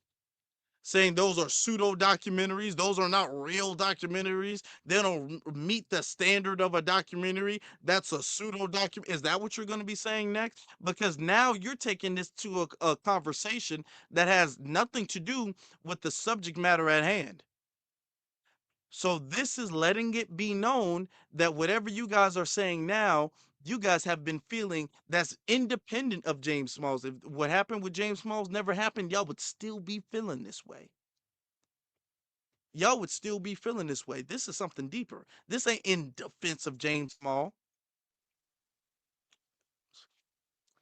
Saying those are pseudo documentaries. Those are not real documentaries. They don't meet the standard of a documentary. That's a pseudo document. Is that what you're going to be saying next? Because now you're taking this to a conversation that has nothing to do with the subject matter at hand. So this is letting it be known that whatever you guys are saying now, you guys have been feeling that's independent of James Smalls. If what happened with James Smalls never happened, y'all would still be feeling this way. Y'all would still be feeling this way. This is something deeper. This ain't in defense of James Small.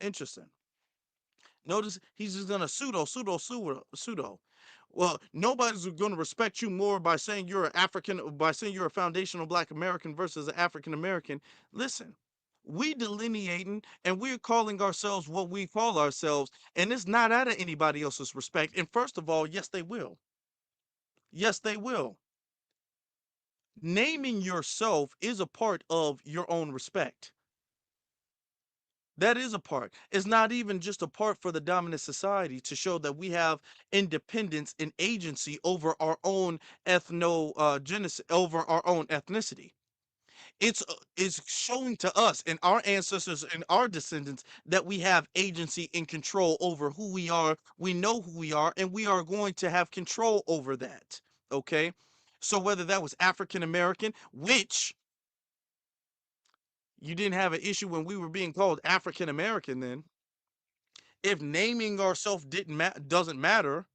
Interesting. Notice he's just gonna pseudo. Well, nobody's going to respect you more by saying you're a foundational Black American versus an African American. Listen, we delineating and we're calling ourselves what we call ourselves, and it's not out of anybody else's respect. And first of all, yes, they will. Yes, they will. Naming yourself is a part of your own respect. That is a part. It's not even just a part for the dominant society to show that we have independence and agency over our own over our own ethnicity. It's showing to us and our ancestors and our descendants that we have agency and control over who we are. We know who we are, and we are going to have control over that. Okay? So whether that was African American, which you didn't have an issue when we were being called African American then. If naming ourselves doesn't matter,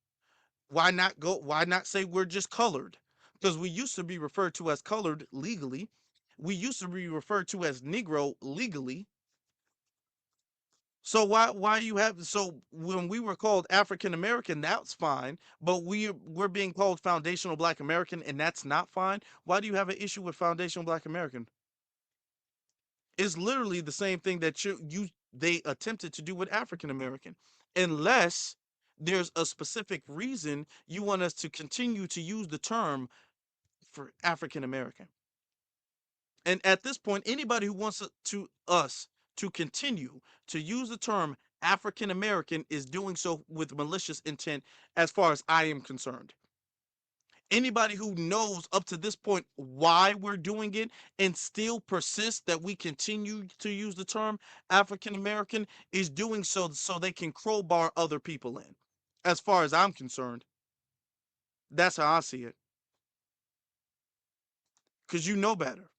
why not say we're just colored? Because we used to be referred to as colored legally. We used to be referred to as Negro legally. So why you have so when we were called African American, that's fine, but we're being called foundational Black American, and that's not fine. Why do you have an issue with foundational Black American? It's literally the same thing that they attempted to do with African American, unless there's a specific reason you want us to continue to use the term for African American. And at this point, anybody who wants us to continue to use the term African American is doing so with malicious intent, as far as I am concerned. Anybody who knows up to this point why we're doing it and still persists that we continue to use the term African American is doing so they can crowbar other people in. As far as I'm concerned, that's how I see it. Because you know better.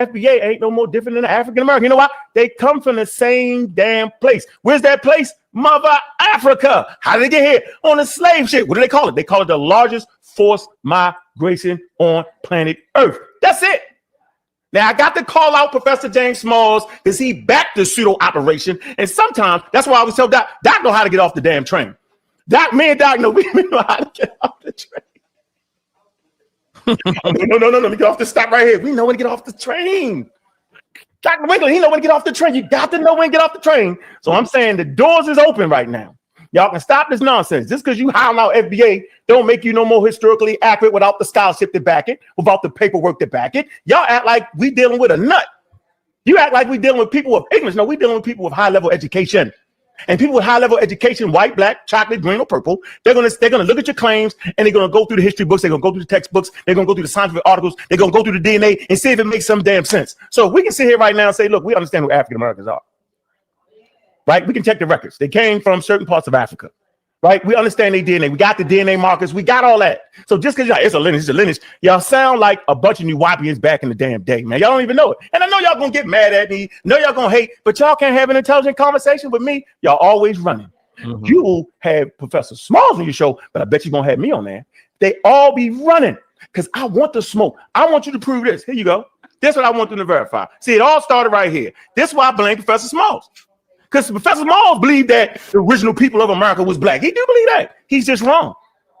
FBA ain't no more different than African American. You know why? They come from the same damn place. Where's that place? Mother Africa. How did they get here? On a slave ship. What do they call it? They call it the largest forced migration on planet Earth. That's it. Now, I got to call out Professor James Smalls because he backed the pseudo operation. And sometimes that's why I always tell Doc know how to get off the damn train. Me and Doc know we know how to get off the train. No. Let me get off the stop right here. We know when to get off the train. Dr. Winkler, he know when to get off the train. You got to know when to get off the train. So I'm saying the doors is open right now. Y'all can stop this nonsense. Just because you hound out FBA don't make you no more historically accurate without the scholarship to back it, without the paperwork to back it. Y'all act like we dealing with a nut. You act like we dealing with people with ignorance. No, we dealing with people with high-level education. And people with high-level education, white, black, chocolate, green, or purple, they're gonna look at your claims and they're gonna go through the history books, they're gonna go through the textbooks, they're gonna go through the scientific articles, they're gonna go through the DNA and see if it makes some damn sense. So we can sit here right now and say, look, we understand who African Americans are. Right? We can check the records. They came from certain parts of Africa. Right? We understand their DNA. We got the DNA markers. We got all that. So just because it's a lineage, y'all sound like a bunch of new Wapians back in the damn day, man. Y'all don't even know it. And I know y'all gonna get mad at me. Know y'all gonna hate, but y'all can't have an intelligent conversation with me. Y'all always running. Mm-hmm. You will have Professor Smalls on your show, but I bet you're gonna have me on there. They all be running because I want the smoke. I want you to prove this. Here you go. This is what I want them to verify. See, it all started right here. This is why I blame Professor Smalls. Because Professor Smalls believed that the original people of America was black. He do believe that. He's just wrong.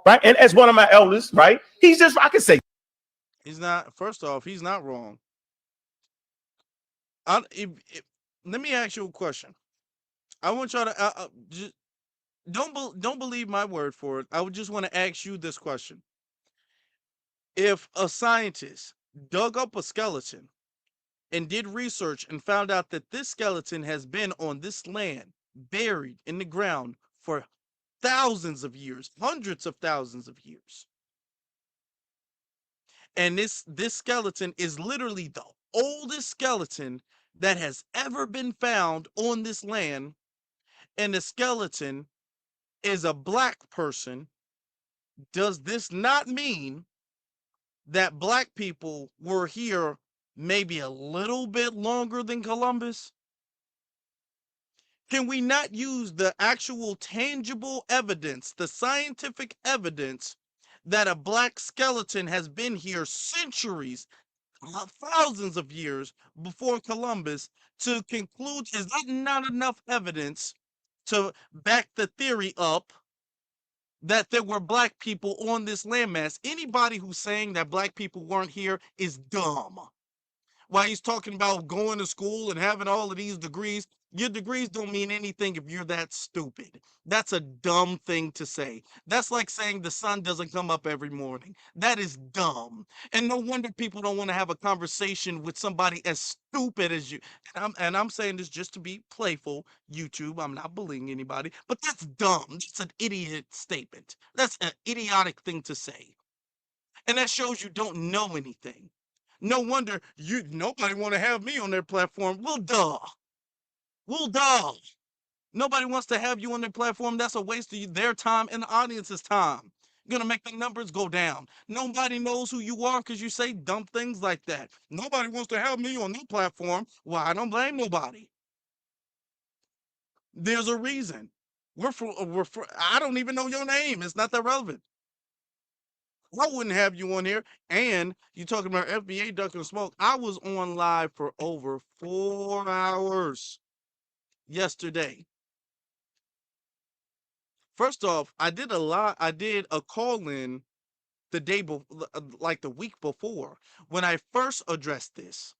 Right? And as one of my elders, right? He's just, I can say. He's not, first off, he's not wrong. Let me ask you a question. I want y'all to, just, don't believe my word for it. I would just want to ask you this question. If a scientist dug up a skeleton and did research and found out that this skeleton has been on this land, buried in the ground for thousands of years, hundreds of thousands of years. And this skeleton is literally the oldest skeleton that has ever been found on this land. And the skeleton is a black person. Does this not mean that black people were here maybe a little bit longer than Columbus? Can we not use the actual tangible evidence, the scientific evidence that a black skeleton has been here centuries, thousands of years before Columbus to conclude? Is that not enough evidence to back the theory up that there were black people on this landmass? Anybody who's saying that black people weren't here is dumb. While he's talking about going to school and having all of these degrees, your degrees don't mean anything if you're that stupid. That's a dumb thing to say. That's like saying the sun doesn't come up every morning. That is dumb. And no wonder people don't want to have a conversation with somebody as stupid as you. And I'm saying this just to be playful, YouTube. I'm not bullying anybody, but that's dumb. That's an idiot statement. That's an idiotic thing to say. And that shows you don't know anything. No wonder nobody want to have me on their platform. Well, duh. Nobody wants to have you on their platform. That's a waste of their time and the audience's time. You're going to make the numbers go down. Nobody knows who you are because you say dumb things like that. Nobody wants to have me on their platform. Well, I don't blame nobody. There's a reason. I don't even know your name. It's not that relevant. I wouldn't have you on here. And you talking about FBA ducking smoke. I was on live for over 4 hours yesterday. First off, I did a call-in the day before, like the week before, when I first addressed this.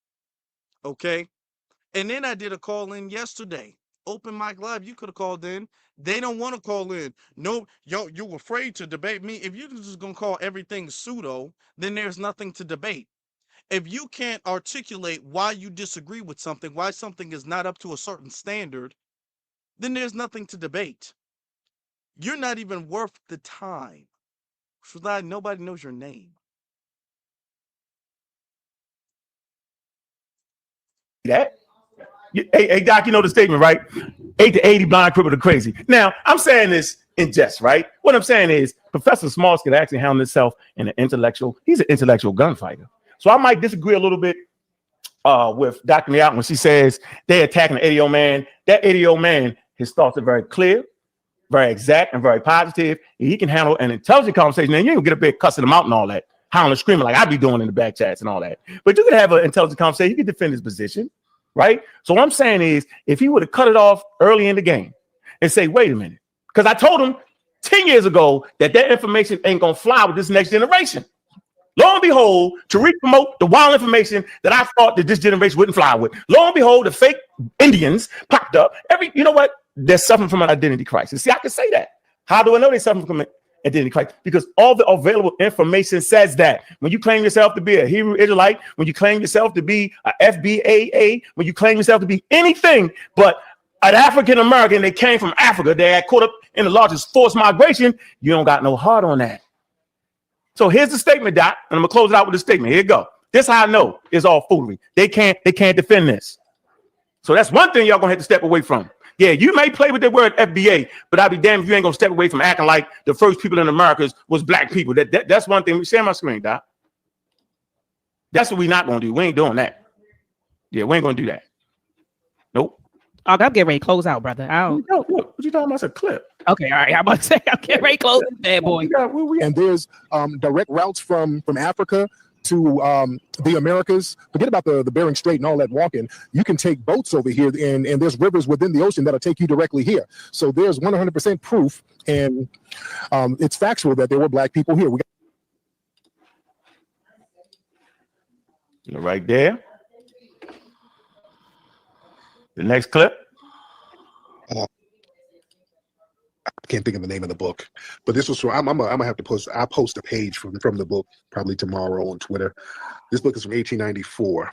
Okay? And then I did a call-in yesterday. Open mic live. You could have called in. They don't want to call in. No, you're afraid to debate me. If you're just gonna call everything pseudo, then there's nothing to debate. If you can't articulate why you disagree with something, why something is not up to a certain standard, then there's nothing to debate. You're not even worth the time. Nobody knows your name. That? Hey, Doc, you know the statement, right? 8 to 80 blind, crippled, or crazy. Now, I'm saying this in jest, right? What I'm saying is Professor Smalls could actually handle himself in an intellectual. He's an intellectual gunfighter. So I might disagree a little bit with Dr. Meow when she says they're attacking the 80-year-old man. That 80-year-old man His thoughts are very clear, very exact, and very positive. And he can handle an intelligent conversation. And you ain't gonna get up there cussing him out and all that, howling and screaming like I be doing in the back chats and all that. But you can have an intelligent conversation. He can defend his position, right? So what I'm saying is, if he would have cut it off early in the game and say, wait a minute, because I told him 10 years ago that information ain't gonna fly with this next generation. Lo and behold, to promote the wild information that I thought that this generation wouldn't fly with. Lo and behold, the fake Indians popped up. You know what? They're suffering from an identity crisis. See, I can say that. How do I know they're suffering from an identity crisis? Because all the available information says that. When you claim yourself to be a Hebrew Israelite, when you claim yourself to be a FBA, when you claim yourself to be anything but an African American that came from Africa, they got caught up in the largest forced migration, you don't got no heart on that. So here's the statement, Doc, and I'm gonna close it out with a statement. Here you go. This how I know it's all foolery. They can't defend this. So that's one thing y'all gonna have to step away from. Yeah, you may play with the word FBA, but I'll be damned if you ain't gonna step away from acting like the first people in America was black people. That's one thing. We share my screen, Doc. That's what we not gonna do. We ain't doing that. Yeah, we ain't gonna do that. Nope. Oh, I'm getting ready to close out, brother. Look, what you talking about? It's a clip. Okay, all right. I'm about to say I'm getting ready to close this bad boy. And there's direct routes from Africa to the Americas. Forget about the Bering Strait and all that walking. You can take boats over here, and there's rivers within the ocean that'll take you directly here. So there's 100% proof, and it's factual that there were black people here. Right there. The next clip. I can't think of the name of the book, but this was from. I'm gonna have to post. I'll post a page from the book probably tomorrow on Twitter. This book is from 1894,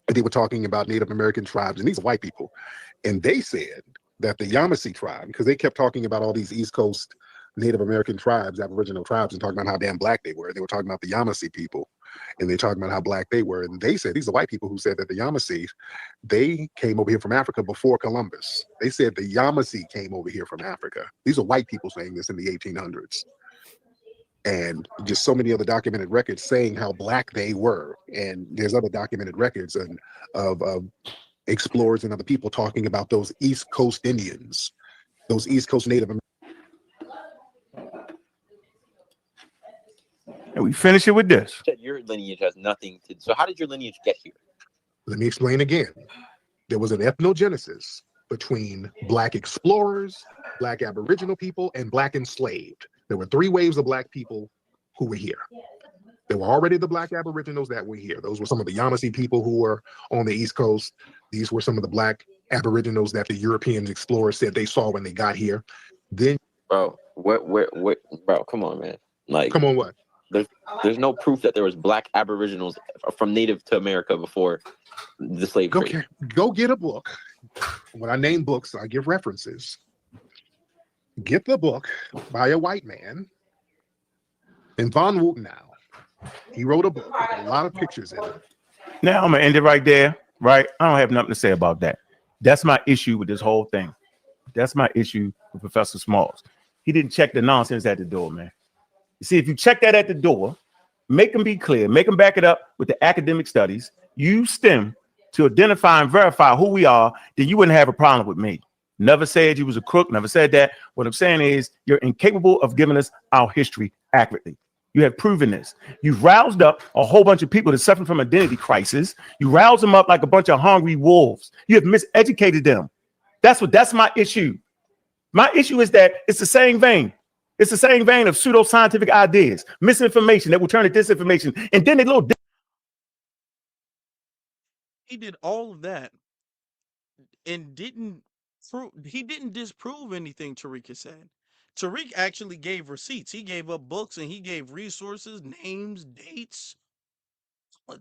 and they were talking about Native American tribes, and these are white people, and they said that the Yamasee tribe, because they kept talking about all these East Coast Native American tribes, Aboriginal tribes, and talking about how damn black they were. They were talking about the Yamasee people, and they talking about how black they were. And they said, these are white people who said that the Yamasee, they came over here from Africa before Columbus. They said the Yamasee came over here from Africa. These are white people saying this in the 1800s. And just so many other documented records saying how black they were. And there's other documented records of explorers and other people talking about those East Coast Indians, those East Coast Native Americans. And we finish it with this. Your lineage has nothing to. So how did your lineage get here? Let me explain again. There was an ethnogenesis between black explorers, black Aboriginal people, and black enslaved. There were three waves of black people who were here. There were already the black Aboriginals that were here. Those were some of the Yamasee people who were on the East Coast. These were some of the black Aboriginals that the European explorers said they saw when they got here. Then, bro, what, bro, come on, man. Like, come on, what? There's no proof that there was black Aboriginals from Native to America before the slave trade. Okay, go get a book. When I name books, I give references. Get the book by a white man, and Von Wutenau. He wrote a book with a lot of pictures in it. Now I'm gonna end it right there. Right, I don't have nothing to say about that. That's my issue with this whole thing. That's my issue with Professor Smalls. He didn't check the nonsense at the door, man. You see, if you check that at the door, make them be clear, make them back it up with the academic studies, use STEM to identify and verify who we are, then you wouldn't have a problem with me. Never said you was a crook, never said that. What I'm saying is you're incapable of giving us our history accurately. You have proven this. You've roused up a whole bunch of people that suffer from identity crisis. You rouse them up like a bunch of hungry wolves. You have miseducated them. That's my issue. My issue is that it's the same vein. It's the same vein of pseudoscientific ideas, misinformation that will turn to disinformation. And then he did all of that and he didn't disprove anything Tariq has said. Tariq actually gave receipts. He gave up books and he gave resources, names, dates,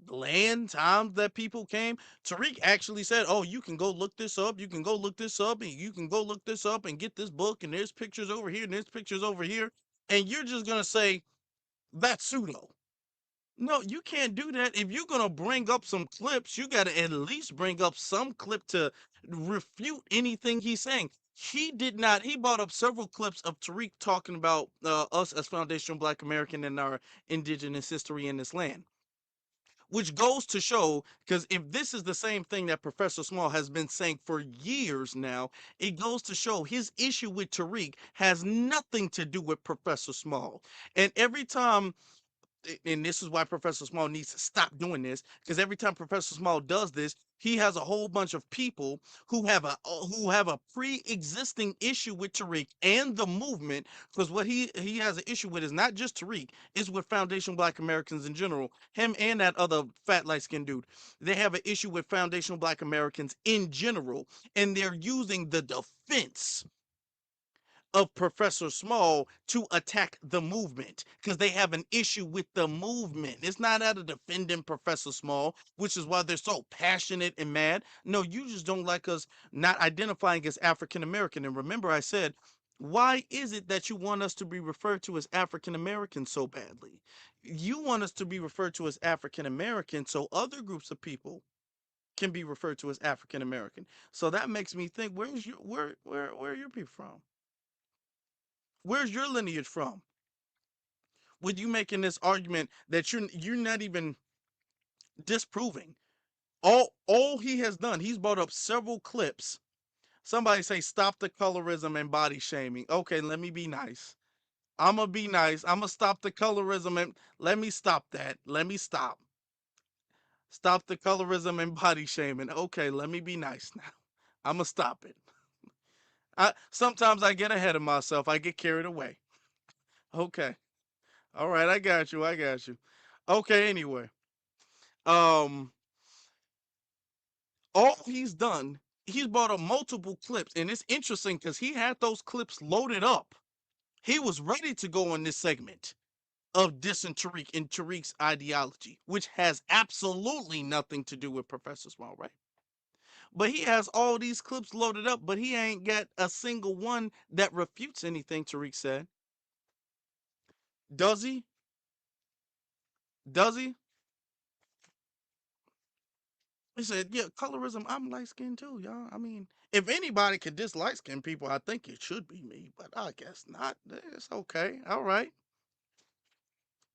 land, times that people came. Tariq actually said, oh, you can go look this up. You can go look this up and you can go look this up and get this book. And there's pictures over here and there's pictures over here. And you're just going to say that's pseudo. No, you can't do that. If you're going to bring up some clips, you got to at least bring up some clip to refute anything he's saying. He brought up several clips of Tariq talking about us as foundational Black American and our indigenous history in this land. which goes to show, because if this is the same thing that Professor Small has been saying for years now, it goes to show his issue with Tariq has nothing to do with Professor Small. And every time, and this is why Professor Small needs to stop doing this, because every time Professor Small does this, he has a whole bunch of people who have a pre-existing issue with Tariq and the movement. Because what he has an issue with is not just Tariq, it's with Foundation Black Americans in general. Him and that other fat light-skinned dude, they have an issue with Foundational Black Americans in general, and they're using the defense of Professor Small to attack the movement because they have an issue with the movement. It's not out of defending Professor Small, which is why they're so passionate and mad. No, you just don't like us not identifying as African American. And remember, I said, why is it that you want us to be referred to as African American so badly? You want us to be referred to as African American so other groups of people can be referred to as African American. So that makes me think, where are your people from? Where's your lineage from? With you making this argument that you're not even disproving. All he has done, he's brought up several clips. Somebody say stop the colorism and body shaming. Okay, let me be nice. I'm gonna be nice. I'm gonna stop the colorism and let me stop that. Let me stop. Stop the colorism and body shaming. Okay, let me be nice now. I'm gonna stop it. Sometimes I get ahead of myself. I get carried away. Okay. All right, I got you. I got you. Okay, anyway. Um all he's done, he's brought up multiple clips, and it's interesting because he had those clips loaded up. He was ready to go on this segment of dissing Tariq and Tariq's ideology, which has absolutely nothing to do with Professor Small, right? But he has all these clips loaded up, but he ain't got a single one that refutes anything Tariq said. Does he? Does he? He said, yeah, colorism, I'm light skinned too, y'all. I mean, if anybody could diss light skinned people, I think it should be me, but I guess not. It's okay. All right.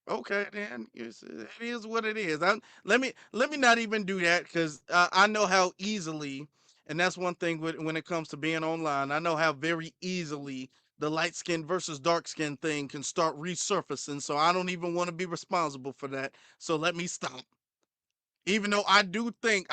Okay, then it is what it is. Let me not even do that because I know how easily, and that's one thing when it comes to being online. I know how very easily the light skin versus dark skin thing can start resurfacing. So I don't even want to be responsible for that. So let me stop. Even though I do think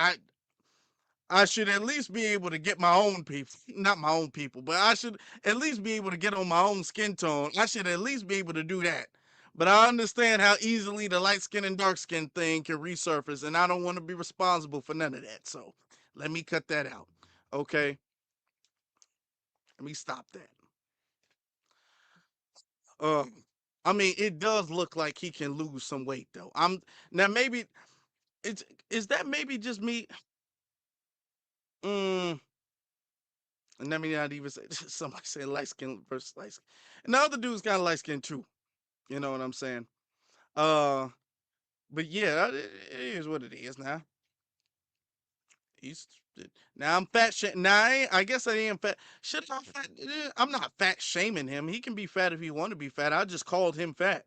I should at least be able to get my own people, not my own people, but I should at least be able to get on my own skin tone. I should at least be able to do that. But I understand how easily the light skin and dark skin thing can resurface, and I don't want to be responsible for none of that. So let me cut that out. Okay? Let me stop that. Um, I mean, it does look like he can lose some weight though. I'm now maybe it's is that maybe just me? Mm, and let me not even say somebody say light skin versus light skin. And the other dude's kind of light skin too. You know what I'm saying? Uh, but yeah, it is what it is now. He's now I'm fat. Now I guess I am fat. Should I fat? I'm not fat shaming him. He can be fat if he want to be fat. I just called him fat.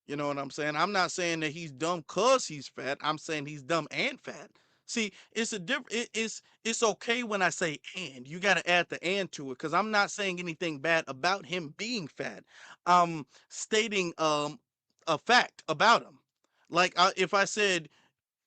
You know what I'm saying? I'm not saying that he's dumb cause he's fat. I'm saying he's dumb and fat. See, it's a different. It's okay when I say and. You got to add the and to it because I'm not saying anything bad about him being fat. I'm stating a fact about him. Like if I said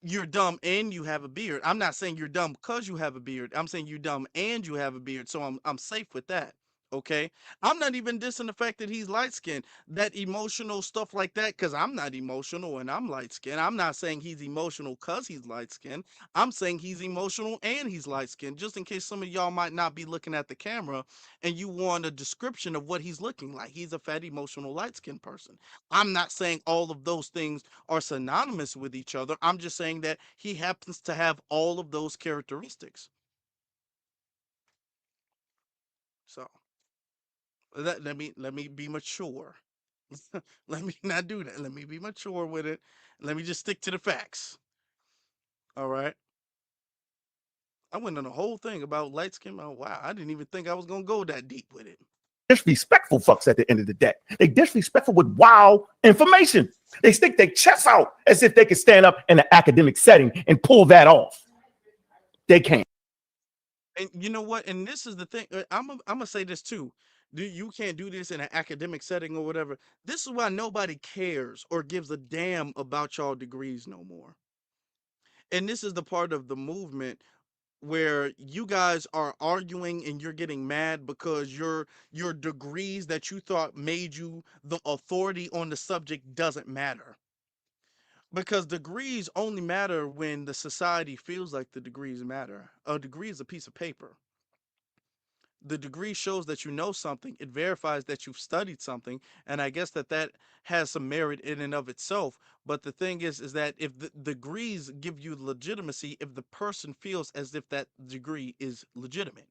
you're dumb and you have a beard, I'm not saying you're dumb because you have a beard. I'm saying you're dumb and you have a beard. So I'm safe with that. Okay. I'm not even dissing the fact that he's light skinned, that emotional stuff like that, because I'm not emotional and I'm light skinned. I'm not saying he's emotional because he's light skinned. I'm saying he's emotional and he's light skinned, just in case some of y'all might not be looking at the camera and you want a description of what he's looking like. He's a fat, emotional, light skinned person. I'm not saying all of those things are synonymous with each other. I'm just saying that he happens to have all of those characteristics. So let me be mature. Let me not do that. Let me be mature with it. Let me just stick to the facts. All right. I went on a whole thing about light skin. Oh, wow. I didn't even think I was gonna go that deep with it. disrespectful fucks at the end of the day. They disrespectful with wild information. They stick their chests out as if they can stand up in an academic setting and pull that off. They can't. And you know what? And this is the thing. I'm gonna say this too. You can't do this in an academic setting or whatever. This is why nobody cares or gives a damn about y'all degrees no more. And this is the part of the movement where you guys are arguing and you're getting mad because your degrees that you thought made you the authority on the subject doesn't matter. Because degrees only matter when the society feels like the degrees matter. A degree is a piece of paper. The degree shows that you know something, it verifies that you've studied something, and I guess that has some merit in and of itself. But the thing is that if the degrees give you legitimacy, if the person feels as if that degree is legitimate.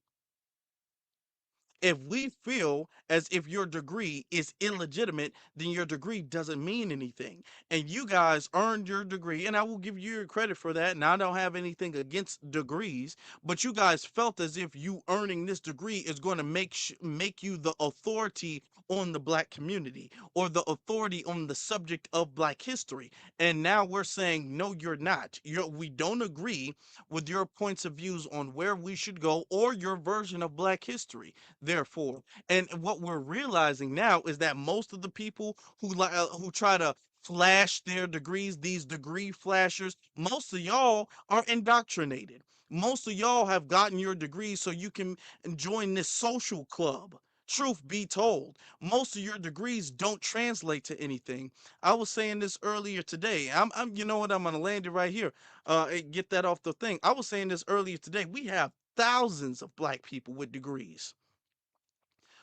If we feel as if your degree is illegitimate, then your degree doesn't mean anything. And you guys earned your degree, and I will give you your credit for that. And I don't have anything against degrees, but you guys felt as if you earning this degree is going to make you the authority on the black community or the authority on the subject of black history. And now we're saying, no, you're not. We don't agree with your points of views on where we should go or your version of black history. Therefore, and what we're realizing now is that most of the people who try to flash their degrees, these degree flashers, most of y'all are indoctrinated. Most of y'all have gotten your degrees so you can join this social club. Truth be told, most of your degrees don't translate to anything. I was saying this earlier today. You know what? I'm gonna land it right here. And get that off the thing. I was saying this earlier today. We have thousands of black people with degrees.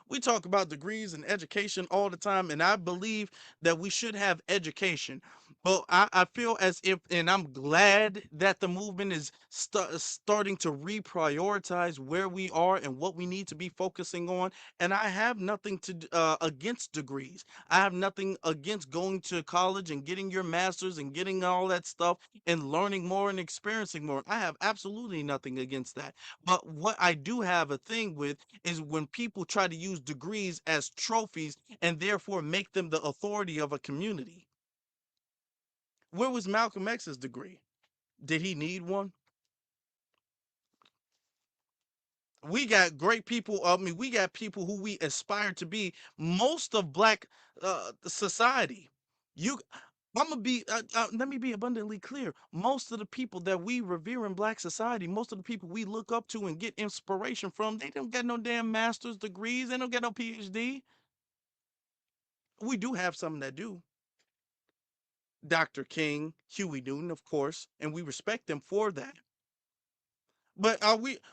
We talk about degrees and education all the time, and I believe that we should have education. But I feel as if, and I'm glad that the movement is starting to reprioritize where we are and what we need to be focusing on. And I have nothing against degrees. I have nothing against going to college and getting your master's and getting all that stuff and learning more and experiencing more. I have absolutely nothing against that. But what I do have a thing with is when people try to use degrees as trophies and therefore make them the authority of a community. Where was Malcolm X's degree? Did he need one? We got great people. I mean, we got people who we aspire to be. Most of black society, you I'm gonna be. Let me be abundantly clear. Most of the people that we revere in Black society, most of the people we look up to and get inspiration from, they don't get no damn master's degrees. They don't get no PhD. We do have some that do. Dr. King, Huey Newton, of course, and we respect them for that. But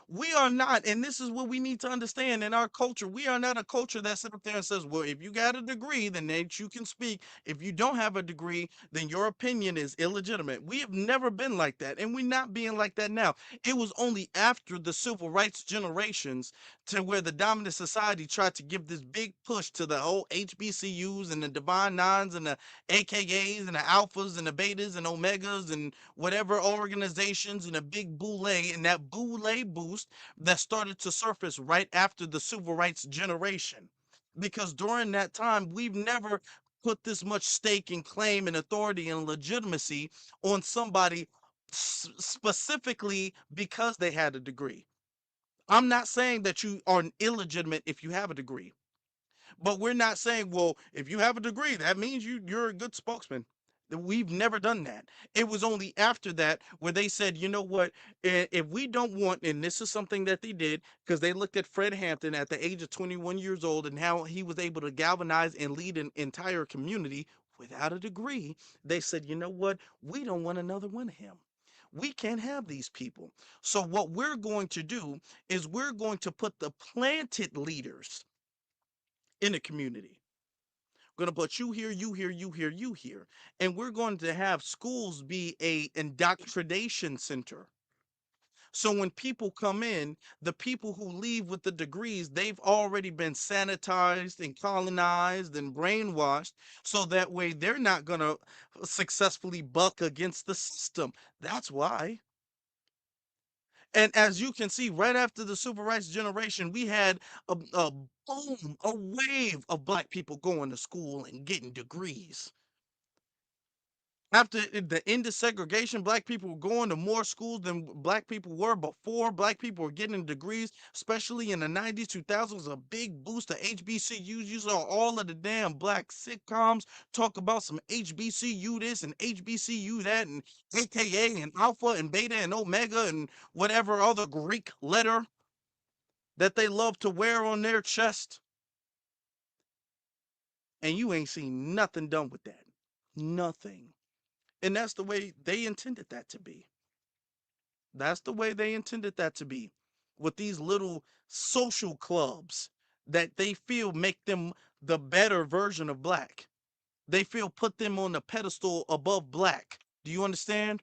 we are not, and this is what we need to understand in our culture. We are not a culture that sits up there and says, well, if you got a degree, then that you can speak. If you don't have a degree, then your opinion is illegitimate. We have never been like that, and we're not being like that now. It was only after the civil rights generations to where the dominant society tried to give this big push to the whole HBCUs and the Divine Nines and the AKAs and the Alphas and the Betas and Omegas and whatever organizations and a big boule, and that boule boost that started to surface right after the civil rights generation. Because during that time, we've never put this much stake and claim and authority and legitimacy on somebody specifically because they had a degree. I'm not saying that you are illegitimate if you have a degree, but we're not saying, well, if you have a degree, that means you're a good spokesman. We've never done that. It was only after that where they said, you know what, if we don't want, and this is something that they did because they looked at Fred Hampton at the age of 21 years old and how he was able to galvanize and lead an entire community without a degree. They said, you know what, we don't want another one of him. We can't have these people. So what we're going to do is we're going to put the planted leaders in the community. We're going to put you here, you here, you here, you here. And we're going to have schools be a indoctrination center. So when people come in, the people who leave with the degrees, they've already been sanitized and colonized and brainwashed. So that way they're not going to successfully buck against the system. That's why. And as you can see, right after the civil rights generation, we had a boom, a wave of black people going to school and getting degrees. After the end of segregation, black people were going to more schools than black people were before. Black people were getting degrees, especially in the 90s, 2000s, a big boost to HBCUs. You saw all of the damn black sitcoms talk about some HBCU this and HBCU that, and AKA and Alpha and Beta and Omega and whatever other Greek letter that they love to wear on their chest. And you ain't seen nothing done with that. Nothing. And that's the way they intended that to be. That's the way they intended that to be, with these little social clubs that they feel make them the better version of black. They feel put them on the pedestal above black. Do you understand?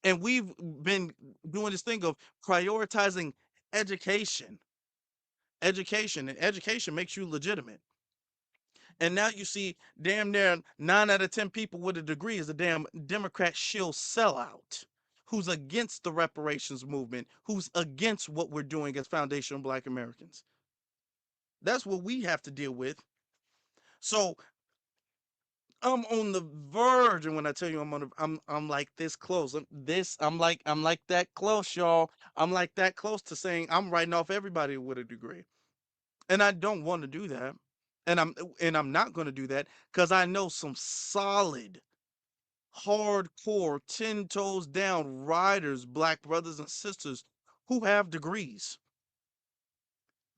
And we've been doing this thing of prioritizing education. Education, and education makes you legitimate. And now you see damn near 9 out of 10 people with a degree is a damn Democrat shill sellout who's against the reparations movement, who's against what we're doing as foundational black Americans. That's what we have to deal with. So I'm on the verge, and when I tell you I'm like this close. I'm like that close, y'all. I'm like that close to saying I'm writing off everybody with a degree. And I don't want to do that. And I'm not going to do that because I know some solid, hardcore, 10 toes down riders, black brothers and sisters who have degrees,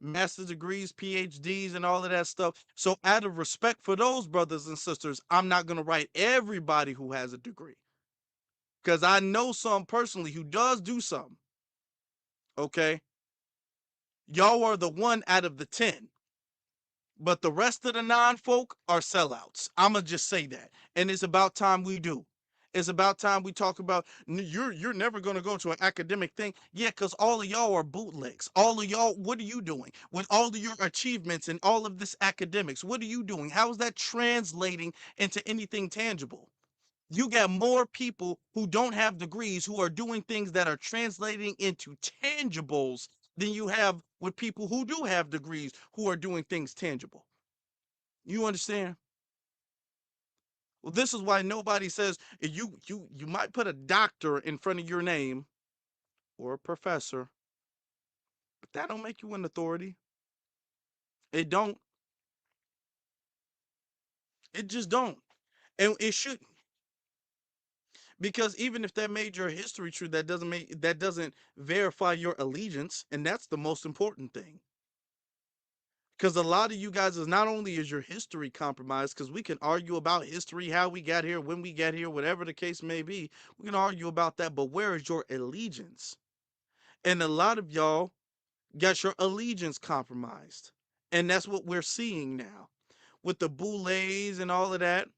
master's degrees, PhDs, and all of that stuff. So out of respect for those brothers and sisters, I'm not going to write everybody who has a degree, because I know some personally who does do some. Okay. Y'all are the 1 out of the 10. But the rest of the non-folk are sellouts. I'ma just say that. And it's about time we do. It's about time we talk about you're never gonna go to an academic thing. Yeah, because all of y'all are bootlegs. All of y'all, what are you doing? With all of your achievements and all of this academics, what are you doing? How is that translating into anything tangible? You got more people who don't have degrees who are doing things that are translating into tangibles than you have with people who do have degrees who are doing things tangible. You understand? Well, this is why nobody says you might put a doctor in front of your name or a professor, but that don't make you an authority. It don't. It just don't. And it shouldn't. Because even if that made your history true, that doesn't verify your allegiance, and that's the most important thing. Because a lot of you guys is not only is your history compromised, because we can argue about history, how we got here, when we got here, whatever the case may be, we can argue about that, but where is your allegiance? And a lot of y'all got your allegiance compromised. And that's what we're seeing now. With the boulets and all of that,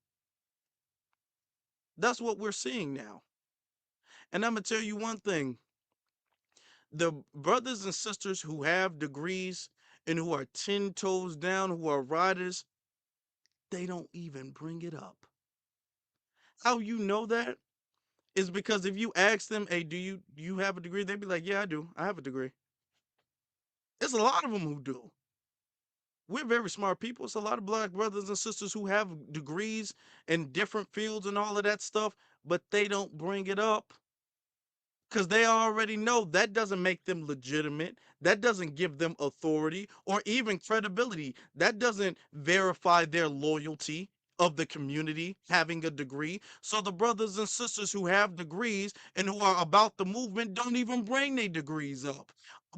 that's what we're seeing now. And I'm going to tell you one thing. The brothers and sisters who have degrees and who are 10 toes down, who are riders, they don't even bring it up. How you know that is because if you ask them, hey, do you have a degree? They'd be like, yeah, I do. I have a degree. There's a lot of them who do. We're very smart people. It's a lot of black brothers and sisters who have degrees in different fields and all of that stuff, but they don't bring it up. Because they already know that doesn't make them legitimate. That doesn't give them authority or even credibility. That doesn't verify their loyalty of the community having a degree. So the brothers and sisters who have degrees and who are about the movement don't even bring their degrees up.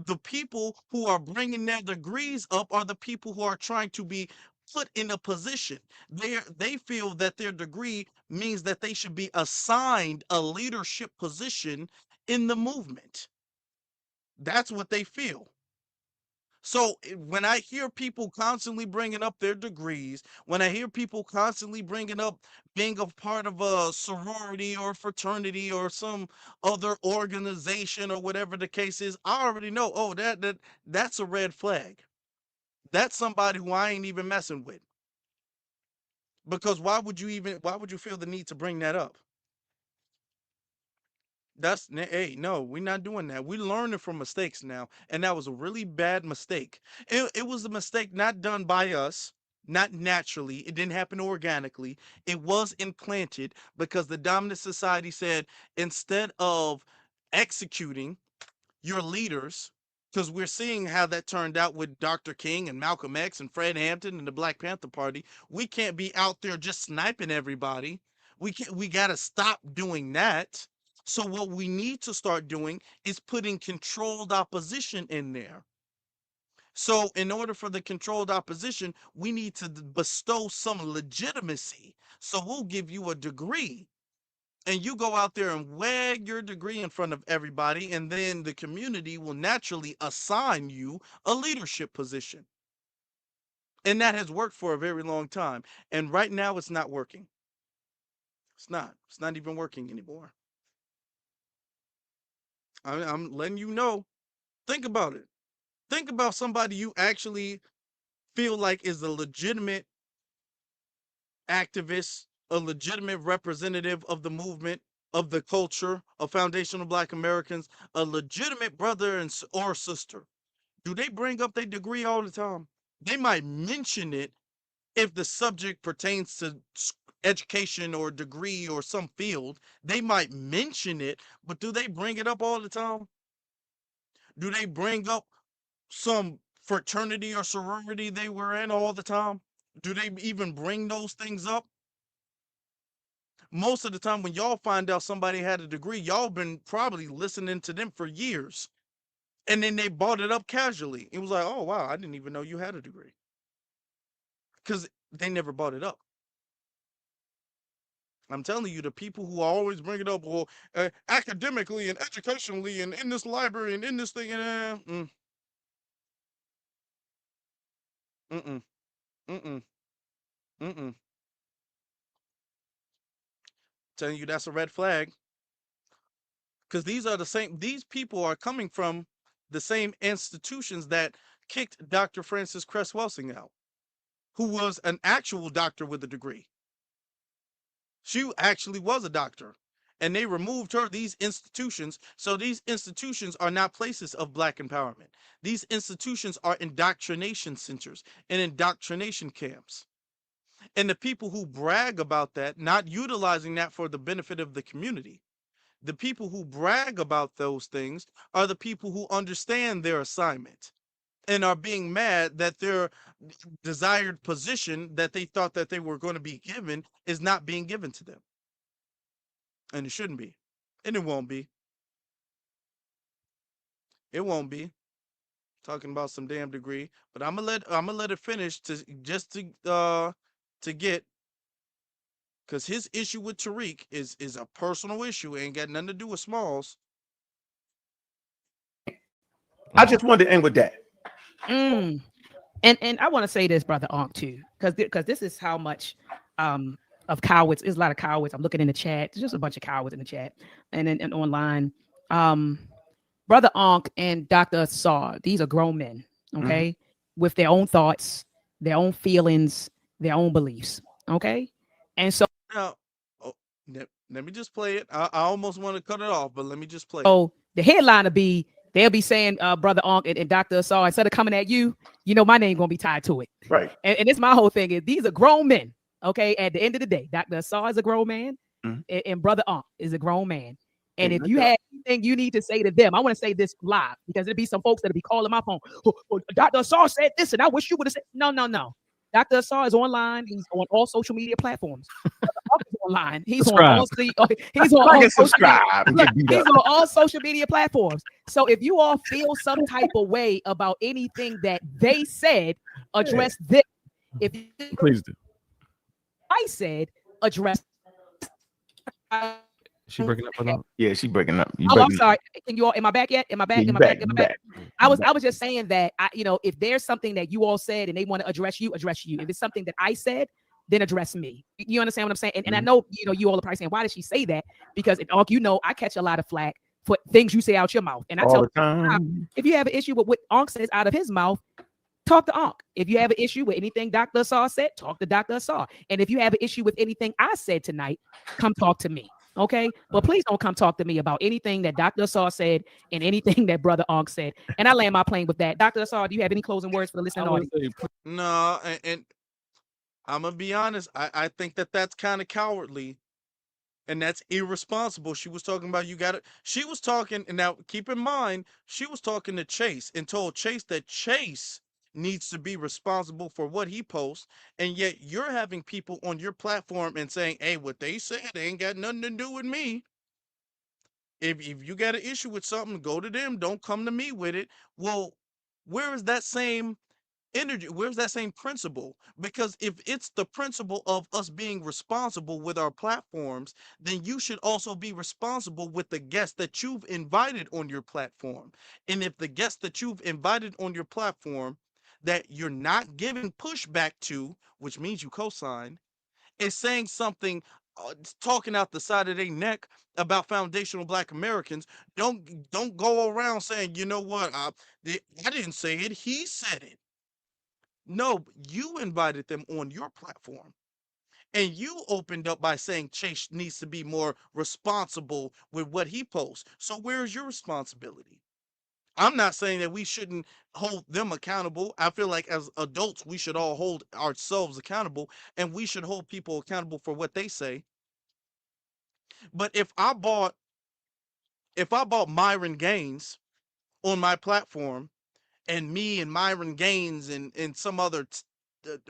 The people who are bringing their degrees up are the people who are trying to be put in a position. They feel that their degree means that they should be assigned a leadership position in the movement. That's what they feel. So when I hear people constantly bringing up their degrees, when I hear people constantly bringing up being a part of a sorority or fraternity or some other organization or whatever the case is, I already know, oh, that's a red flag. That's somebody who I ain't even messing with. Because why would you feel the need to bring that up? Hey, no, we're not doing that. We're learning from mistakes now, and that was a really bad mistake. It was a mistake not done by us, not naturally. It didn't happen organically. It was implanted because the dominant society said, instead of executing your leaders, because we're seeing how that turned out with Dr. King and Malcolm X and Fred Hampton and the Black Panther Party. We can't be out there just sniping everybody. We got to stop doing that. So what we need to start doing is putting controlled opposition in there. So in order for the controlled opposition, we need to bestow some legitimacy. So we'll give you a degree, and you go out there and wag your degree in front of everybody, and then the community will naturally assign you a leadership position. And that has worked for a very long time. And right now it's not working. It's not even working anymore. I'm letting you know. Think about it. Think about somebody you actually feel like is a legitimate activist, a legitimate representative of the movement, of the culture, of foundational Black Americans, a legitimate brother or sister. Do they bring up their degree all the time? They might mention it if the subject pertains to education or degree or some field. They might mention it, but do they bring it up all the time? Do they bring up some fraternity or sorority they were in all the time? Do they even bring those things up? Most of the time when y'all find out somebody had a degree, y'all been probably listening to them for years. And then they brought it up casually. It was like, oh, wow, I didn't even know you had a degree. Because they never brought it up. I'm telling you, the people who always bring it up, well, academically and educationally and in this library and in this thing, and mm-mm, mm-mm, mm-mm. Telling you that's a red flag. Because these people are coming from the same institutions that kicked Dr. Frances Cress Welsing out, who was an actual doctor with a degree. She actually was a doctor, and they removed her, these institutions. So these institutions are not places of Black empowerment. These institutions are indoctrination centers and indoctrination camps. And the people who brag about that, not utilizing that for the benefit of the community, the people who brag about those things are the people who understand their assignment and are being mad that their desired position that they thought that they were going to be given is not being given to them. And it shouldn't be. And it won't be. It won't be. Talking about some damn degree. But I'm gonna let it finish to get, because his issue with Tariq is a personal issue. It ain't got nothing to do with Smalls. I just wanted to end with that. And I want to say this, Brother Ankh, too, because this is how much of cowards. There's a lot of cowards. I'm looking in the chat. There's just a bunch of cowards in the chat and online. Brother Ankh and Dr. Saw, these are grown men, okay, with their own thoughts, their own feelings, their own beliefs, okay? And so Now, let me just play it. I almost want to cut it off, but let me just play it. So the headline will be, they'll be saying, Brother Ankh and Dr. Saw, instead of coming at you, you know, my name going to be tied to it. Right. And it's my whole thing is these are grown men, okay? At the end of the day, Dr. Saw is a grown man, and Brother Ankh is a grown man. And if you have anything you need to say to them, I want to say this live, because there'll be some folks that'll be calling my phone. Oh, Dr. Saw said this, and I wish you would have said, no. Dr. Saw is online. He's on all social media platforms. He's online. He's subscribe. He's on subscribe. He's on all social media platforms. So if you all feel some type of way about anything that they said, address them. If Please do. I said, address. She breaking up? Yeah, she breaking up. I'm sorry. Can you all? Am I back yet? Am I back? Yeah, am I back? I was just saying that if there's something that you all said and they want to address you, address you. If it's something that I said, then address me. You understand what I'm saying? And I know you all are probably saying, why did she say that? Because I catch a lot of flack for things you say out your mouth, and I tell you, if you have an issue with what Ankh says out of his mouth, talk to Ankh. If you have an issue with anything Dr. Saw said, talk to Dr. Saw. And if you have an issue with anything I said tonight, come talk to me. Okay, but please don't come talk to me about anything that Dr. Asar said and anything that Brother Ankh said. And I land my plane with that. Dr. Asar, do you have any closing words for the listening audience? No, and I'm gonna be honest. I think that that's kind of cowardly and that's irresponsible. She was talking about you got it. She was talking, and now keep in mind, she was talking to Chase and told Chase that Chase needs to be responsible for what he posts, and yet you're having people on your platform and saying, "Hey, what they said ain't got nothing to do with me." If you got an issue with something, go to them. Don't come to me with it. Well, where is that same energy? Where's that same principle? Because if it's the principle of us being responsible with our platforms, then you should also be responsible with the guests that you've invited on your platform. And if the guests that you've invited on your platform that you're not giving pushback to, which means you co-sign, is saying something, talking out the side of their neck about foundational Black Americans, don't go around saying, you know what, I didn't say it, he said it. No, you invited them on your platform. And you opened up by saying Chase needs to be more responsible with what he posts. So where's your responsibility? I'm not saying that we shouldn't hold them accountable. I feel like as adults, we should all hold ourselves accountable and we should hold people accountable for what they say. But if I bought Myron Gaines on my platform, and me and Myron Gaines and some other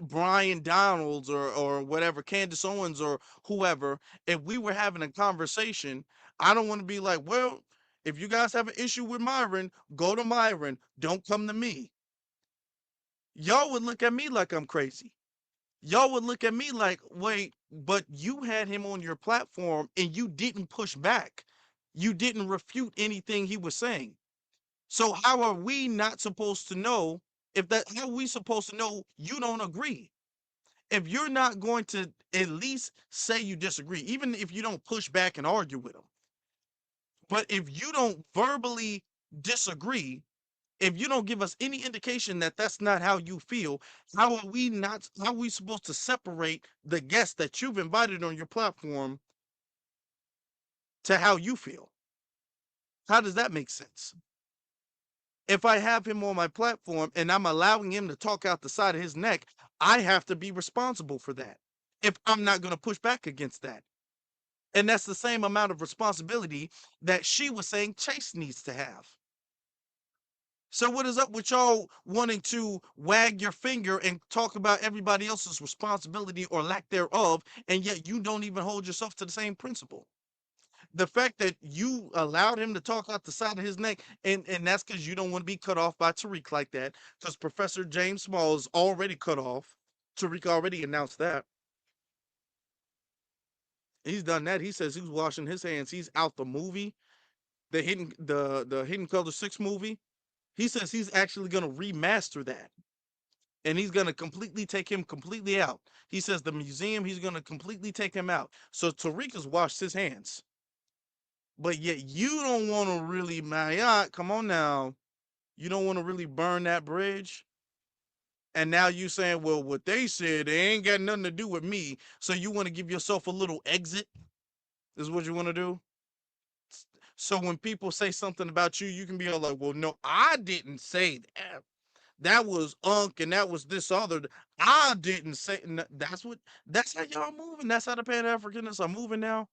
Brian Donalds or whatever, Candace Owens or whoever, if we were having a conversation, I don't want to be like, well, if you guys have an issue with Myron, go to Myron. Don't come to me. Y'all would look at me like I'm crazy. Y'all would look at me like, wait, but you had him on your platform and you didn't push back. You didn't refute anything he was saying. So how are we not supposed to know if that how are we supposed to know you don't agree? If you're not going to at least say you disagree, even if you don't push back and argue with them. But if you don't verbally disagree, if you don't give us any indication that that's not how you feel, how are we supposed to separate the guests that you've invited on your platform to how you feel? How does that make sense? If I have him on my platform and I'm allowing him to talk out the side of his neck, I have to be responsible for that if I'm not going to push back against that. And that's the same amount of responsibility that she was saying Chase needs to have. So what is up with y'all wanting to wag your finger and talk about everybody else's responsibility or lack thereof, and yet you don't even hold yourself to the same principle? The fact that you allowed him to talk out the side of his neck, and that's because you don't want to be cut off by Tariq like that, because Professor James Small is already cut off. Tariq already announced that. He's done that. He says he's washing his hands. He's out the movie, the Hidden Color 6 movie. He says he's actually gonna remaster that. And he's gonna completely take him completely out. He says the museum, he's gonna completely take him out. So Tariq has washed his hands. But yet you don't want to really, man, come on now. You don't want to really burn that bridge. And now you saying, well, what they said, they ain't got nothing to do with me. So you want to give yourself a little exit? Is what you want to do? So when people say something about you, you can be all like, well, no, I didn't say that. That was Unc and that was this other. I didn't say that's how y'all moving. That's how the Pan-Africanists are moving now.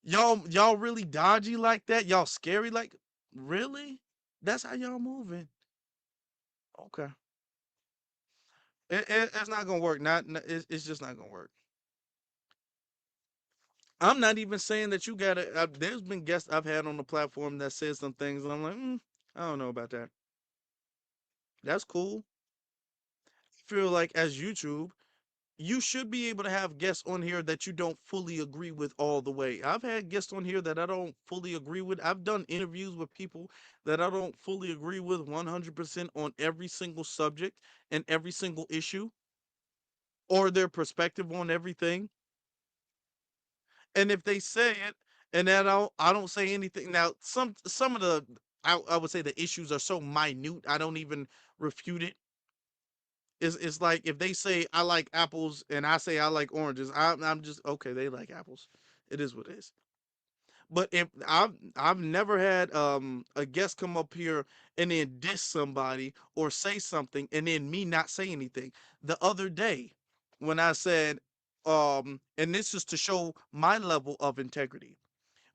Y'all really dodgy like that? Y'all scary like really? That's how y'all moving. Okay. It's not gonna work. It's just not gonna work. I'm not even saying that you gotta. There's been guests I've had on the platform that said some things, and I'm like, I don't know about that. That's cool. I feel like as YouTube, you should be able to have guests on here that you don't fully agree with all the way. I've had guests on here that I don't fully agree with. I've done interviews with people that I don't fully agree with 100% on every single subject and every single issue or their perspective on everything. And if they say it and that I don't say anything. Now, some of the I would say the issues are so minute, I don't even refute it. It's like if they say I like apples and I say I like oranges, I'm just okay. They like apples. It is what it is. But if I've never had a guest come up here and then diss somebody or say something and then me not say anything. The other day when I said and this is to show my level of integrity.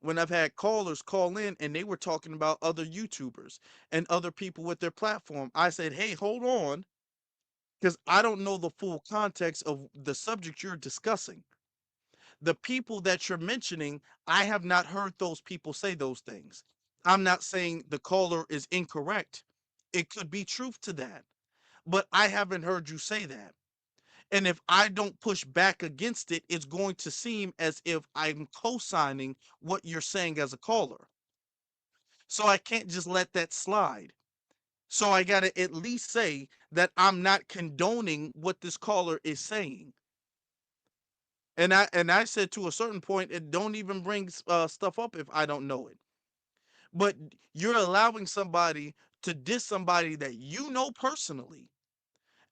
When I've had callers call in and they were talking about other YouTubers and other people with their platform, I said, "Hey, hold on, because I don't know the full context of the subject you're discussing. The people that you're mentioning, I have not heard those people say those things. I'm not saying the caller is incorrect. It could be truth to that, but I haven't heard you say that. And if I don't push back against it, it's going to seem as if I'm co-signing what you're saying as a caller. So I can't just let that slide. So I got to at least say that I'm not condoning what this caller is saying. And I said to a certain point, it don't even bring stuff up if I don't know it. But you're allowing somebody to diss somebody that you know personally,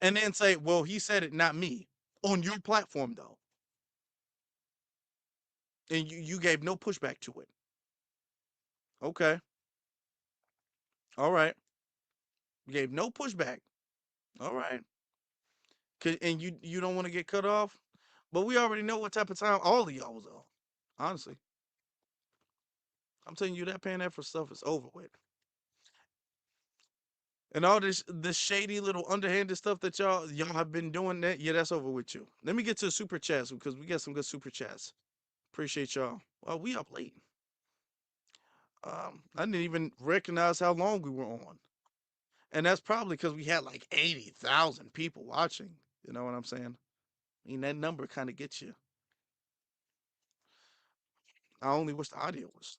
and then say, "Well, he said it, not me," on your platform though, and you gave no pushback to it. Okay, all right, you gave no pushback. All right, and you don't want to get cut off, but we already know what type of time all of y'all was on. Honestly, I'm telling you that paying that for stuff is over with. And all this shady little underhanded stuff that y'all have been doing, that yeah, that's over with you. Let me get to the super chats because we got some good super chats. Appreciate y'all. Well, we up late. I didn't even recognize how long we were on, and that's probably because we had like 80,000 people watching. You know what I'm saying? I mean, that number kind of gets you. I only wish the audio was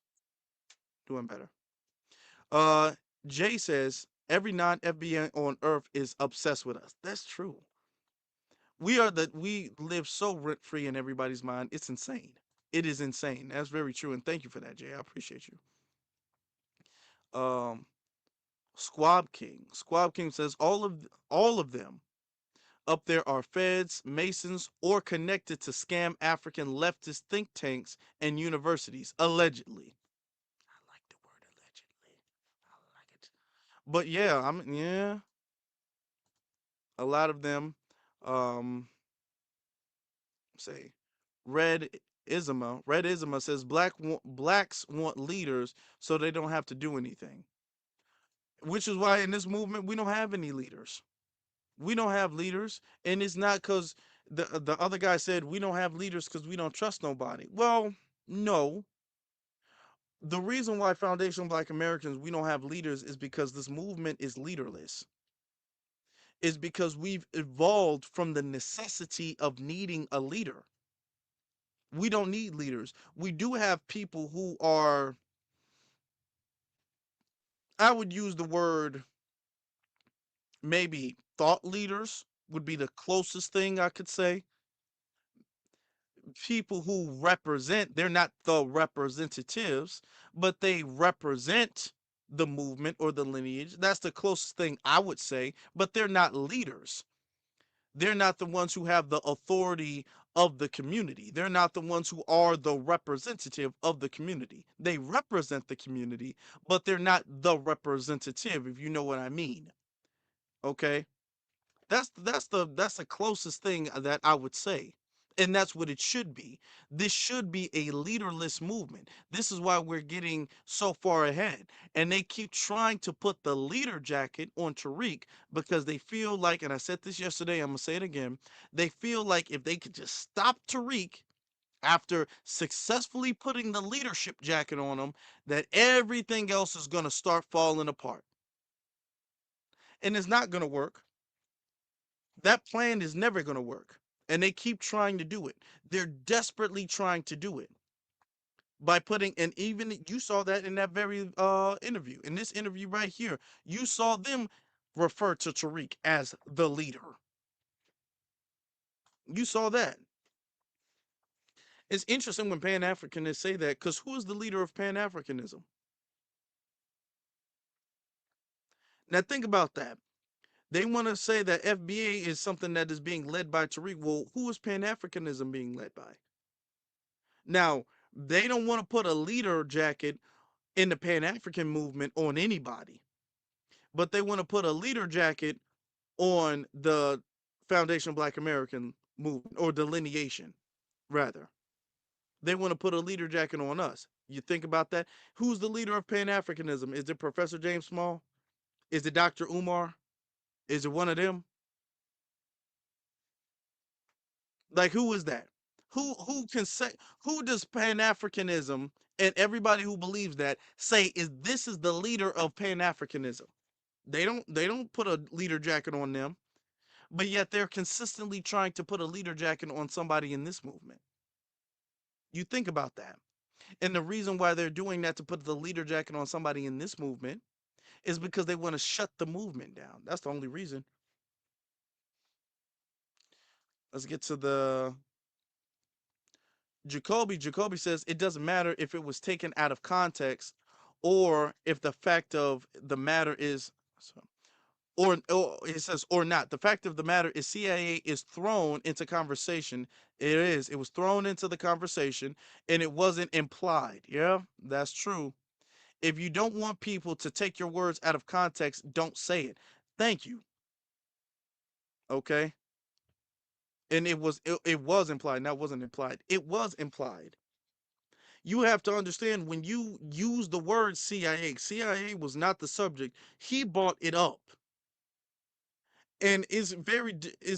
doing better. Uh, Jay says every non-FBA on Earth is obsessed with us. That's true. We live so rent free in everybody's mind. It's insane. It is insane. That's very true, and thank you for that, Jay. I appreciate you. Um, Squab King. Squab King says all of them up there are feds, masons, or connected to scam African leftist think tanks and universities, allegedly. I like the word allegedly. I like it. But yeah, yeah, a lot of them um say Red Isma says blacks want leaders so they don't have to do anything. Which is why in this movement we don't have any leaders. We don't have leaders, and it's not because the other guy said we don't have leaders because we don't trust nobody. Well, no. The reason why Foundation Black Americans we don't have leaders is because this movement is leaderless. Is because we've evolved from the necessity of needing a leader. We don't need leaders. We do have people who are, I would use the word maybe thought leaders would be the closest thing I could say. People who represent, they're not the representatives, but they represent the movement or the lineage. That's the closest thing I would say, but they're not leaders. They're not the ones who have the authority of the community. They're not the ones who are the representative of the community. They represent the community, but they're not the representative, if you know what I mean. Okay? That's the closest thing that I would say. And that's what it should be. This should be a leaderless movement. This is why we're getting so far ahead. And they keep trying to put the leader jacket on Tariq because they feel like, and I said this yesterday, I'm going to say it again. They feel like if they could just stop Tariq after successfully putting the leadership jacket on him, that everything else is going to start falling apart. And it's not going to work. That plan is never going to work. And they keep trying to do it. They're desperately trying to do it by putting, and even you saw that in that very interview. In this interview right here, you saw them refer to Tariq as the leader. You saw that. It's interesting when Pan-Africanists say that, because who is the leader of Pan-Africanism? Now think about that. They want to say that FBA is something that is being led by Tariq. Well, who is Pan-Africanism being led by? Now, They don't want to put a leader jacket in the Pan-African movement on anybody, but they want to put a leader jacket on the Foundation of Black American movement, or delineation, rather. They want to put a leader jacket on us. You think about that? Who's the leader of Pan-Africanism? Is it Professor James Small? Is it Dr. Umar? Is it one of them? Like, who is that? Who can say, who does Pan-Africanism and everybody who believes that say is this is the leader of Pan-Africanism? They don't put a leader jacket on them, but yet they're consistently trying to put a leader jacket on somebody in this movement. You think about that. And the reason why they're doing that, to put the leader jacket on somebody in this movement, is because they want to shut the movement down. That's the only reason. Let's get to the Jacoby. Jacoby says it doesn't matter if it was taken out of context, or if the fact of the matter is, or it says or not. The fact of the matter is CIA is thrown into conversation. It is. It was thrown into the conversation, and it wasn't implied. Yeah, that's true. If you don't want people to take your words out of context, don't say it. Thank you. Okay. And it was implied. That wasn't implied. It was implied. You have to understand, when you use the word CIA was not the subject. He brought it up. And it's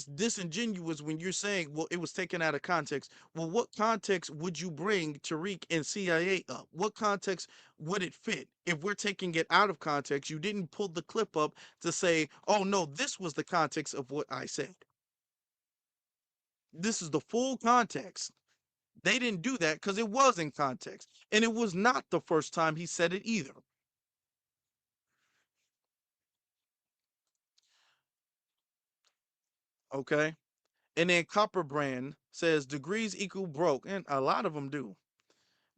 disingenuous when you're saying, well, it was taken out of context. Well, what context would you bring Tariq and CIA up? What context would it fit? If we're taking it out of context, you didn't pull the clip up to say, oh no, this was the context of what I said. This is the full context. They didn't do that because it was in context. And it was not the first time he said it either. Okay. And then Copper Brand says degrees equal broke. And a lot of them do.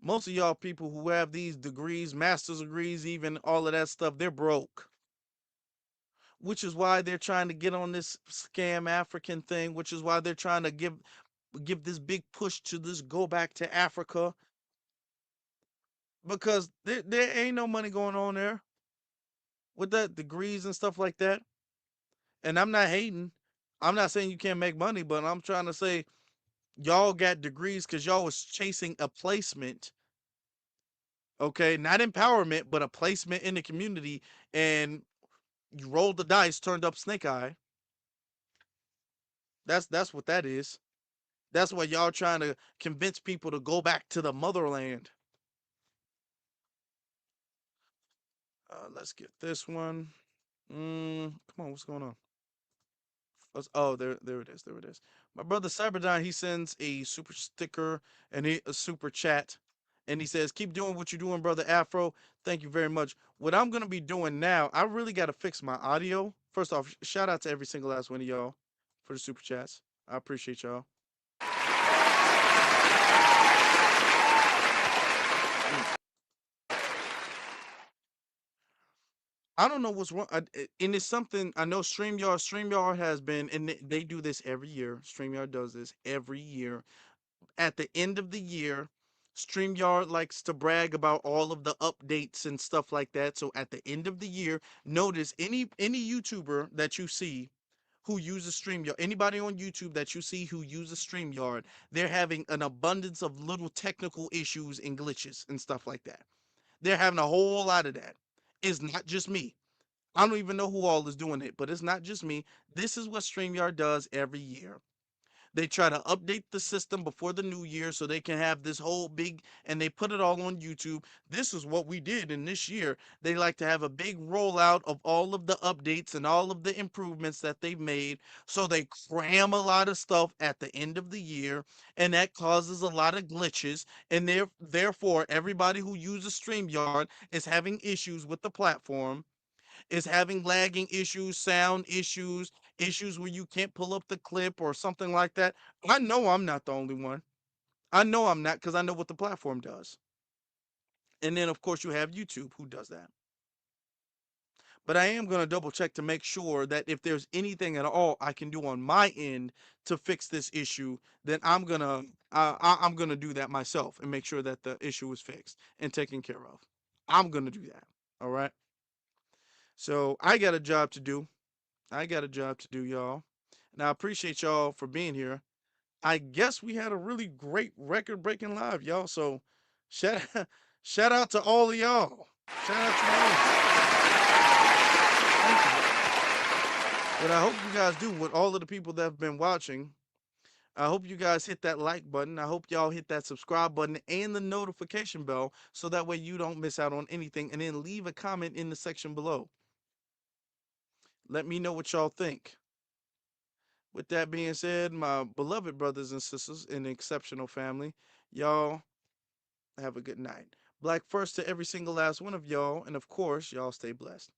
Most of y'all people who have these degrees, master's degrees, even all of that stuff, they're broke. Which is why they're trying to get on this scam African thing, which is why they're trying to give this big push to this go back to Africa. Because there ain't no money going on there with that degrees and stuff like that. And I'm not hating. I'm not saying you can't make money, but I'm trying to say y'all got degrees because y'all was chasing a placement. Okay, not empowerment, but a placement in the community, and you rolled the dice, turned up snake eye. That's what that is. That's why y'all trying to convince people to go back to the motherland. Let's get this one. Come on, what's going on? Oh, there it is. There it is. My brother Cyberdine, he sends a super sticker and a super chat. And he says, keep doing what you're doing, brother Afro. Thank you very much. What I'm going to be doing now, I really got to fix my audio. First off, shout out to every single last one of y'all for the super chats. I appreciate y'all. I don't know what's wrong. And it's something I know StreamYard has been, and they do this every year. StreamYard does this every year. At the end of the year, StreamYard likes to brag about all of the updates and stuff like that. So at the end of the year, notice any YouTuber that you see who uses StreamYard, anybody on YouTube that you see who uses StreamYard, they're having an abundance of little technical issues and glitches and stuff like that. They're having a whole lot of that. It's not just me. I don't even know who all is doing it, but it's not just me. This is what StreamYard does every year. They try to update the system before the new year so they can have this whole big, and they put it all on YouTube. This is what we did in this year. They like to have a big rollout of all of the updates and all of the improvements that they've made. So they cram a lot of stuff at the end of the year, and that causes a lot of glitches. And therefore, everybody who uses StreamYard is having issues with the platform, is having lagging issues, sound issues, issues where you can't pull up the clip or something like that. I know I'm not the only one. I know I'm not, because I know what the platform does. And then, of course, you have YouTube who does that. but I am going to double check to make sure that if there's anything at all I can do on my end to fix this issue, then I'm gonna do that myself and make sure that the issue is fixed and taken care of. I'm gonna do that. All right. So I got a job to do. Y'all. And I appreciate y'all for being here. I guess we had a really great record-breaking live, y'all. So shout shout out to all of y'all. Shout out to you. Thank you. But I hope you guys do, with all of the people that have been watching. I hope you guys hit that like button. I hope y'all hit that subscribe button and the notification bell so that way you don't miss out on anything. And then leave a comment in the section below. Let me know what y'all think. With that being said, my beloved brothers and sisters in the exceptional family, y'all have a good night. Black first to every single last one of y'all. And of course, y'all stay blessed.